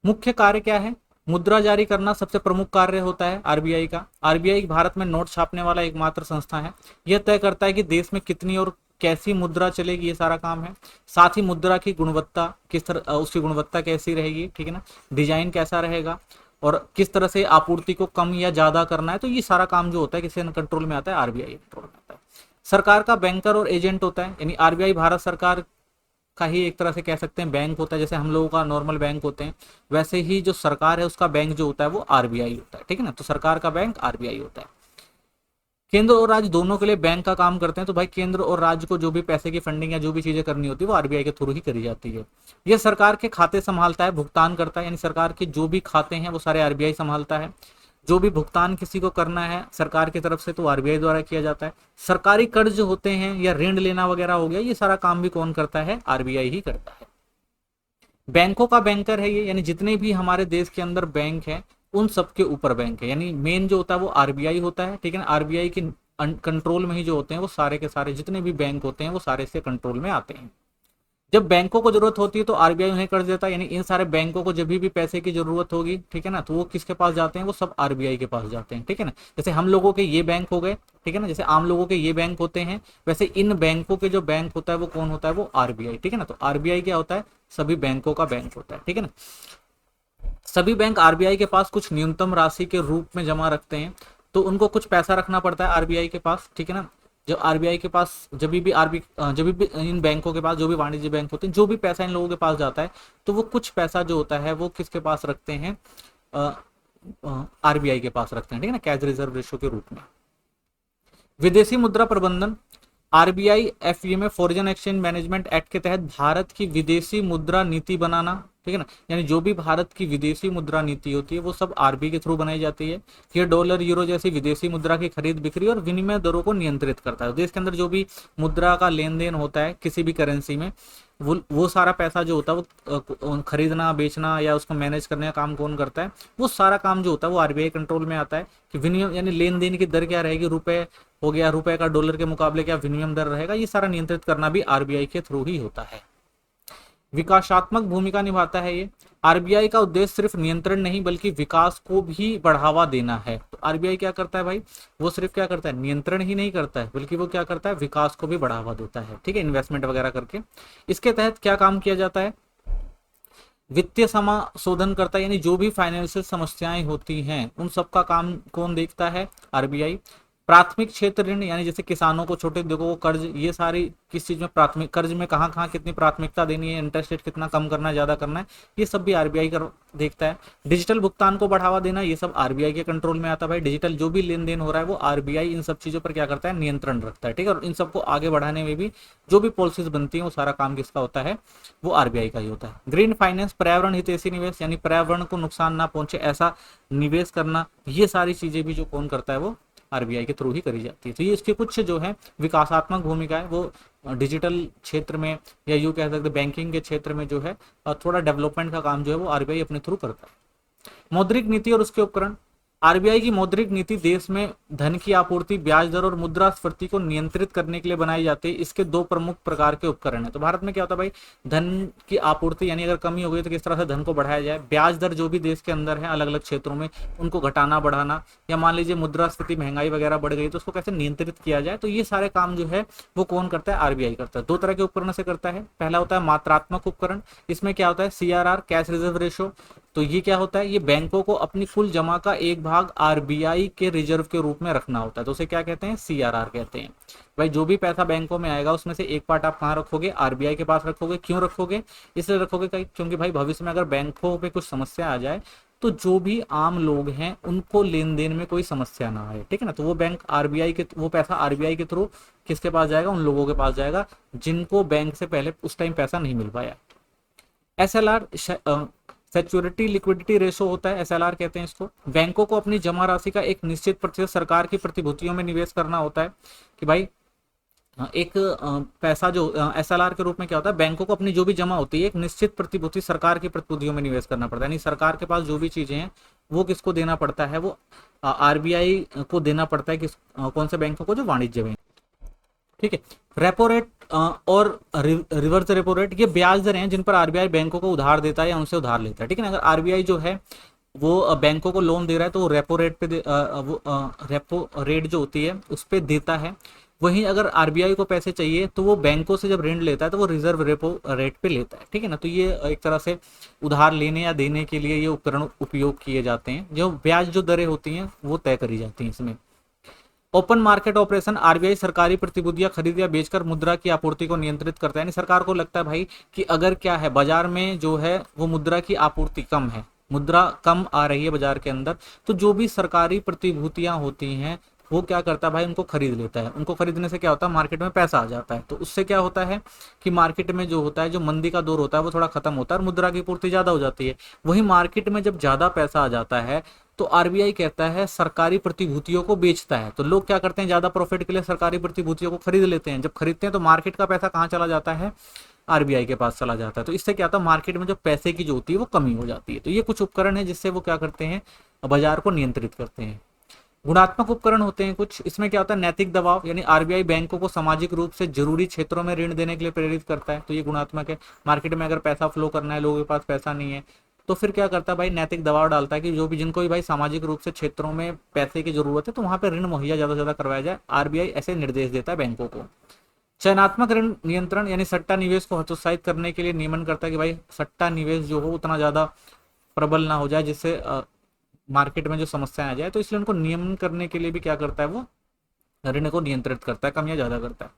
[SPEAKER 1] मुख्य कार्य क्या है, मुद्रा जारी करना सबसे प्रमुख कार्य होता है आरबीआई का। आरबीआई भारत में नोट छापने वाला एकमात्र संस्था है। यह तय करता है कि देश में कितनी और कैसी मुद्रा चलेगी, ये सारा काम है। साथ ही मुद्रा की गुणवत्ता किस तरह, उसकी गुणवत्ता कैसी रहेगी, ठीक है ना, डिजाइन कैसा रहेगा, और किस तरह से आपूर्ति को कम या ज्यादा करना है। तो ये सारा काम जो होता है किसके कंट्रोल में आता है, आरबीआई कंट्रोल में आता है। सरकार का बैंकर और एजेंट होता है, यानी आरबीआई भारत सरकार का ही एक तरह से कह सकते हैं बैंक होता है। जैसे हम लोगों का नॉर्मल बैंक होते हैं, वैसे ही जो सरकार है उसका बैंक जो होता है वो आरबीआई होता है, ठीक है ना। तो सरकार का बैंक आरबीआई होता है। केंद्र और राज्य दोनों के लिए बैंक का काम करते हैं। तो भाई केंद्र और राज्य को जो भी पैसे की फंडिंग या जो भी चीजें करनी होती है वो आरबीआई के थ्रू ही करी जाती है। यह सरकार के खाते संभालता है, भुगतान करता है, यानी सरकार के जो भी खाते हैं वो सारे आरबीआई संभालता है। जो भी भुगतान किसी को करना है सरकार की तरफ से तो आरबीआई द्वारा किया जाता है। सरकारी कर्ज होते हैं या ऋण लेना वगैरह हो गया, ये सारा काम भी कौन करता है, आरबीआई ही करता है। बैंकों का बैंकर है ये, यानी जितने भी हमारे देश के अंदर बैंक है उन सबके ऊपर बैंक है, यानी मेन जो होता है वो आरबीआई होता है, ठीक है ना। आरबीआई के कंट्रोल में ही जो होते हैं वो सारे के सारे जितने भी बैंक होते हैं वो सारे इसके कंट्रोल में आते हैं। जब बैंकों को जरूरत होती है तो आरबीआई उन्हें कर्ज देता है, यानी इन सारे बैंकों को जब भी पैसे की जरूरत होगी, ठीक है ना, तो वो किसके पास जाते हैं, वो सब आरबीआई के पास जाते हैं, ठीक है ना। जैसे हम लोगों के ये बैंक हो गए, ठीक है ना, जैसे आम लोगों के ये बैंक होते हैं, वैसे इन बैंकों के जो बैंक होता है वो कौन होता है, वो आरबीआई, ठीक है ना। तो आरबीआई क्या होता है, सभी बैंकों का बैंक होता है, ठीक है ना। सभी बैंक आरबीआई के पास कुछ न्यूनतम राशि के रूप में जमा रखते हैं, तो उनको कुछ पैसा रखना पड़ता है आरबीआई के पास, ठीक है ना। जब आरबीआई के पास जब भी इन बैंकों के पास जो भी वाणिज्य बैंक होते हैं, जो भी पैसा इन लोगों के पास जाता है तो वो कुछ पैसा जो होता है वो किसके पास रखते हैं, आरबीआई के पास रखते हैं, ठीक है ना, कैश रिजर्व रेशो के रूप में। विदेशी मुद्रा प्रबंधन, आरबीआई एफईए में फॉरेन एक्सचेंज मैनेजमेंट एक्ट के तहत भारत की विदेशी मुद्रा नीति बनाना, ठीक है ना, यानी जो भी भारत की विदेशी मुद्रा नीति होती है वो सब आरबीआई के थ्रू बनाई जाती है। ये डॉलर, यूरो जैसी विदेशी मुद्रा की खरीद बिक्री और विनिमय दरों को नियंत्रित करता है। देश के अंदर जो भी मुद्रा का लेन देन होता है किसी भी करेंसी में, वो सारा पैसा जो होता है वो खरीदना बेचना या उसको मैनेज करने का काम कौन करता है, वो सारा काम जो होता है वो आरबीआई कंट्रोल में आता है। कि विनिमय यानी लेन देन की दर क्या रहेगी, रुपए हो गया, रुपए का डॉलर के मुकाबले क्या विनिमय दर रहेगा, ये सारा नियंत्रित करना भी आरबीआई के थ्रू ही होता है। विकासात्मक भूमिका निभाता है ये। आरबीआई का उद्देश्य सिर्फ नियंत्रण नहीं बल्कि विकास को भी बढ़ावा देना है। तो आरबीआई क्या करता है भाई, वो सिर्फ क्या करता है, नियंत्रण ही नहीं करता है बल्कि वो क्या करता है, विकास को भी बढ़ावा देता है, ठीक है, इन्वेस्टमेंट वगैरह करके। इसके तहत क्या काम किया जाता है, वित्तीय समाशोधन करता है, यानी जो भी फाइनेंशियल समस्याएं होती हैं उन सब का काम कौन देखता है, आरबीआई। प्राथमिक क्षेत्र ऋण यानी जैसे किसानों को, छोटे उद्योगों को कर्ज, ये सारी किस चीज में प्राथमिक कर्ज में कहाँ कहाँ कितनी प्राथमिकता देनी है, इंटरेस्ट रेट कितना कम करना है, ज्यादा करना है, ये सब भी आरबीआई कर देखता है। डिजिटल भुगतान को बढ़ावा देना, ये सब आरबीआई के कंट्रोल में आता है भाई। डिजिटल जो भी लेन देन हो रहा है वो आरबीआई इन सब चीजों पर क्या करता है, नियंत्रण रखता है, ठीक है। और इन सबको आगे बढ़ाने में भी जो भी पॉलिसीज बनती है वो सारा काम किसका होता है, वो आरबीआई का ही होता है। ग्रीन फाइनेंस, पर्यावरण हितैषी निवेश यानी पर्यावरण को नुकसान ना पहुंचे ऐसा निवेश करना, ये सारी चीजें भी जो कौन करता है, वो आरबीआई के थ्रू ही करी जाती है। तो ये इसके कुछ जो है विकासात्मक भूमिका है, वो डिजिटल क्षेत्र में या यूं कह सकते बैंकिंग के क्षेत्र में जो है थोड़ा डेवलपमेंट का काम जो है वो आरबीआई अपने थ्रू करता है। मौद्रिक नीति और उसके उपकरण, आरबीआई की मौद्रिक नीति देश में धन की आपूर्ति, ब्याज दर और मुद्रास्फीति को नियंत्रित करने के लिए बनाई जाती है। इसके दो प्रमुख प्रकार के उपकरण है। तो भारत में क्या होता है भाई, धन की आपूर्ति यानी अगर कमी हो गई तो किस तरह से धन को बढ़ाया जाए, ब्याज दर जो भी देश के अंदर है अलग अलग क्षेत्रों में उनको घटाना बढ़ाना, या मान लीजिए मुद्रास्फीति महंगाई वगैरह बढ़ गई तो उसको कैसे नियंत्रित किया जाए, तो ये सारे काम जो है वो कौन करता है, आरबीआई करता है। दो तरह के उपकरण से करता है। पहला होता है मात्रात्मक उपकरण, इसमें क्या होता है, सीआरआर, कैश रिजर्व रेशो। तो ये क्या होता है, ये बैंकों को अपनी कुल जमा का एक भाग आरबीआई के रिजर्व के रूप में रखना होता है, तो उसे क्या कहते हैं, सीआरआर कहते हैं। भाई जो भी पैसा बैंकों में आएगा उसमें से एक पार्ट आप कहाँ रखोगे, आरबीआई के पास रखोगे। क्यों रखोगे, इसलिए रखोगे क्योंकि भाई भविष्य में अगर बैंकों पे कुछ समस्या आ जाए तो जो भी आम लोग हैं उनको लेन देन में कोई समस्या ना आए, ठीक है ना। तो वो बैंक आरबीआई के, वो पैसा आरबीआई के थ्रू किसके पास जाएगा, उन लोगों के पास जाएगा जिनको बैंक से पहले उस टाइम पैसा नहीं मिल पाया। एसएलआर, सेक्योरिटी लिक्विडिटी रेशो होता है, एसएलआर कहते हैं इसको। बैंकों को अपनी जमा राशि का एक निश्चित प्रतिशत सरकार की प्रतिभूतियों में निवेश करना होता है। कि भाई एक पैसा जो एसएलआर के रूप में क्या होता है, बैंकों को अपनी जो भी जमा होती है एक निश्चित प्रतिभूति सरकार की प्रतिभूतियों में निवेश करना पड़ता है। यानी सरकार के पास जो भी चीजें हैं वो किसको देना पड़ता है, वो आरबीआई को देना पड़ता है। कौन से बैंकों को, जो वाणिज्य बैंक, ठीक है। रेपो रेट और रिवर्स रेपो रेट, ये ब्याज दरें हैं जिन पर आरबीआई बैंकों को उधार देता है या उनसे उधार लेता है, ठीक है ना। अगर आरबीआई जो है वो बैंकों को लोन दे रहा है तो वो रेपो रेट पे रेपो रेट जो होती है उस पर देता है। वहीं अगर आरबीआई को पैसे चाहिए तो वो बैंकों से जब ऋण लेता है तो वो रिजर्व रेपो रेट पे लेता है, ठीक है ना। तो ये एक तरह से उधार लेने या देने के लिए ये उपकरण उपयोग किए जाते हैं। जो ब्याज जो दरें होती हैं वो तय करी जाती हैं इसमें। ओपन मार्केट ऑपरेशन, आरबीआई सरकारी प्रतिभूतियां खरीद या बेचकर मुद्रा की आपूर्ति को नियंत्रित करता है। यानी सरकार को लगता है भाई कि अगर क्या है, बाजार में जो है वो मुद्रा की आपूर्ति कम है, मुद्रा कम आ रही है बाजार के अंदर, तो जो भी सरकारी प्रतिभूतियां होती हैं वो क्या करता है भाई, उनको खरीद लेता है। उनको खरीदने से क्या होता है, मार्केट में पैसा आ जाता है। तो उससे क्या होता है कि मार्केट में जो होता है, जो मंदी का दौर होता है वो थोड़ा खत्म होता है और मुद्रा की पूर्ति ज्यादा हो जाती है। वही मार्केट में जब ज्यादा पैसा आ जाता है तो आरबीआई कहता है सरकारी प्रतिभूतियों को बेचता है। तो लोग क्या करते हैं, ज्यादा प्रॉफिट के लिए सरकारी प्रतिभूतियों को खरीद लेते हैं। जब खरीदते हैं तो मार्केट का पैसा कहाँ चला जाता है, आरबीआई के पास चला जाता है। तो इससे क्या होता है, मार्केट में जो पैसे की जो होती है वो कमी हो जाती है। तो ये कुछ उपकरण है जिससे वो क्या करते हैं, बाजार को नियंत्रित करते हैं। गुणात्मक उपकरण होते हैं कुछ, इसमें क्या होता है, नैतिक दबाव, यानी आरबीआई बैंकों को सामाजिक रूप से जरूरी क्षेत्रों में ऋण देने के लिए प्रेरित करता है। तो ये गुणात्मक है। मार्केट में अगर पैसा फ्लो करना है, लोगों के पास पैसा नहीं है, तो फिर क्या करता है भाई, नैतिक दबाव डालता है कि जो भी जिनको भी भाई सामाजिक रूप से क्षेत्रों में पैसे की जरूरत है तो वहां पर ऋण मुहैया ज्यादा से ज्यादा करवाया जाए। आरबीआई ऐसे निर्देश देता है बैंकों को। चयनात्मक ऋण नियंत्रण, यानी सट्टा निवेश को हतोत्साहित करने के लिए नियमन करता है कि भाई सट्टा निवेश जो हो उतना ज्यादा प्रबल ना हो जाए जिससे मार्केट में जो समस्याएं आ जाए। तो इसलिए उनको नियमन करने के लिए भी क्या करता है, वो ऋण को नियंत्रित करता है, कम या ज्यादा करता है।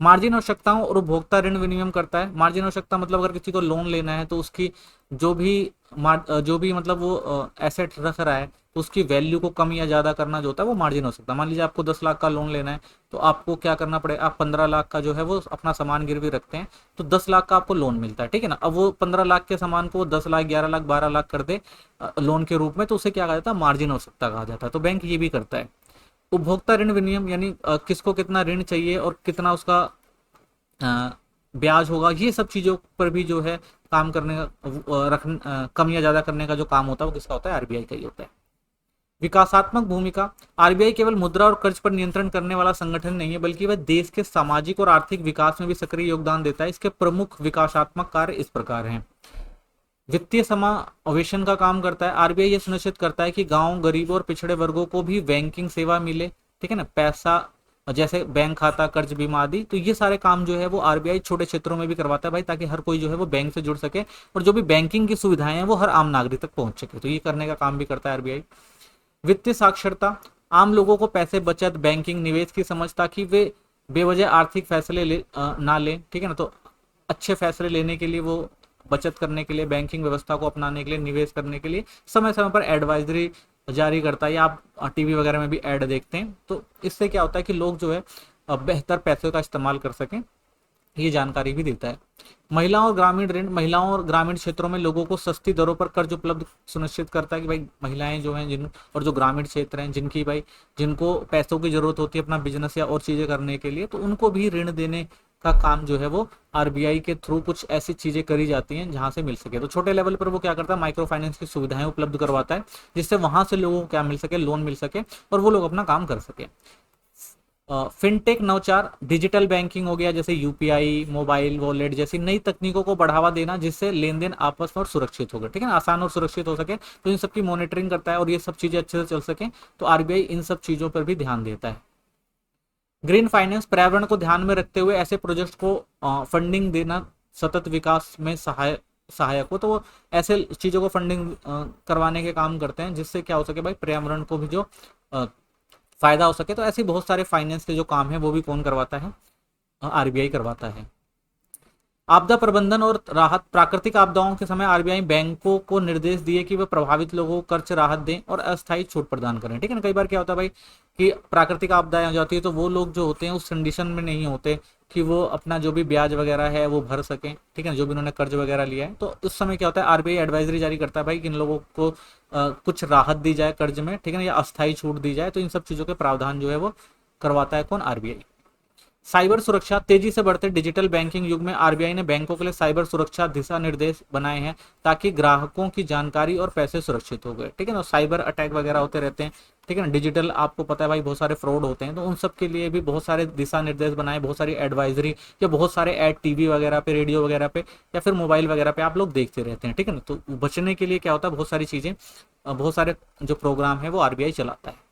[SPEAKER 1] मार्जिन आवश्यकताओं और उपभोक्ता ऋण विनियम करता है। मार्जिन आवश्यकता मतलब अगर किसी को लोन लेना है तो उसकी जो भी मतलब वो एसेट रख रहा है तो उसकी वैल्यू को कम या ज्यादा करना जो होता है वो मार्जिन आवश्यकता। मान लीजिए आपको 10 लाख का लोन लेना है तो आपको क्या करना पड़ेगा, आप 15 लाख का जो है वो अपना सामान गिरवी रखते हैं तो 10 लाख का आपको लोन मिलता है, ठीक है ना। अब वो 15 लाख के सामान को 10 लाख, 11 लाख, 12 लाख कर दे लोन के रूप में, तो उसे क्या कहा जाता है, मार्जिन आवश्यकता कहा जाता है। तो बैंक ये भी करता है। उपभोक्ता ऋण विनियम, यानी किसको कितना ऋण चाहिए और कितना उसका ब्याज होगा, ये सब चीजों पर भी जो है काम करने का कम या ज्यादा करने का जो काम होता है वो किसका होता है, आरबीआई का ही होता है। विकासात्मक भूमिका, आरबीआई केवल मुद्रा और कर्ज पर नियंत्रण करने वाला संगठन नहीं है बल्कि वह देश के सामाजिक और आर्थिक विकास में भी सक्रिय योगदान देता है। इसके प्रमुख विकासात्मक कार्य इस प्रकार हैं। वित्तीय समावेशन का काम करता है। आरबीआई ये सुनिश्चित करता है कि गांव, गरीबों और पिछड़े वर्गों को भी बैंकिंग सेवा मिले, ठीक है ना। पैसा जैसे बैंक खाता, कर्ज, बीमा आदि, तो ये सारे काम जो है वो आरबीआई छोटे क्षेत्रों में भी करवाता है भाई, ताकि हर कोई जो है वो बैंक से जुड़ सके और जो भी बैंकिंग की सुविधाएं हैं वो हर आम नागरिक तक पहुंच सके। तो ये करने का काम भी करता है आरबीआई। वित्तीय साक्षरता, आम लोगों को पैसे, बचत, बैंकिंग, निवेश की समझ, ताकि वे बेवजह आर्थिक फैसले ना लें, ठीक है ना। तो अच्छे फैसले लेने के लिए, वो बचत करने के लिए, बैंकिंग व्यवस्था को अपनाने के लिए, निवेश करने के लिए समय समय पर एडवाइजरी जारी करता है, या आप टीवी वगैरह में भी ऐड देखते हैं। तो इससे क्या होता है कि लोग जो है बेहतर पैसे का इस्तेमाल कर सकें, ये जानकारी भी देता है। महिलाओं और ग्रामीण ऋण, महिलाओं और ग्रामीण क्षेत्रों में लोगों को सस्ती दरों पर कर्ज उपलब्ध सुनिश्चित करता है कि भाई महिलाएं जो हैं जिन, और जो ग्रामीण क्षेत्र हैं जिनकी भाई, जिनको पैसों की जरूरत होती है अपना बिजनेस या और चीजें करने के लिए, तो उनको भी ऋण देने का काम जो है वो आरबीआई के थ्रू कुछ ऐसी चीजें करी जाती हैं जहां से मिल सके। तो छोटे लेवल पर वो क्या करता है, माइक्रो फाइनेंस की सुविधाएं उपलब्ध करवाता है, जिससे वहां से लोगों को क्या मिल सके, लोन मिल सके, और वो लोग अपना काम कर सके। फिनटेक नवाचार, डिजिटल बैंकिंग हो गया, जैसे यूपीआई, मोबाइल वॉलेट जैसी नई तकनीकों को बढ़ावा देना, जिससे लेन देन आपस में और सुरक्षित हो गए, ठीक है ना, आसान और सुरक्षित हो सके। तो इन सब की मॉनिटरिंग करता है और ये सब चीजें अच्छे से चल सके, तो आरबीआई इन सब चीजों पर भी ध्यान देता है। ग्रीन फाइनेंस, पर्यावरण को ध्यान में रखते हुए ऐसे प्रोजेक्ट को फंडिंग देना सतत विकास में सहायक हो, तो वो ऐसे चीजों को फंडिंग करवाने के काम करते हैं, जिससे क्या हो सके भाई, पर्यावरण को भी जो फायदा हो सके। तो ऐसे बहुत सारे फाइनेंस के जो काम है वो भी कौन करवाता है, आरबीआई करवाता है। आपदा प्रबंधन और राहत, प्राकृतिक आपदाओं के समय आरबीआई बैंकों को निर्देश दिए कि वे प्रभावित लोगों को कर्ज राहत दें और अस्थायी छूट प्रदान करें, ठीक है ना। कई बार क्या होता है भाई कि प्राकृतिक आपदाएं हो जाती है, तो वो लोग जो होते हैं उस कंडीशन में नहीं होते कि वो अपना जो भी ब्याज वगैरह है वो भर सकें, ठीक है, जो भी उन्होंने कर्ज वगैरह लिया है। तो उस समय क्या होता है, आरबीआई एडवाइजरी जारी करता है भाई कि इन लोगों को कुछ राहत दी जाए कर्ज में, ठीक है ना, या अस्थायी छूट दी जाए। तो इन सब चीजों के प्रावधान जो है वो करवाता है कौन, आरबीआई। साइबर सुरक्षा, तेजी से बढ़ते डिजिटल बैंकिंग युग में आरबीआई ने बैंकों के लिए साइबर सुरक्षा दिशा निर्देश बनाए हैं, ताकि ग्राहकों की जानकारी और पैसे सुरक्षित हो गए, ठीक है ना। साइबर अटैक वगैरह होते रहते हैं, ठीक है ना, डिजिटल आपको पता है भाई बहुत सारे फ्रॉड होते हैं, तो उन सब के लिए भी बहुत सारे दिशा निर्देश बनाए, बहुत सारी एडवाइजरी या बहुत सारे ऐड टीवी वगैरह पे, रेडियो वगैरह पे, या फिर मोबाइल वगैरह पे आप लोग देखते रहते हैं, ठीक है ना। तो बचने के लिए क्या होता है, बहुत सारी चीजें, बहुत सारे जो प्रोग्राम है वो आरबीआई चलाता है।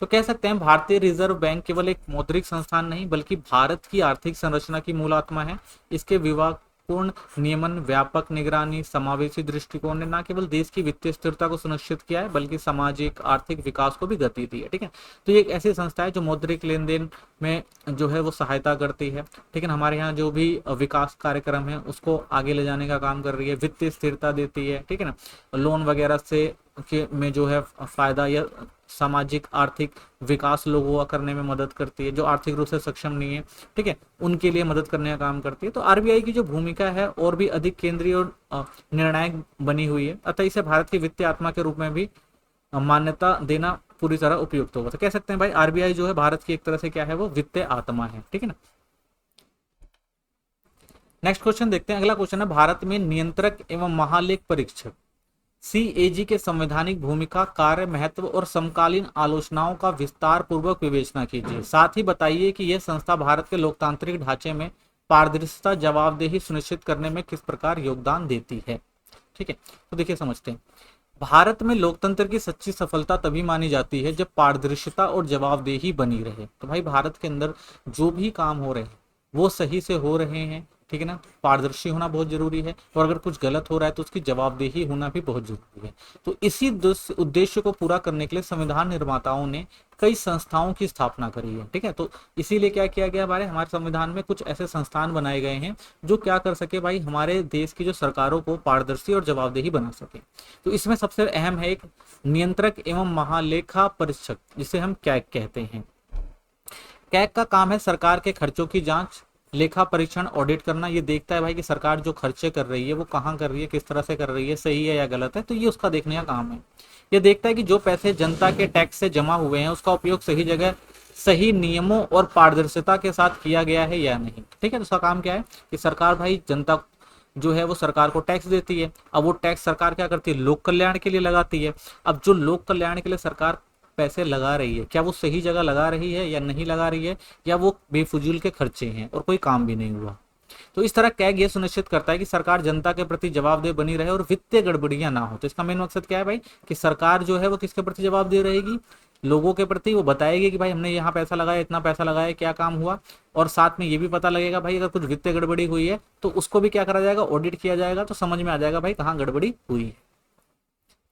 [SPEAKER 1] तो कह सकते हैं भारतीय रिजर्व बैंक केवल एक मौद्रिक संस्थान नहीं, बल्कि भारत की आर्थिक संरचना की मूल आत्मा है। इसके विवेकपूर्ण नियमन, व्यापक निगरानी, समावेशी दृष्टिकोण ने न केवल देश की वित्तीय स्थिरता को सुनिश्चित किया है, बल्कि सामाजिक आर्थिक विकास को भी गति दी है, ठीक है। तो ये एक ऐसी संस्था है जो मौद्रिक लेन देन में जो है वो सहायता करती है, ठीक है। हमारे यहाँ जो भी विकास कार्यक्रम है उसको आगे ले जाने का काम कर रही है, वित्तीय स्थिरता देती है, ठीक है ना, लोन वगैरह से के में जो है फायदा, या सामाजिक आर्थिक विकास लोगों का करने में मदद करती है, जो आर्थिक रूप से सक्षम नहीं है, ठीक है, उनके लिए मदद करने का काम करती है। तो आरबीआई की जो भूमिका है और भी अधिक केंद्रीय और निर्णायक बनी हुई है, अतः इसे भारत की वित्तीय आत्मा के रूप में भी मान्यता देना पूरी तरह उपयुक्त होगा। तो कह सकते हैं भाई आरबीआई जो है भारत की एक तरह से क्या है, वो वित्तीय आत्मा है, ठीक है ना। नेक्स्ट क्वेश्चन देखते हैं। अगला क्वेश्चन है, भारत में नियंत्रक एवं महालेख परीक्षक सीएजी के संवैधानिक भूमिका, कार्य, महत्व और समकालीन आलोचनाओं का विस्तार पूर्वक विवेचना कीजिए। साथ ही बताइए कि यह संस्था भारत के लोकतांत्रिक ढांचे में पारदर्शिता, जवाबदेही सुनिश्चित करने में किस प्रकार योगदान देती है, ठीक है। तो देखिए समझते हैं। भारत में लोकतंत्र की सच्ची सफलता तभी मानी जाती है जब पारदर्शिता और जवाबदेही बनी रहे। तो भाई भारत के अंदर जो भी काम हो रहे हैं वो सही से हो रहे हैं, ठीक है ना, पारदर्शी होना बहुत जरूरी है, और अगर कुछ गलत हो रहा है तो उसकी जवाबदेही होना भी बहुत जरूरी है। तो इसी उद्देश्य को पूरा करने के लिए संविधान निर्माताओं ने कई संस्थाओं की स्थापना करी है, ठीक है। तो इसीलिए क्या किया गया, हमारे संविधान में कुछ ऐसे संस्थान बनाए गए हैं जो क्या कर सके भाई, हमारे देश की जो सरकारों को पारदर्शी और जवाबदेही बना सके। तो इसमें सबसे अहम है एक नियंत्रक एवं महालेखा परीक्षक, जिसे हम कैग कहते हैं। कैग का काम है सरकार के खर्चों की जांच, लेखा परीक्षण, ऑडिट करना। ये देखता है भाई कि सरकार जो खर्चे कर रही है वो कहाँ कर रही है, किस तरह से कर रही है, सही है या गलत है, तो ये उसका देखने का काम है। ये देखता है कि जो पैसे जनता के टैक्स से जमा हुए हैं उसका उपयोग सही जगह, सही नियमों और पारदर्शिता के साथ किया गया है या नहीं, ठीक है। तो उसका काम क्या है कि सरकार भाई जनता जो है वो सरकार को टैक्स देती है। अब वो टैक्स सरकार क्या करती है, लोक कल्याण के लिए लगाती है। अब जो लोक कल्याण के लिए सरकार पैसे लगा रही है, क्या वो सही जगह लगा रही है या नहीं लगा रही है, या वो बेफजूल के खर्चे हैं और कोई काम भी नहीं हुआ। तो इस तरह कैग ये सुनिश्चित करता है कि सरकार जनता के प्रति जवाबदेह बनी रहे और वित्तीय गड़बड़ियां ना हो। तो इसका मेन मकसद क्या है भाई कि सरकार जो है वो किसके प्रति जवाबदेह रहेगी, लोगों के प्रति। वो बताएगी कि भाई हमने यहाँ पैसा लगाया, इतना पैसा लगाया, क्या काम हुआ, और साथ में ये भी पता लगेगा भाई अगर कुछ वित्तीय गड़बड़ी हुई है तो उसको भी क्या करा जाएगा, ऑडिट किया जाएगा, तो समझ में आ जाएगा भाई कहाँ गड़बड़ी हुई है।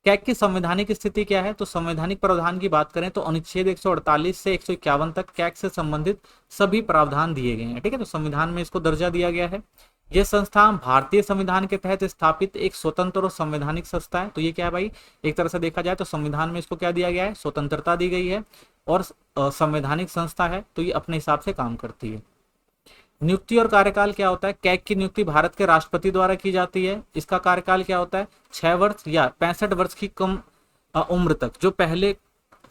[SPEAKER 1] कैग की संवैधानिक स्थिति क्या है? तो संवैधानिक प्रावधान की बात करें तो अनुच्छेद 148 से 151 तक कैग से संबंधित सभी प्रावधान दिए गए हैं। ठीक है, तो संविधान में इसको दर्जा दिया गया है। यह संस्था भारतीय संविधान के तहत स्थापित एक स्वतंत्र और संवैधानिक संस्था है। तो ये क्या है भाई, एक तरह से देखा जाए तो संविधान में इसको क्या दिया गया है, स्वतंत्रता दी गई है और संवैधानिक संस्था है, तो ये अपने हिसाब से काम करती है। नियुक्ति और कार्यकाल क्या होता है? कैग की नियुक्ति भारत के राष्ट्रपति द्वारा की जाती है। इसका कार्यकाल क्या होता है? 6 वर्ष या 65 वर्ष की कम उम्र तक जो पहले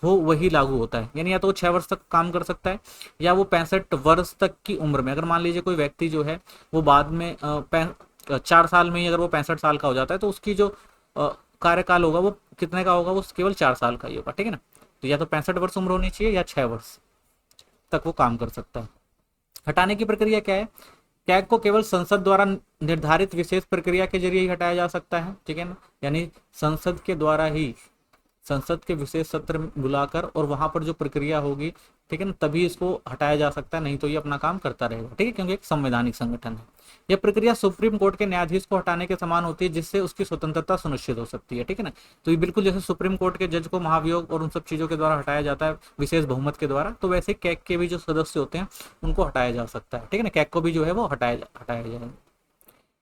[SPEAKER 1] हो वही लागू होता है। यानी या तो वो 6 वर्ष तक काम कर सकता है या वो 65 वर्ष तक की उम्र में, अगर मान लीजिए कोई व्यक्ति जो है वो बाद में 4 साल में ही अगर वो 65 साल का हो जाता है तो उसकी जो कार्यकाल होगा वो कितने का होगा? वो केवल 4 साल का ही होगा। ठीक है ना, तो या तो 65 वर्ष उम्र होनी चाहिए या 6 वर्ष तक वो काम कर सकता है। हटाने की प्रक्रिया क्या है? कैग को केवल संसद द्वारा निर्धारित विशेष प्रक्रिया के जरिए ही हटाया जा सकता है। ठीक है ना, यानी संसद के द्वारा ही, संसद के विशेष सत्र बुलाकर और वहां पर जो प्रक्रिया होगी, ठीक है ना, तभी इसको हटाया जा सकता है, नहीं तो ये अपना काम करता रहेगा। ठीक है, क्योंकि एक संवैधानिक संगठन है। यह प्रक्रिया सुप्रीम कोर्ट के न्यायाधीश को हटाने के समान होती है, जिससे उसकी स्वतंत्रता सुनिश्चित हो सकती है। ठीक है ना, तो ये बिल्कुल जैसे सुप्रीम कोर्ट के जज को महाभियोग और उन सब चीजों के द्वारा हटाया जाता है विशेष बहुमत के द्वारा, तो वैसे कैग के भी जो सदस्य होते हैं उनको हटाया जा सकता है। ठीक है ना, कैग को भी जो है वो हटाया जाएगा।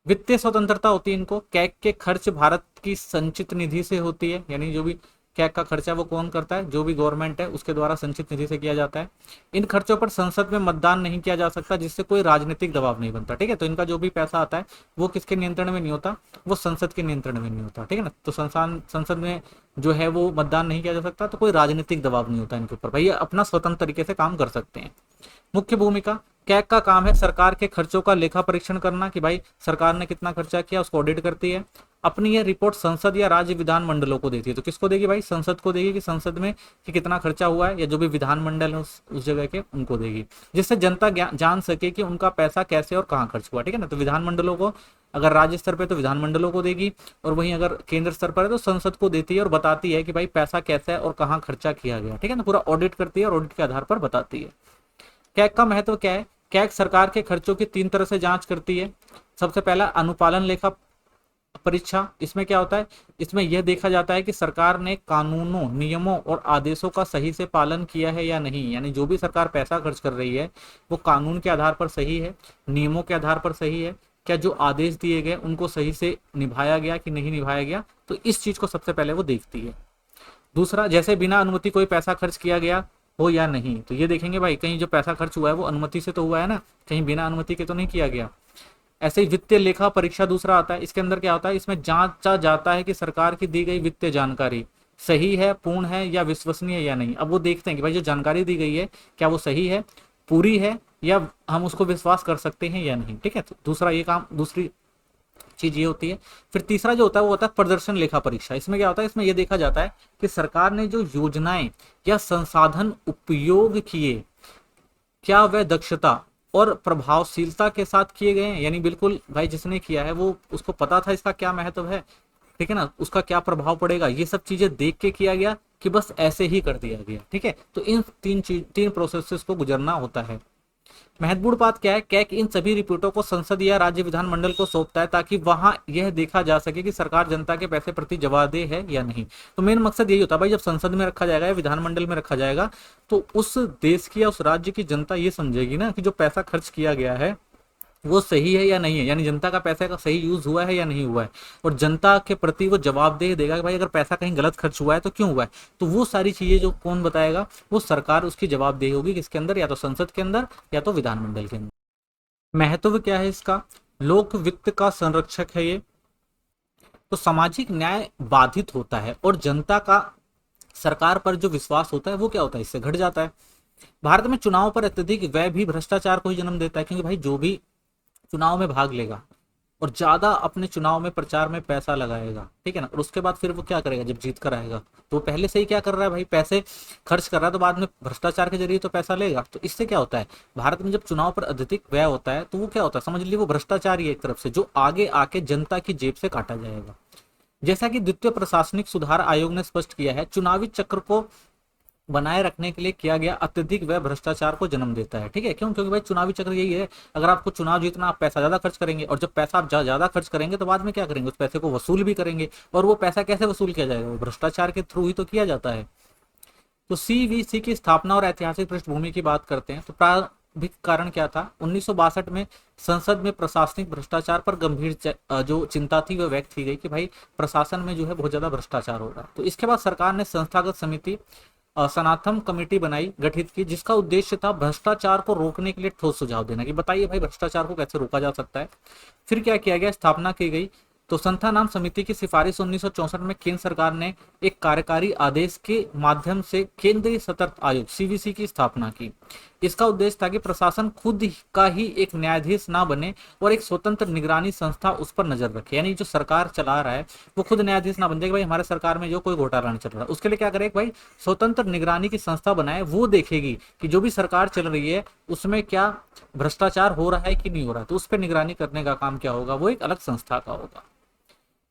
[SPEAKER 1] वित्तीय स्वतंत्रता होती है इनको। कैग के खर्च भारत की संचित निधि से होती है, यानी जो भी कैग का खर्चा वो कौन करता है? जो भी गवर्नमेंट है उसके द्वारा संचित निधि से किया जाता है। इन खर्चों पर संसद में मतदान नहीं किया जा सकता, जिससे कोई राजनीतिक दबाव नहीं बनता। ठीक है, तो इनका जो भी पैसा आता है वो किसके नियंत्रण में नहीं होता? वो संसद के नियंत्रण में नहीं होता। ठीक है ना, तो संसद में जो है वो मतदान नहीं किया जा सकता, तो कोई राजनीतिक दबाव नहीं होता इनके ऊपर, भाई अपना स्वतंत्र तरीके से काम कर सकते हैं। मुख्य भूमिका कैग का काम है सरकार के खर्चों का लेखा परीक्षण करना, कि भाई सरकार ने कितना खर्चा किया उसको ऑडिट करती है। अपनी यह रिपोर्ट संसद या राज्य विधान मंडलों को देती है। तो किसको देगी भाई? संसद को देगी, कि संसद में कि कितना खर्चा हुआ है, या जो भी विधान मंडल है उस जगह के उनको देगी, जिससे जनता जान सके कि उनका पैसा कैसे और कहाँ खर्च हुआ। ठीक है ना, तो विधान मंडलों को, अगर राज्य स्तर पर तो विधान मंडलों को देगी, और वहीं अगर केंद्र स्तर पर है तो संसद को देती है और बताती है कि भाई पैसा कैसा है और कहाँ खर्चा किया गया। ठीक है ना, पूरा ऑडिट करती है और ऑडिट के आधार पर बताती है। कैग का महत्व क्या है? कैग सरकार के खर्चों की 3 तरह से जांच करती है। सबसे पहला अनुपालन लेखा परीक्षा। इसमें क्या होता है? इसमें यह देखा जाता है कि सरकार ने कानूनों, नियमों और आदेशों का सही से पालन किया है या नहीं। यानी जो भी सरकार पैसा खर्च कर रही है वो कानून के आधार पर सही है, नियमों के आधार पर सही है, क्या जो आदेश दिए गए उनको सही से निभाया गया कि नहीं निभाया गया, तो इस चीज को सबसे पहले वो देखती है। दूसरा, जैसे बिना अनुमति कोई पैसा खर्च किया गया हो या नहीं, तो ये देखेंगे भाई कहीं जो पैसा खर्च हुआ है वो अनुमति से तो हुआ है ना, कहीं बिना अनुमति के तो नहीं किया गया। ऐसे ही वित्तीय लेखा परीक्षा दूसरा आता है। इसके अंदर क्या होता है? इसमें जांचा जाता है कि सरकार की दी गई वित्तीय जानकारी सही है, पूर्ण है या विश्वसनीय या नहीं। अब वो देखते हैं कि भाई जो जानकारी दी गई है क्या वो सही है, पूरी है, या हम उसको विश्वास कर सकते हैं या नहीं। ठीक है, तो दूसरा ये काम, दूसरी चीज ये होती है। फिर तीसरा जो होता है वो होता है प्रदर्शन लेखा परीक्षा। इसमें क्या होता है? इसमें यह देखा जाता है कि सरकार ने जो योजनाएं या संसाधन उपयोग किए क्या वह दक्षता और प्रभावशीलता के साथ किए गए हैं। यानी बिल्कुल भाई जिसने किया है वो उसको पता था इसका क्या महत्व है, ठीक है ना, उसका क्या प्रभाव पड़ेगा, ये सब चीजें देख के किया गया कि बस ऐसे ही कर दिया गया। ठीक है, तो इन तीन प्रोसेसेस को गुजरना होता है। महत्वपूर्ण बात क्या है? कैग इन सभी रिपोर्टों को संसद या राज्य विधानमंडल को सौंपता है ताकि वहां यह देखा जा सके कि सरकार जनता के पैसे प्रति जवाबदेह है या नहीं। तो मेन मकसद यही होता है भाई, जब संसद में रखा जाएगा या विधानमंडल में रखा जाएगा तो उस देश की या उस राज्य की जनता ये समझेगी ना कि जो पैसा खर्च किया गया है वो सही है या नहीं है, यानी जनता का पैसा का सही यूज हुआ है या नहीं हुआ है, और जनता के प्रति वो जवाबदेह देगा कि भाई अगर पैसा कहीं गलत खर्च हुआ है तो क्यों हुआ है। तो वो सारी चीजें जो कौन बताएगा? वो सरकार उसकी जवाबदेही होगी, किसके अंदर? या तो संसद के अंदर या तो विधानमंडल के अंदर। महत्व क्या है इसका? लोक वित्त का संरक्षक है ये। तो सामाजिक न्याय बाधित होता है और जनता का सरकार पर जो विश्वास होता है वो क्या होता है? इससे घट जाता है। भारत में चुनाव पर अत्यधिक व्यय भी भ्रष्टाचार को ही जन्म देता है, क्योंकि भाई जो भी चुनाव में भाग लेगा और ज्यादा अपने चुनाव में प्रचार में पैसा लगाएगा, ठीक है ना, और उसके बाद फिर वो क्या करेगा जब जीत कर आएगा? तो पहले से ही क्या कर रहा है भाई, पैसे खर्च कर रहा है, तो बाद में भ्रष्टाचार के जरिए तो पैसा लेगा। तो इससे क्या होता है, भारत में जब चुनाव पर अधिक व्यय होता है तो वो क्या होता है, समझ लीजिए वो भ्रष्टाचार ही एक तरफ से, जो आगे आके जनता की जेब से काटा जाएगा। जैसा कि द्वितीय प्रशासनिक सुधार आयोग ने स्पष्ट किया है, चुनावी चक्र को बनाए रखने के लिए किया गया अत्यधिक व्यय भ्रष्टाचार को जन्म देता है। ठीक है, क्यों? क्योंकि भाई चुनावी चक्र यही है, अगर आपको चुनाव जीतना, आप पैसा ज्यादा खर्च करेंगे, और जब पैसा आप ज्यादा खर्च करेंगे तो बाद में क्या करेंगे, उस पैसे को वसूल भी करेंगे। और वो पैसा कैसे वसूल किया जाएगा, वो भ्रष्टाचार के थ्रू ही तो किया जाता है। तो सीवीसी की स्थापना और ऐतिहासिक पृष्ठभूमि की बात करते हैं तो प्रारंभिक कारण क्या था, 1962 में संसद में प्रशासनिक भ्रष्टाचार पर गंभीर जो चिंता थी वो व्यक्त की गई कि भाई प्रशासन में जो है बहुत ज्यादा भ्रष्टाचार हो रहा है। तो इसके बाद सरकार ने संस्थागत समिति सनातन कमेटी बनाई, गठित की, जिसका उद्देश्य था भ्रष्टाचार को रोकने के लिए ठोस सुझाव देना कि बताइए भाई भ्रष्टाचार को कैसे रोका जा सकता है। फिर क्या किया गया, स्थापना की गई। तो संथा नाम समिति की सिफारिश 1964 में केंद्र सरकार ने एक कार्यकारी आदेश के माध्यम से केंद्रीय सतर्कता आयोग सीवीसी की स्थापना की। इसका उद्देश्य था कि प्रशासन खुद का ही एक न्यायाधीश ना बने और एक स्वतंत्र निगरानी संस्था उस पर नजर रखे। यानी जो सरकार चला रहा है वो खुद न्यायाधीश ना बन जाए कि भाई हमारे सरकार में जो कोई घोटाला नहीं चल रहा, उसके लिए क्या करे भाई स्वतंत्र निगरानी की संस्था बनाए, वो देखेगी कि जो भी सरकार चल रही है उसमें क्या भ्रष्टाचार हो रहा है कि नहीं हो रहा है, तो उस पर निगरानी करने का काम क्या होगा, वो एक अलग संस्था का होगा।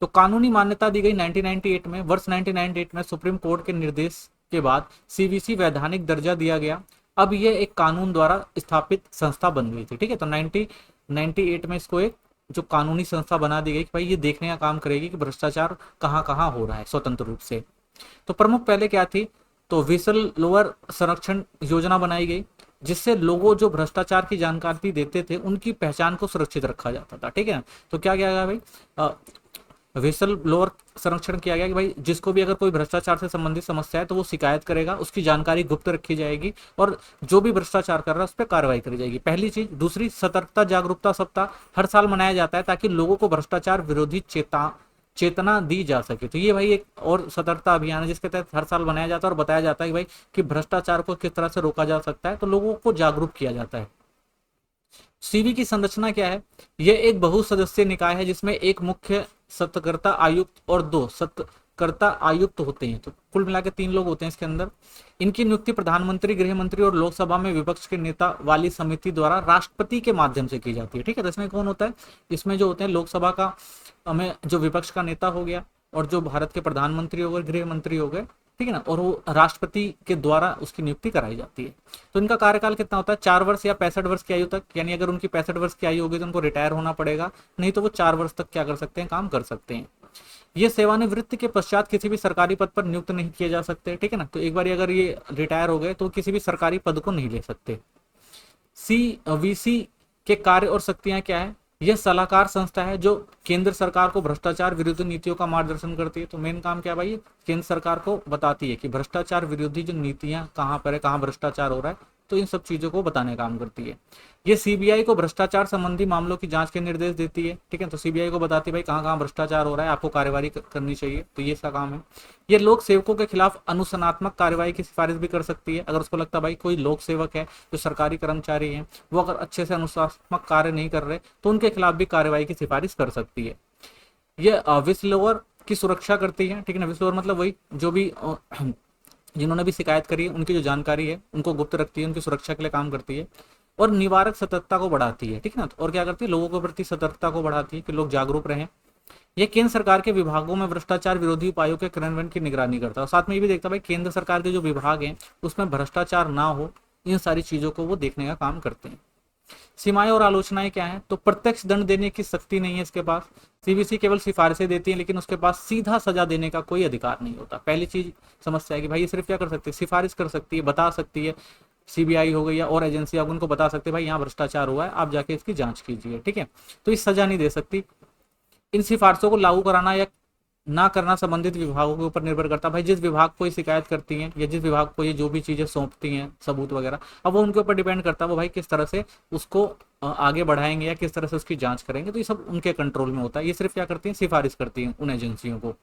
[SPEAKER 1] तो कानूनी मान्यता दी गई 1998 में। वर्ष 1998 में सुप्रीम कोर्ट के निर्देश के बाद सीवीसी वैधानिक दर्जा दिया गया। अब यह एक कानून द्वारा स्थापित संस्था बन गई थी। ठीक है, तो 1998 में इसको एक जो कानूनी संस्था बना दी गई कि भाई ये देखने का काम करेगी कि भ्रष्टाचार कहाँ कहाँ हो रहा है स्वतंत्र रूप से। तो प्रमुख पहले क्या थी, तो विसल लोअर संरक्षण योजना बनाई गई, जिससे लोगों जो भ्रष्टाचार की जानकारी देते थे उनकी पहचान को सुरक्षित रखा जाता था। ठीक है, तो क्या किया गया भाई, विसल ब्लोअर संरक्षण किया गया कि भाई जिसको भी अगर कोई भ्रष्टाचार से संबंधित समस्या है तो वो शिकायत करेगा, उसकी जानकारी गुप्त रखी जाएगी और जो भी भ्रष्टाचार कर रहा है उस पर कार्रवाई करी जाएगी। पहली चीज। दूसरी, सतर्कता जागरूकता सप्ताह हर साल मनाया जाता है ताकि लोगों को भ्रष्टाचार विरोधी चेतना दी जा सके। तो ये भाई एक और सतर्कता अभियान है जिसके तहत हर साल मनाया जाता है और बताया जाता है कि भाई कि भ्रष्टाचार को किस तरह से रोका जा सकता है, तो लोगों को जागरूक किया जाता है। सीवी की संरचना क्या है, यह एक बहुसदस्यीय निकाय है जिसमें एक मुख्य सत्कर्ता आयुक्त और दो सत्कर्ता आयुक्त होते हैं। तो कुल मिलाकर 3 लोग होते हैं इसके अंदर। इनकी नियुक्ति प्रधानमंत्री, गृह मंत्री और लोकसभा में विपक्ष के नेता वाली समिति द्वारा राष्ट्रपति के माध्यम से की जाती है। ठीक है, तो इसमें कौन होता है, इसमें जो होते हैं लोकसभा का में जो विपक्ष का नेता हो गया और जो भारत के प्रधानमंत्री हो गए, गृह मंत्री हो गए, ठीक है ना, और वो राष्ट्रपति के द्वारा उसकी नियुक्ति कराई जाती है। तो इनका कार्यकाल कितना होता है, 4 वर्ष या 65 वर्ष की आयु तक। यानी अगर उनकी 65 वर्ष की आयु होगी तो उनको रिटायर होना पड़ेगा, नहीं तो वो 4 वर्ष तक क्या कर सकते हैं, काम कर सकते हैं। ये सेवानिवृत्ति के पश्चात किसी भी सरकारी पद पर नियुक्त नहीं किए जा सकते। ठीक है ना, तो एक बार अगर ये रिटायर हो गए तो किसी भी सरकारी पद को नहीं ले सकते। सीवीसी के कार्य और शक्तियां क्या है, यह सलाहकार संस्था है जो केंद्र सरकार को भ्रष्टाचार विरोधी नीतियों का मार्गदर्शन करती है। तो मेन काम क्या है भाई, केंद्र सरकार को बताती है कि भ्रष्टाचार विरोधी जो नीतियां कहां पर है, कहां भ्रष्टाचार हो रहा है, तो इन सब चीजों को बताने का काम करती है। ये सीबीआई को भ्रष्टाचार संबंधी मामलों की जांच के निर्देश देती है। ठीक है, तो सीबीआई को बताती है भाई कहां कहां भ्रष्टाचार हो रहा है, आपको कार्यवाही करनी चाहिए, तो ये इसका काम है। ये लोक सेवकों के खिलाफ अनुशासनात्मक कार्यवाही की सिफारिश भी कर सकती है। अगर उसको लगता है भाई कोई लोक सेवक है, जो सरकारी कर्मचारी है, वो अगर अच्छे से अनुशासनात्मक कार्य नहीं कर रहे तो उनके खिलाफ भी कार्यवाही की सिफारिश कर सकती है। ये विस्लोअर की सुरक्षा करती है। ठीक है ना, विस्लोअर मतलब वही जो भी जिन्होंने भी शिकायत करी है उनकी जो जानकारी है उनको गुप्त रखती है, उनकी सुरक्षा के लिए काम करती है। और निवारक सतर्कता को बढ़ाती है। ठीक है ना, और क्या करती है, लोगों के प्रति सतर्कता को बढ़ाती है कि लोग जागरूक रहें। यह केंद्र सरकार के विभागों में भ्रष्टाचार विरोधी उपायों के क्रियान्वयन की निगरानी करता है। साथ में ये भी देखता है भाई केंद्र सरकार के जो विभाग हैं उसमें भ्रष्टाचार ना हो, इन सारी चीजों को वो देखने का काम करते हैं। सीमाएं और आलोचनाएं क्या है, तो प्रत्यक्ष दंड देने की शक्ति नहीं है इसके पास। सीबीसी केवल सिफारिशें देती है, लेकिन उसके पास सीधा सजा देने का कोई अधिकार नहीं होता। पहली चीज समस्या है कि भाई ये सिर्फ क्या कर सकती है, सिफारिश कर सकती है, बता सकती है। सीबीआई हो गई या और एजेंसी, आप उनको बता सकते हैं भाई यहाँ भ्रष्टाचार हुआ है, आप जाके इसकी जांच कीजिए। ठीक है, तो इस सजा नहीं दे सकती। इन सिफारिशों को लागू कराना या ना करना संबंधित विभागों के ऊपर निर्भर करता है। भाई जिस विभाग को ये शिकायत करती हैं या जिस विभाग को ये जो भी चीजें सौंपती हैं, सबूत वगैरह, अब वो उनके ऊपर डिपेंड करता है वो भाई किस तरह से उसको आगे बढ़ाएंगे या किस तरह से उसकी जांच करेंगे। तो ये सब उनके कंट्रोल में होता है। ये सिर्फ क्या करती हैं, सिफारिश करती हैं उन एजेंसियों को।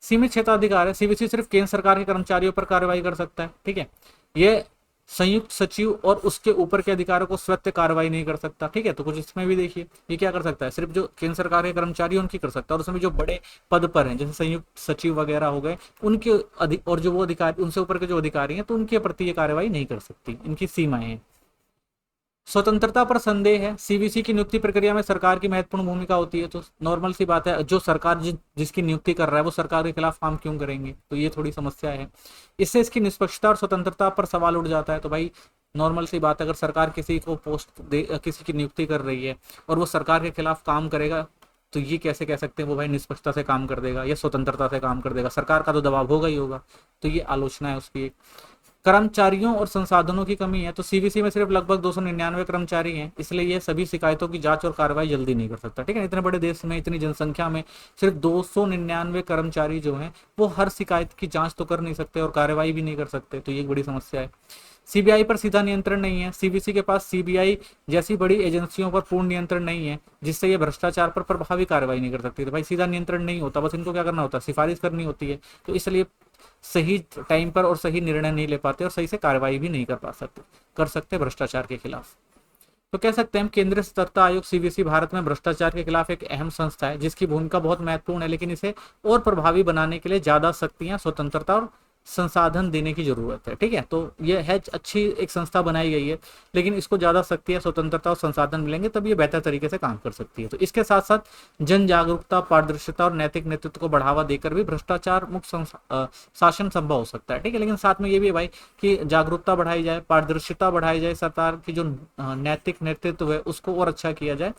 [SPEAKER 1] सीमित क्षेत्राधिकार है, सीबीसी सिर्फ केंद्र सरकार के कर्मचारियों पर कार्रवाई कर सकता है। ठीक है, ये संयुक्त सचिव और उसके ऊपर के अधिकारों को स्वतः कार्रवाई नहीं कर सकता। ठीक है, तो कुछ इसमें भी देखिए ये क्या कर सकता है, सिर्फ जो केंद्र सरकार के कर्मचारी उनकी कर सकता है, और उसमें जो बड़े पद पर हैं जैसे संयुक्त सचिव वगैरह हो गए उनके और जो वो अधिकारी उनसे ऊपर के जो अधिकारी हैं तो उनके प्रति ये कार्रवाई नहीं कर सकती, इनकी सीमाएं हैं। स्वतंत्रता पर संदेह है। सीवीसी की नियुक्ति प्रक्रिया में सरकार की महत्वपूर्ण भूमिका होती है, तो नॉर्मल सी बात है, जो सरकार जिसकी नियुक्ति कर रहा है वो सरकार के खिलाफ काम क्यों करेंगे, तो ये थोड़ी समस्या है। इससे इसकी निष्पक्षता और स्वतंत्रता पर सवाल उठ जाता है। तो भाई नॉर्मल सी बात है, अगर सरकार किसी को पोस्ट दे, किसी की नियुक्ति कर रही है और वो सरकार के खिलाफ काम करेगा, तो ये कैसे कह सकते हैं वो भाई निष्पक्षता से काम कर देगा या स्वतंत्रता से काम कर देगा, सरकार का तो दबाव होगा ही होगा। तो ये आलोचना है उसकी एक। कर्मचारियों और संसाधनों की कमी है, तो सीवीसी में सिर्फ लगभग 299 कर्मचारी हैं, इसलिए ये सभी शिकायतों की जांच और कार्रवाई जल्दी नहीं कर सकता। ठीक है, इतने बड़े देश में इतनी जनसंख्या में सिर्फ 299 कर्मचारी जो हैं वो हर शिकायत की जांच तो कर नहीं सकते और कार्रवाई भी नहीं कर सकते, तो ये एक बड़ी समस्या है। सीबीआई पर सीधा नियंत्रण नहीं है, सीवीसी के पास सीबीआई जैसी बड़ी एजेंसियों पर पूर्ण नियंत्रण नहीं है, जिससे ये भ्रष्टाचार पर प्रभावी कार्रवाई नहीं कर सकती। तो भाई सीधा नियंत्रण नहीं होता, बस इनको क्या करना होता है, सिफारिश करनी होती है, तो इसलिए सही टाइम पर और सही निर्णय नहीं ले पाते और सही से कार्रवाई भी नहीं कर सकते भ्रष्टाचार के खिलाफ। तो कह सकते हैं हम केंद्रीय सतर्कता आयोग सीवीसी भारत में भ्रष्टाचार के खिलाफ एक अहम संस्था है, जिसकी भूमिका बहुत महत्वपूर्ण है, लेकिन इसे और प्रभावी बनाने के लिए ज्यादा शक्तियां, स्वतंत्रता और संसाधन देने की जरूरत है। ठीक है, तो यह है अच्छी एक संस्था बनाई गई है, लेकिन इसको ज्यादा शक्तियां, स्वतंत्रता और संसाधन मिलेंगे तब ये बेहतर तरीके से काम कर सकती है। तो इसके साथ साथ जन जागरूकता, पारदर्शिता और नैतिक नेतृत्व को बढ़ावा देकर भी भ्रष्टाचार मुक्त शासन संभव हो सकता है। ठीक है, लेकिन साथ में ये भी है भाई कि जागरूकता बढ़ाई जाए, पारदर्शिता बढ़ाई जाए, सरकार की जो नैतिक नेतृत्व है उसको और अच्छा किया जाए,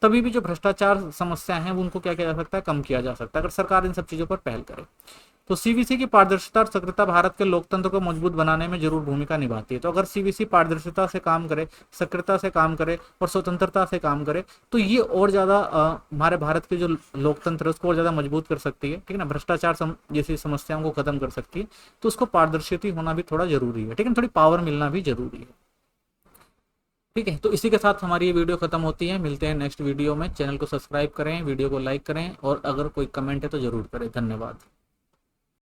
[SPEAKER 1] तभी भी जो भ्रष्टाचार समस्या है उनको क्या किया जा सकता है, कम किया जा सकता है, अगर सरकार इन सब चीजों पर पहल करे। तो सीवीसी की पारदर्शिता और सक्रियता भारत के लोकतंत्र को मजबूत बनाने में जरूर भूमिका निभाती है। तो अगर सीवीसी पारदर्शिता से काम करे, सक्रियता से काम करे और स्वतंत्रता से काम करे, तो ये और ज्यादा हमारे भारत के जो लोकतंत्र है उसको और ज्यादा मजबूत कर सकती है। ठीक है ना, भ्रष्टाचार जैसी समस्याओं को खत्म कर सकती है, तो उसको पारदर्शिता होना भी थोड़ा जरूरी है। ठीक है, थोड़ी पावर मिलना भी जरूरी है। ठीक है, तो इसी के साथ हमारी ये वीडियो खत्म होती है, मिलते हैं नेक्स्ट वीडियो में। चैनल को सब्सक्राइब करें, वीडियो को लाइक करें और अगर कोई कमेंट है तो जरूर करें। धन्यवाद।